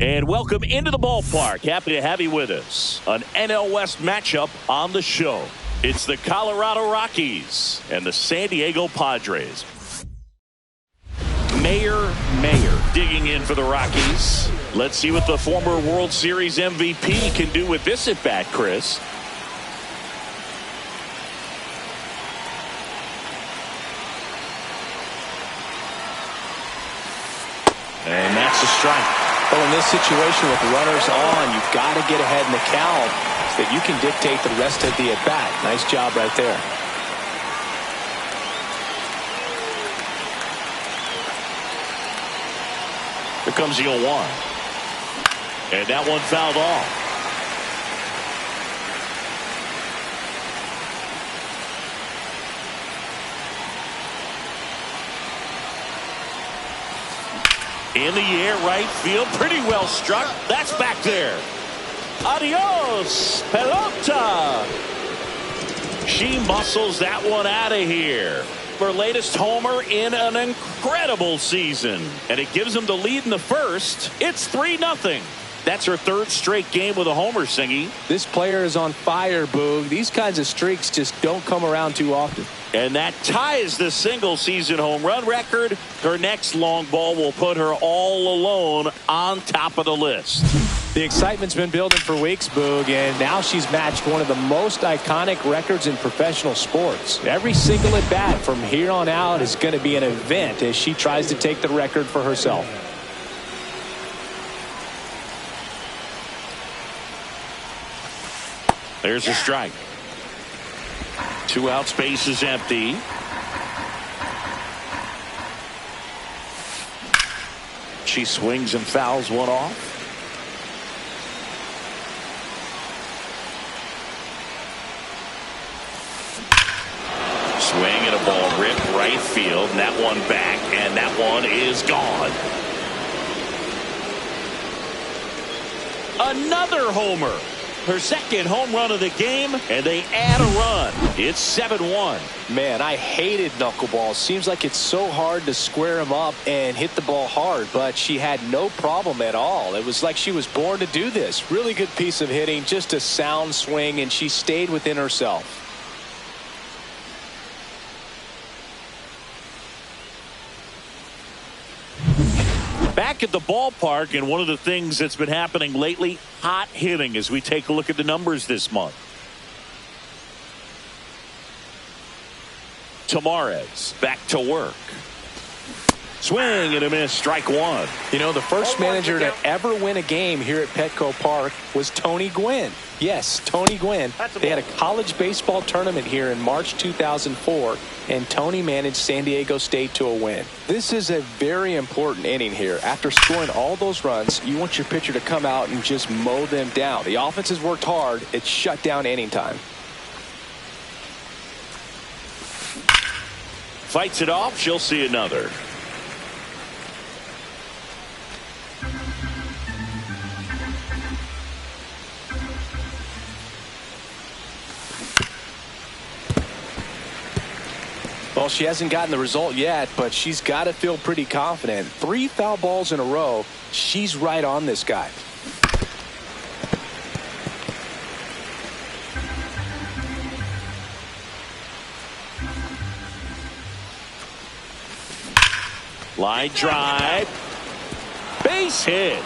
[SPEAKER 1] And welcome into the ballpark. Happy to have you with us. An NL West matchup on the show. It's the Colorado Rockies and the San Diego Padres. Mayor digging in for the Rockies. Let's see what the former World Series MVP can do with this at bat, Chris. And that's a strike.
[SPEAKER 2] Well, in this situation with runners on, you've got to get ahead in the count so that you can dictate the rest of the at-bat. Nice job right there.
[SPEAKER 1] Here comes the 0-1. And that one fouled off. In the air, right field, pretty well struck. That's back there. Adios, pelota. She muscles that one out of here. Her latest homer in an incredible season. And it gives them the lead in the first. It's 3-0. That's her third straight game with a homer, Singy.
[SPEAKER 2] This player is on fire, Boog. These kinds of streaks just don't come around too often.
[SPEAKER 1] And that ties the single-season home run record. Her next long ball will put her all alone on top of the list.
[SPEAKER 2] The excitement's been building for weeks, Boog, and now she's matched one of the most iconic records in professional sports. Every single at-bat from here on out is going to be an event as she tries to take the record for herself.
[SPEAKER 1] There's a strike. 2 out, space is empty. She swings and fouls one off. Swing and a ball ripped right field, and that one back, and that one is gone. Another homer. Her second home run of the game, and they add a run. It's 7-1.
[SPEAKER 2] Man, I hated knuckleballs. Seems like it's so hard to square them up and hit the ball hard, but she had no problem at all. It was like she was born to do this. Really good piece of hitting, just a sound swing, and she stayed within herself.
[SPEAKER 1] Back at the ballpark, and one of the things that's been happening lately, hot hitting as we take a look at the numbers this month. Tamarez back to work. Swing and a miss, strike one.
[SPEAKER 2] You know, the first manager to ever win a game here at Petco Park was Tony Gwynn. Yes, Tony Gwynn. They had a college baseball tournament here in March 2004, and Tony managed San Diego State to a win. This is a very important inning here. After scoring all those runs, you want your pitcher to come out and just mow them down. The offense has worked hard. It's shut down inning time.
[SPEAKER 1] Fights it off. She'll see another.
[SPEAKER 2] Well, she hasn't gotten the result yet, but she's got to feel pretty confident. 3 foul balls in a row. She's right on this guy.
[SPEAKER 1] Line drive. Base hit.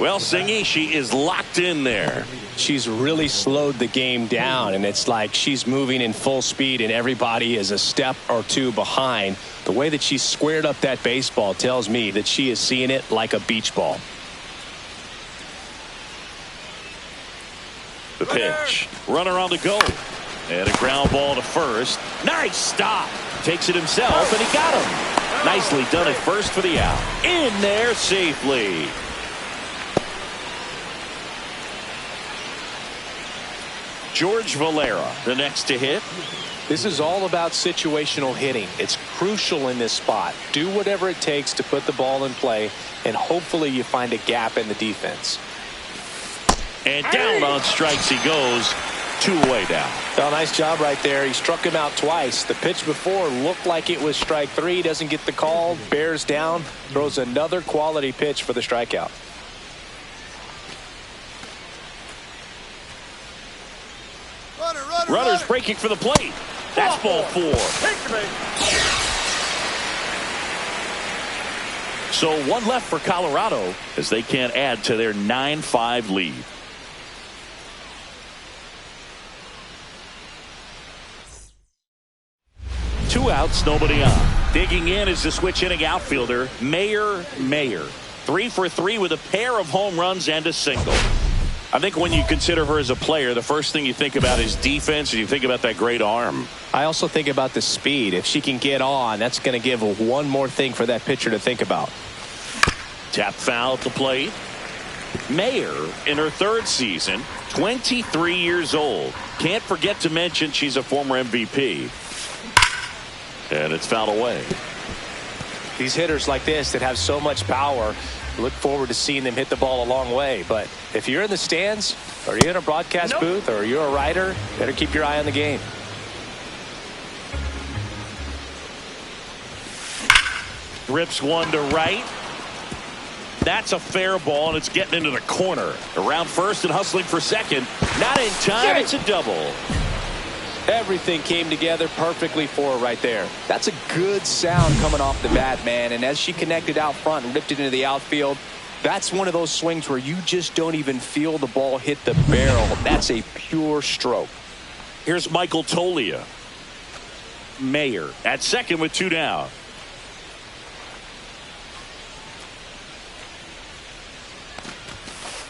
[SPEAKER 1] Well, Singy, she is locked in there.
[SPEAKER 2] She's really slowed the game down, and it's like she's moving in full speed, and everybody is a step or two behind. The way that she squared up that baseball tells me that she is seeing it like a beach ball.
[SPEAKER 1] The pitch. Runner on the go. And a ground ball to first. Nice stop. Takes it himself, and he got him. Nicely done at first for the out. In there safely. George Valera, the next to hit.
[SPEAKER 2] This is all about situational hitting. It's crucial in this spot. Do whatever it takes to put the ball in play, and hopefully you find a gap in the defense.
[SPEAKER 1] And down on strikes he goes. 2 away now.
[SPEAKER 2] Well, nice job right there. He struck him out twice. The pitch before looked like it was strike 3. Doesn't get the call. Bears down. Throws another quality pitch for the strikeout.
[SPEAKER 1] Runners breaking for the plate. That's ball 4. So 1 left for Colorado as they can't add to their 9-5 lead. Two outs, nobody on. Digging in is the switch inning outfielder, Mayer. 3 for 3 with a pair of home runs and a single. I think when you consider her as a player, the first thing you think about is defense, and you think about that great arm.
[SPEAKER 2] I also think about the speed. If she can get on, that's going to give one more thing for that pitcher to think about.
[SPEAKER 1] Tap foul at the plate. Mayer in her 3rd season, 23 years old. Can't forget to mention she's a former MVP. And it's fouled away.
[SPEAKER 2] These hitters like this that have so much power, look forward to seeing them hit the ball a long way. But if you're in the stands, or you're in a broadcast booth, or you're a writer, better keep your eye on the game.
[SPEAKER 1] Rips one to right. That's a fair ball, and it's getting into the corner. Around first and hustling for second. Not in time. It's a double.
[SPEAKER 2] Everything came together perfectly for her right there. That's a good sound coming off the bat, man. And as she connected out front and ripped it into the outfield, that's one of those swings where you just don't even feel the ball hit the barrel. That's a pure stroke.
[SPEAKER 1] Here's Michael Tolia. Mayer at second with 2 down.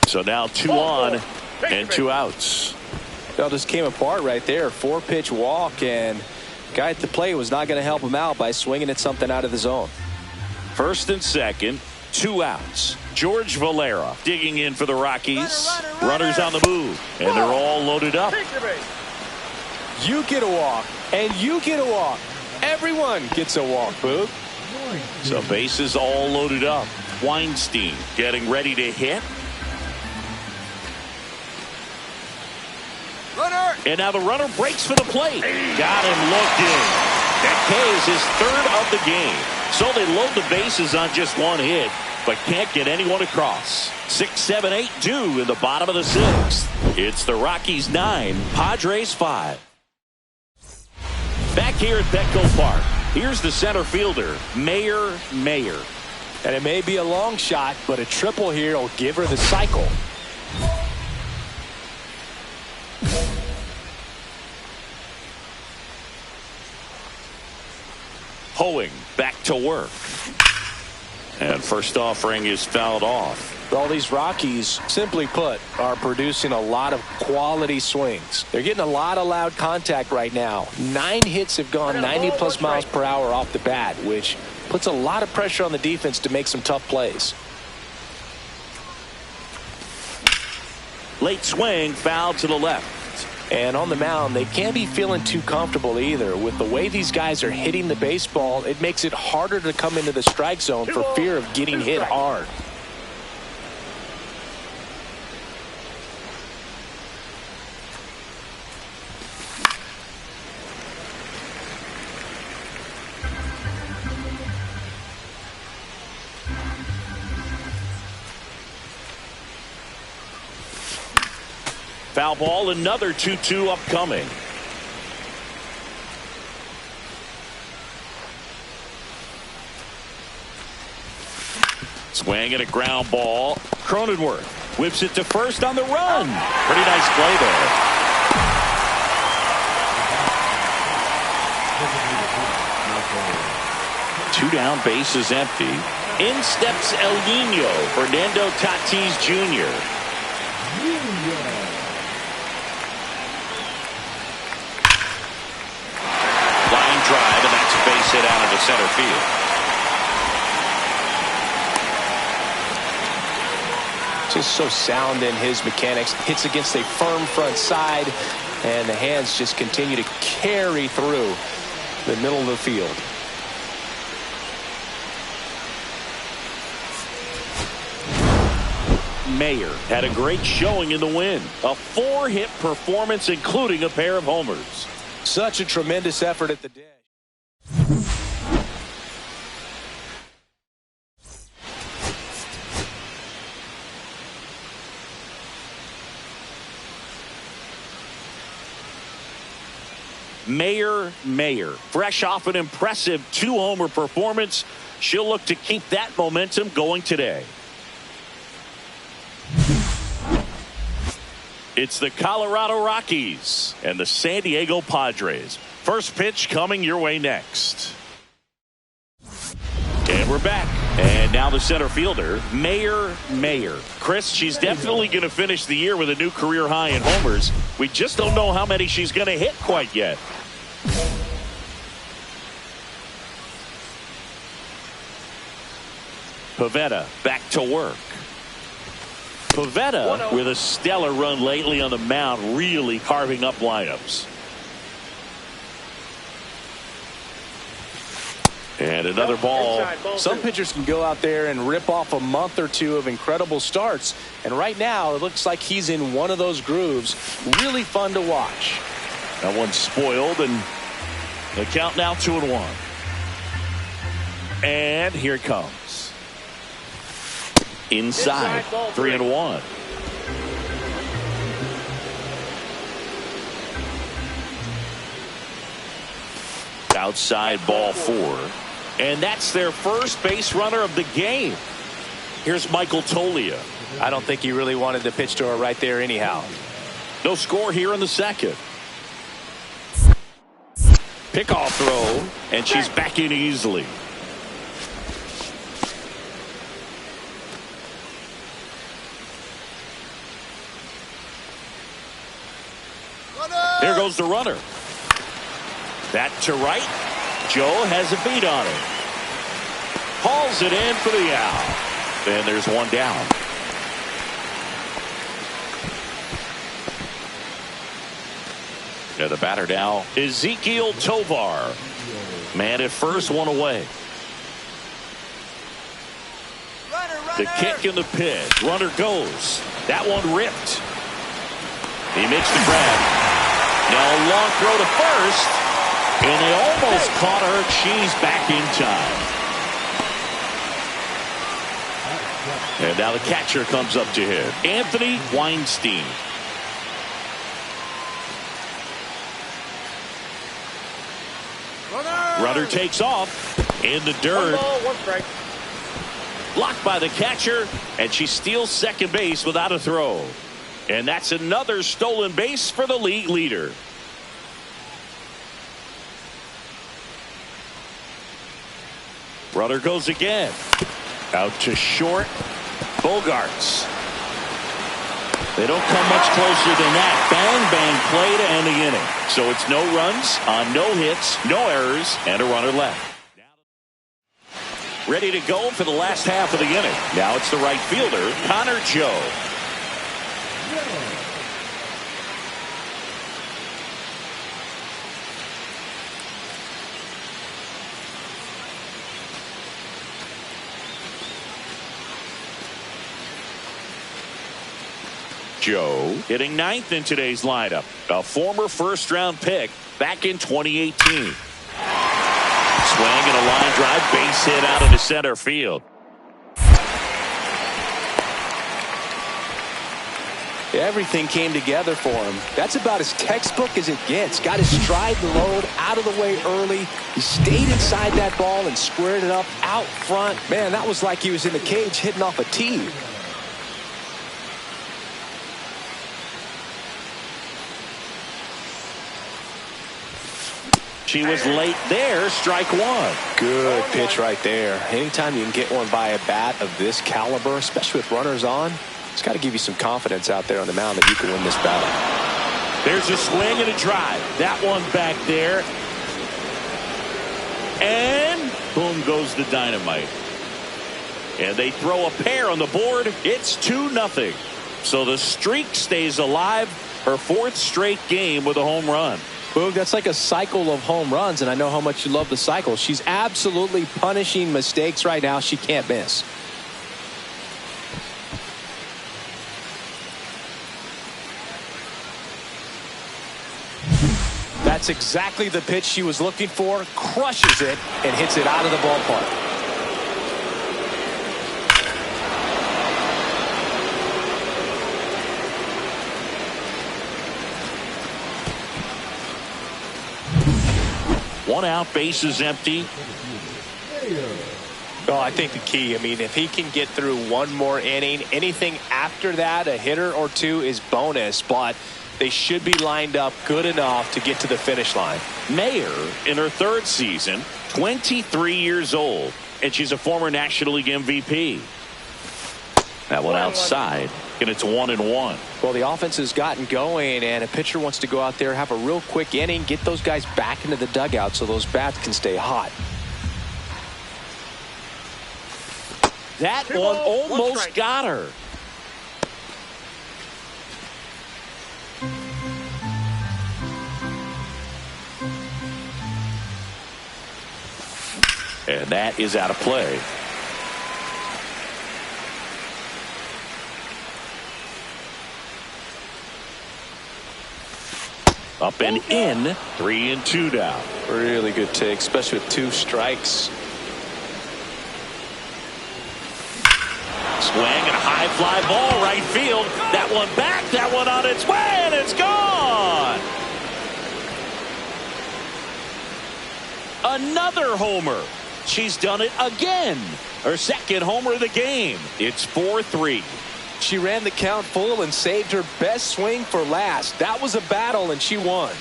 [SPEAKER 1] So now 2 on and 2 outs.
[SPEAKER 2] Well, just came apart right there. 4-pitch walk, and guy at the plate was not going to help him out by swinging at something out of the zone.
[SPEAKER 1] First and second, 2 outs. George Valera digging in for the Rockies. Runners on the move, and they're all loaded up.
[SPEAKER 2] You get a walk, and you get a walk. Everyone gets a walk, Boog.
[SPEAKER 1] So bases all loaded up. Weinstein getting ready to hit. And now the runner breaks for the plate. Got him looking. That K is his 3rd of the game. So they load the bases on just 1 hit, but can't get anyone across. 6, 7, 8 due in the bottom of the 6th. It's the Rockies 9, Padres 5. Back here at Petco Park, here's the center fielder, Mayer.
[SPEAKER 2] And it may be a long shot, but a triple here will give her the cycle.
[SPEAKER 1] Hoeing back to work. And first offering is fouled off.
[SPEAKER 2] All these Rockies, simply put, are producing a lot of quality swings. They're getting a lot of loud contact right now. 9 hits have gone 90+ miles per hour off the bat, which puts a lot of pressure on the defense to make some tough plays.
[SPEAKER 1] Late swing, foul to the left.
[SPEAKER 2] And on the mound, they can't be feeling too comfortable either. With the way these guys are hitting the baseball, it makes it harder to come into the strike zone for fear of getting hit hard.
[SPEAKER 1] Foul ball, another 2-2 upcoming. Swing and a ground ball. Cronenworth whips it to first on the run. Pretty nice play there. Two down, bases empty. In steps El Nino, Fernando Tatis Jr. Line drive, and that's a base hit out into center field.
[SPEAKER 2] Just so sound in his mechanics. Hits against a firm front side, and the hands just continue to carry through the middle of the field.
[SPEAKER 1] Mayer had a great showing in the win. A 4-hit performance, including a pair of homers.
[SPEAKER 2] Such a tremendous effort at the dish.
[SPEAKER 1] Mayer, fresh off an impressive 2-homer performance. She'll look to keep that momentum going today. It's the Colorado Rockies and the San Diego Padres. First pitch coming your way next. And we're back. And now the center fielder, Mayer. Chris, she's definitely going to finish the year with a new career high in homers. We just don't know how many she's going to hit quite yet. Pivetta back to work. Pivetta with a stellar run lately on the mound, really carving up lineups. And another ball.
[SPEAKER 2] Some pitchers can go out there and rip off a month or two of incredible starts. And right now, it looks like he's in one of those grooves. Really fun to watch.
[SPEAKER 1] That one's spoiled, and the count now 2-1. And here it comes. Inside 3-1. Outside ball 4. And that's their first base runner of the game. Here's Michael Tolia.
[SPEAKER 2] I don't think he really wanted to pitch to her right there anyhow.
[SPEAKER 1] No score here in the second. Pickoff throw, and she's back in easily. There goes the runner. That to right. Joe has a beat on it. Hauls it in for the out. And there's one down. And the batter now, Ezekiel Tovar. Man at first, one away. The kick in the pitch. Runner goes. That one ripped. He makes the grab. Now a long throw to first. And they almost caught her. She's back in time. And now the catcher comes up to hit. Anthony Weinstein. Runner takes off in the dirt.
[SPEAKER 3] 1 ball, 1 strike.
[SPEAKER 1] Blocked by the catcher, and she steals second base without a throw. And that's another stolen base for the league leader. Runner goes again. Out to short. Bogarts. They don't come much closer than that. Bang, bang play to end the inning. So it's no runs on no hits, no errors, and a runner left. Ready to go for the last half of the inning. Now it's the right fielder, Connor Joe. Joe hitting 9th in today's lineup. A former first-round pick back in 2018. Swing and a line drive, base hit out into center field.
[SPEAKER 2] Everything came together for him. That's about as textbook as it gets. Got his stride and load out of the way early. He stayed inside that ball and squared it up out front. Man, that was like he was in the cage hitting off a tee.
[SPEAKER 1] She was late there. Strike one.
[SPEAKER 2] Good pitch right there. Anytime you can get one by a bat of this caliber, especially with runners on, it's got to give you some confidence out there on the mound that you can win this battle.
[SPEAKER 1] There's a swing and a drive. That one back there. And boom goes the dynamite. And they throw a pair on the board. It's 2-0. So the streak stays alive. Her 4th straight game with a home run.
[SPEAKER 2] Boog, that's like a cycle of home runs, and I know how much you love the cycle. She's absolutely punishing mistakes right now. She can't miss. That's exactly the pitch she was looking for. Crushes it and hits it out of the ballpark.
[SPEAKER 1] One out, base is empty.
[SPEAKER 2] Oh, I think the key, I mean, if he can get through one more inning, anything after that, a hitter or two is bonus, but they should be lined up good enough to get to the finish line.
[SPEAKER 1] Mayer, in her third season, 23 years old, and she's a former National League MVP. That one outside, and it's 1-1.
[SPEAKER 2] Well, the offense has gotten going, and a pitcher wants to go out there, have a real quick inning, get those guys back into the dugout so those bats can stay hot.
[SPEAKER 1] That one almost got her. And that is out of play. Up and in, 3-2 down.
[SPEAKER 2] Really good take, especially with 2 strikes.
[SPEAKER 1] Swing and a high fly ball right field. That one back, that one on its way, and it's gone. Another homer. She's done it again. Her second homer of the game. It's 4-3.
[SPEAKER 2] She ran the count full and saved her best swing for last. That was a battle, and she won.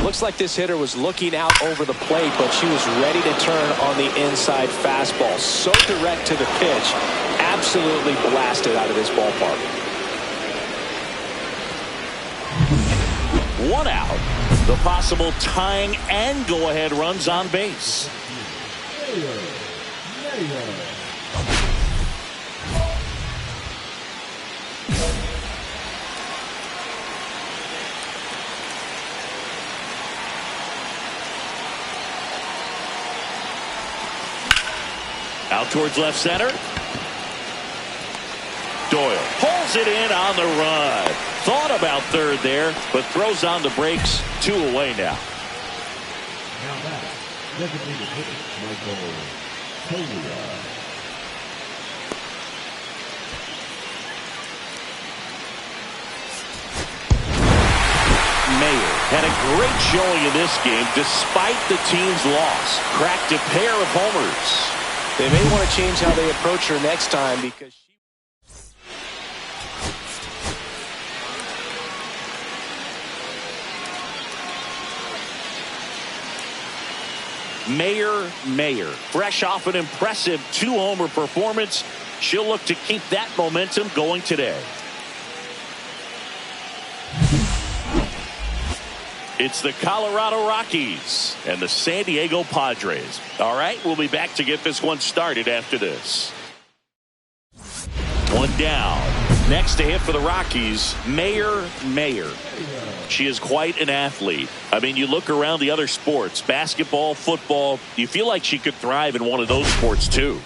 [SPEAKER 2] Looks like this hitter was looking out over the plate, but she was ready to turn on the inside fastball. So direct to the pitch. Absolutely blasted out of this ballpark.
[SPEAKER 1] 1 out. The possible tying and go-ahead runs on base. Out towards left center. Doyle pulls it in on the run. Thought about third there, but throws on the brakes. 2 away now.
[SPEAKER 4] Now that designated hitter, Michael Tolia.
[SPEAKER 1] Mayer had a great showing in this game despite the team's loss. Cracked a pair of homers.
[SPEAKER 2] They may want to change how they approach her next time because
[SPEAKER 1] Mayer, fresh off an impressive 2-homer performance. She'll look to keep that momentum going today. It's the Colorado Rockies and the San Diego Padres. All right, we'll be back to get this one started after this. One down. Next to hit for the Rockies, Mayer. She is quite an athlete. I mean, you look around the other sports, basketball, football, you feel like she could thrive in one of those sports too.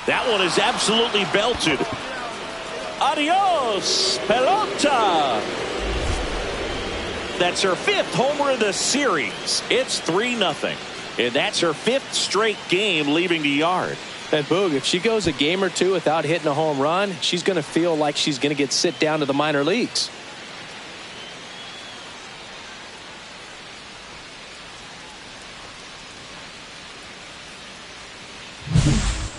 [SPEAKER 1] That one is absolutely belted. Adios, pelota. That's her 5th homer of the series. It's 3-0. And that's her 5th straight game leaving the yard.
[SPEAKER 2] And Boog, if she goes a game or 2 without hitting a home run, she's going to feel like she's going to get sent down to the minor leagues.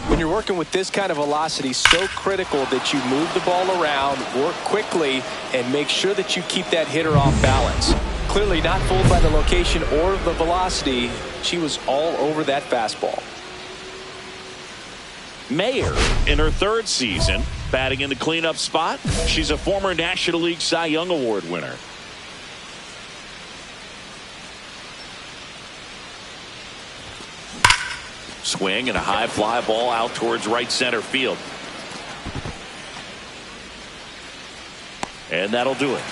[SPEAKER 2] When you're working with this kind of velocity, so critical that you move the ball around, work quickly, and make sure that you keep that hitter off balance. Clearly not fooled by the location or the velocity. She was all over that fastball.
[SPEAKER 1] Mayer, in her 3rd season, batting in the cleanup spot. She's a former National League Cy Young Award winner. Swing and a high fly ball out towards right center field. And that'll do it.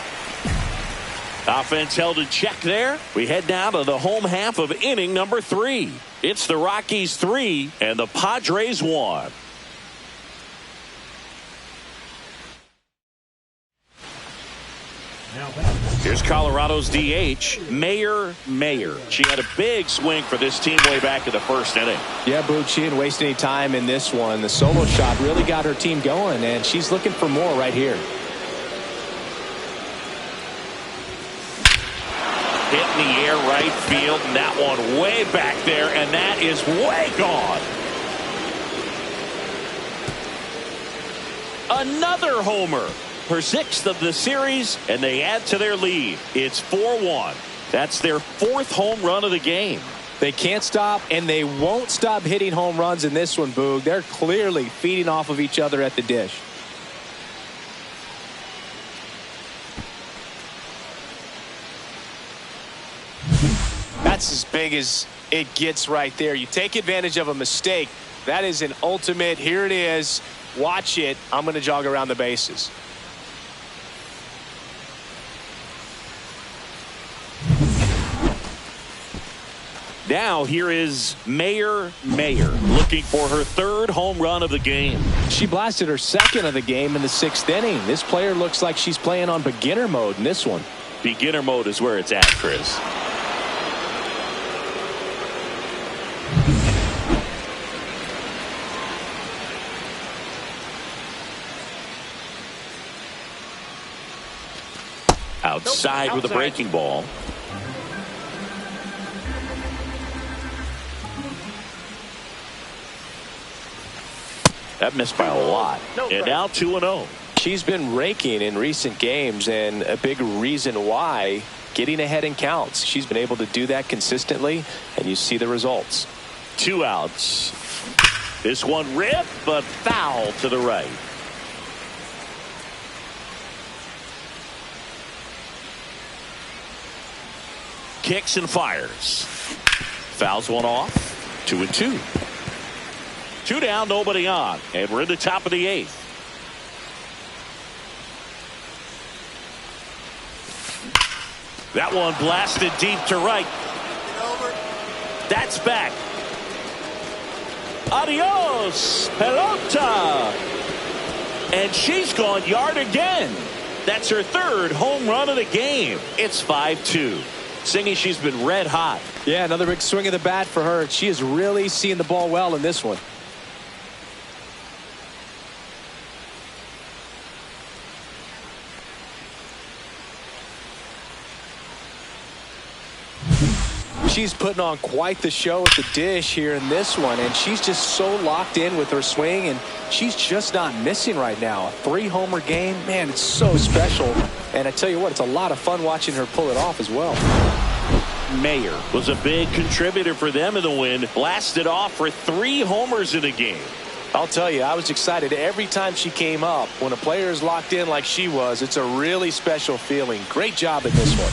[SPEAKER 1] Offense held in check there. We head down to the home half of inning number 3. It's the Rockies 3 and the Padres 1. Here's Colorado's DH, Mayer. She had a big swing for this team way back in the first inning.
[SPEAKER 2] Yeah, Boog, she didn't waste any time in this one. The solo shot really got her team going, and she's looking for more right here.
[SPEAKER 1] Hit in the air right field, and that one way back there, and that is way gone. Another homer. Her 6th of the series, and they add to their lead. It's 4-1. That's their 4th home run of the game.
[SPEAKER 2] They can't stop, and they won't stop hitting home runs in this one, Boog. They're clearly feeding off of each other at the dish. That's as big as it gets right there. You take advantage of a mistake. That is an ultimate. Here it is. Watch it. I'm going to jog around the bases.
[SPEAKER 1] Now here is Mayer looking for her 3rd home run of the game.
[SPEAKER 2] She blasted her 2nd of the game in the 6th inning. This player looks like she's playing on beginner mode in this one.
[SPEAKER 1] Beginner mode is where it's at, Chris. Outside with a breaking ball. That missed by a lot. And now 2-0.
[SPEAKER 2] She's been raking in recent games, and a big reason why, getting ahead in counts. She's been able to do that consistently, and you see the results.
[SPEAKER 1] 2 outs. This one ripped, but foul to the right. Kicks and fires. Fouls one off. 2-2. 2 down, nobody on, and we're in the top of the 8th. That one blasted deep to right. That's back. Adios, pelota. And she's gone yard again. That's her 3rd home run of the game. It's 5-2. Singy, she's been red hot.
[SPEAKER 2] Yeah, another big swing of the bat for her. She is really seeing the ball well in this one. She's putting on quite the show at the dish here in this one, and she's just so locked in with her swing, and she's just not missing right now. A 3-homer game, man, it's so special. And I tell you what, it's a lot of fun watching her pull it off as well.
[SPEAKER 1] Mayer was a big contributor for them in the win. Blasted off for 3 homers in the game.
[SPEAKER 2] I'll tell you, I was excited every time she came up. When a player is locked in like she was, it's a really special feeling. Great job in this one.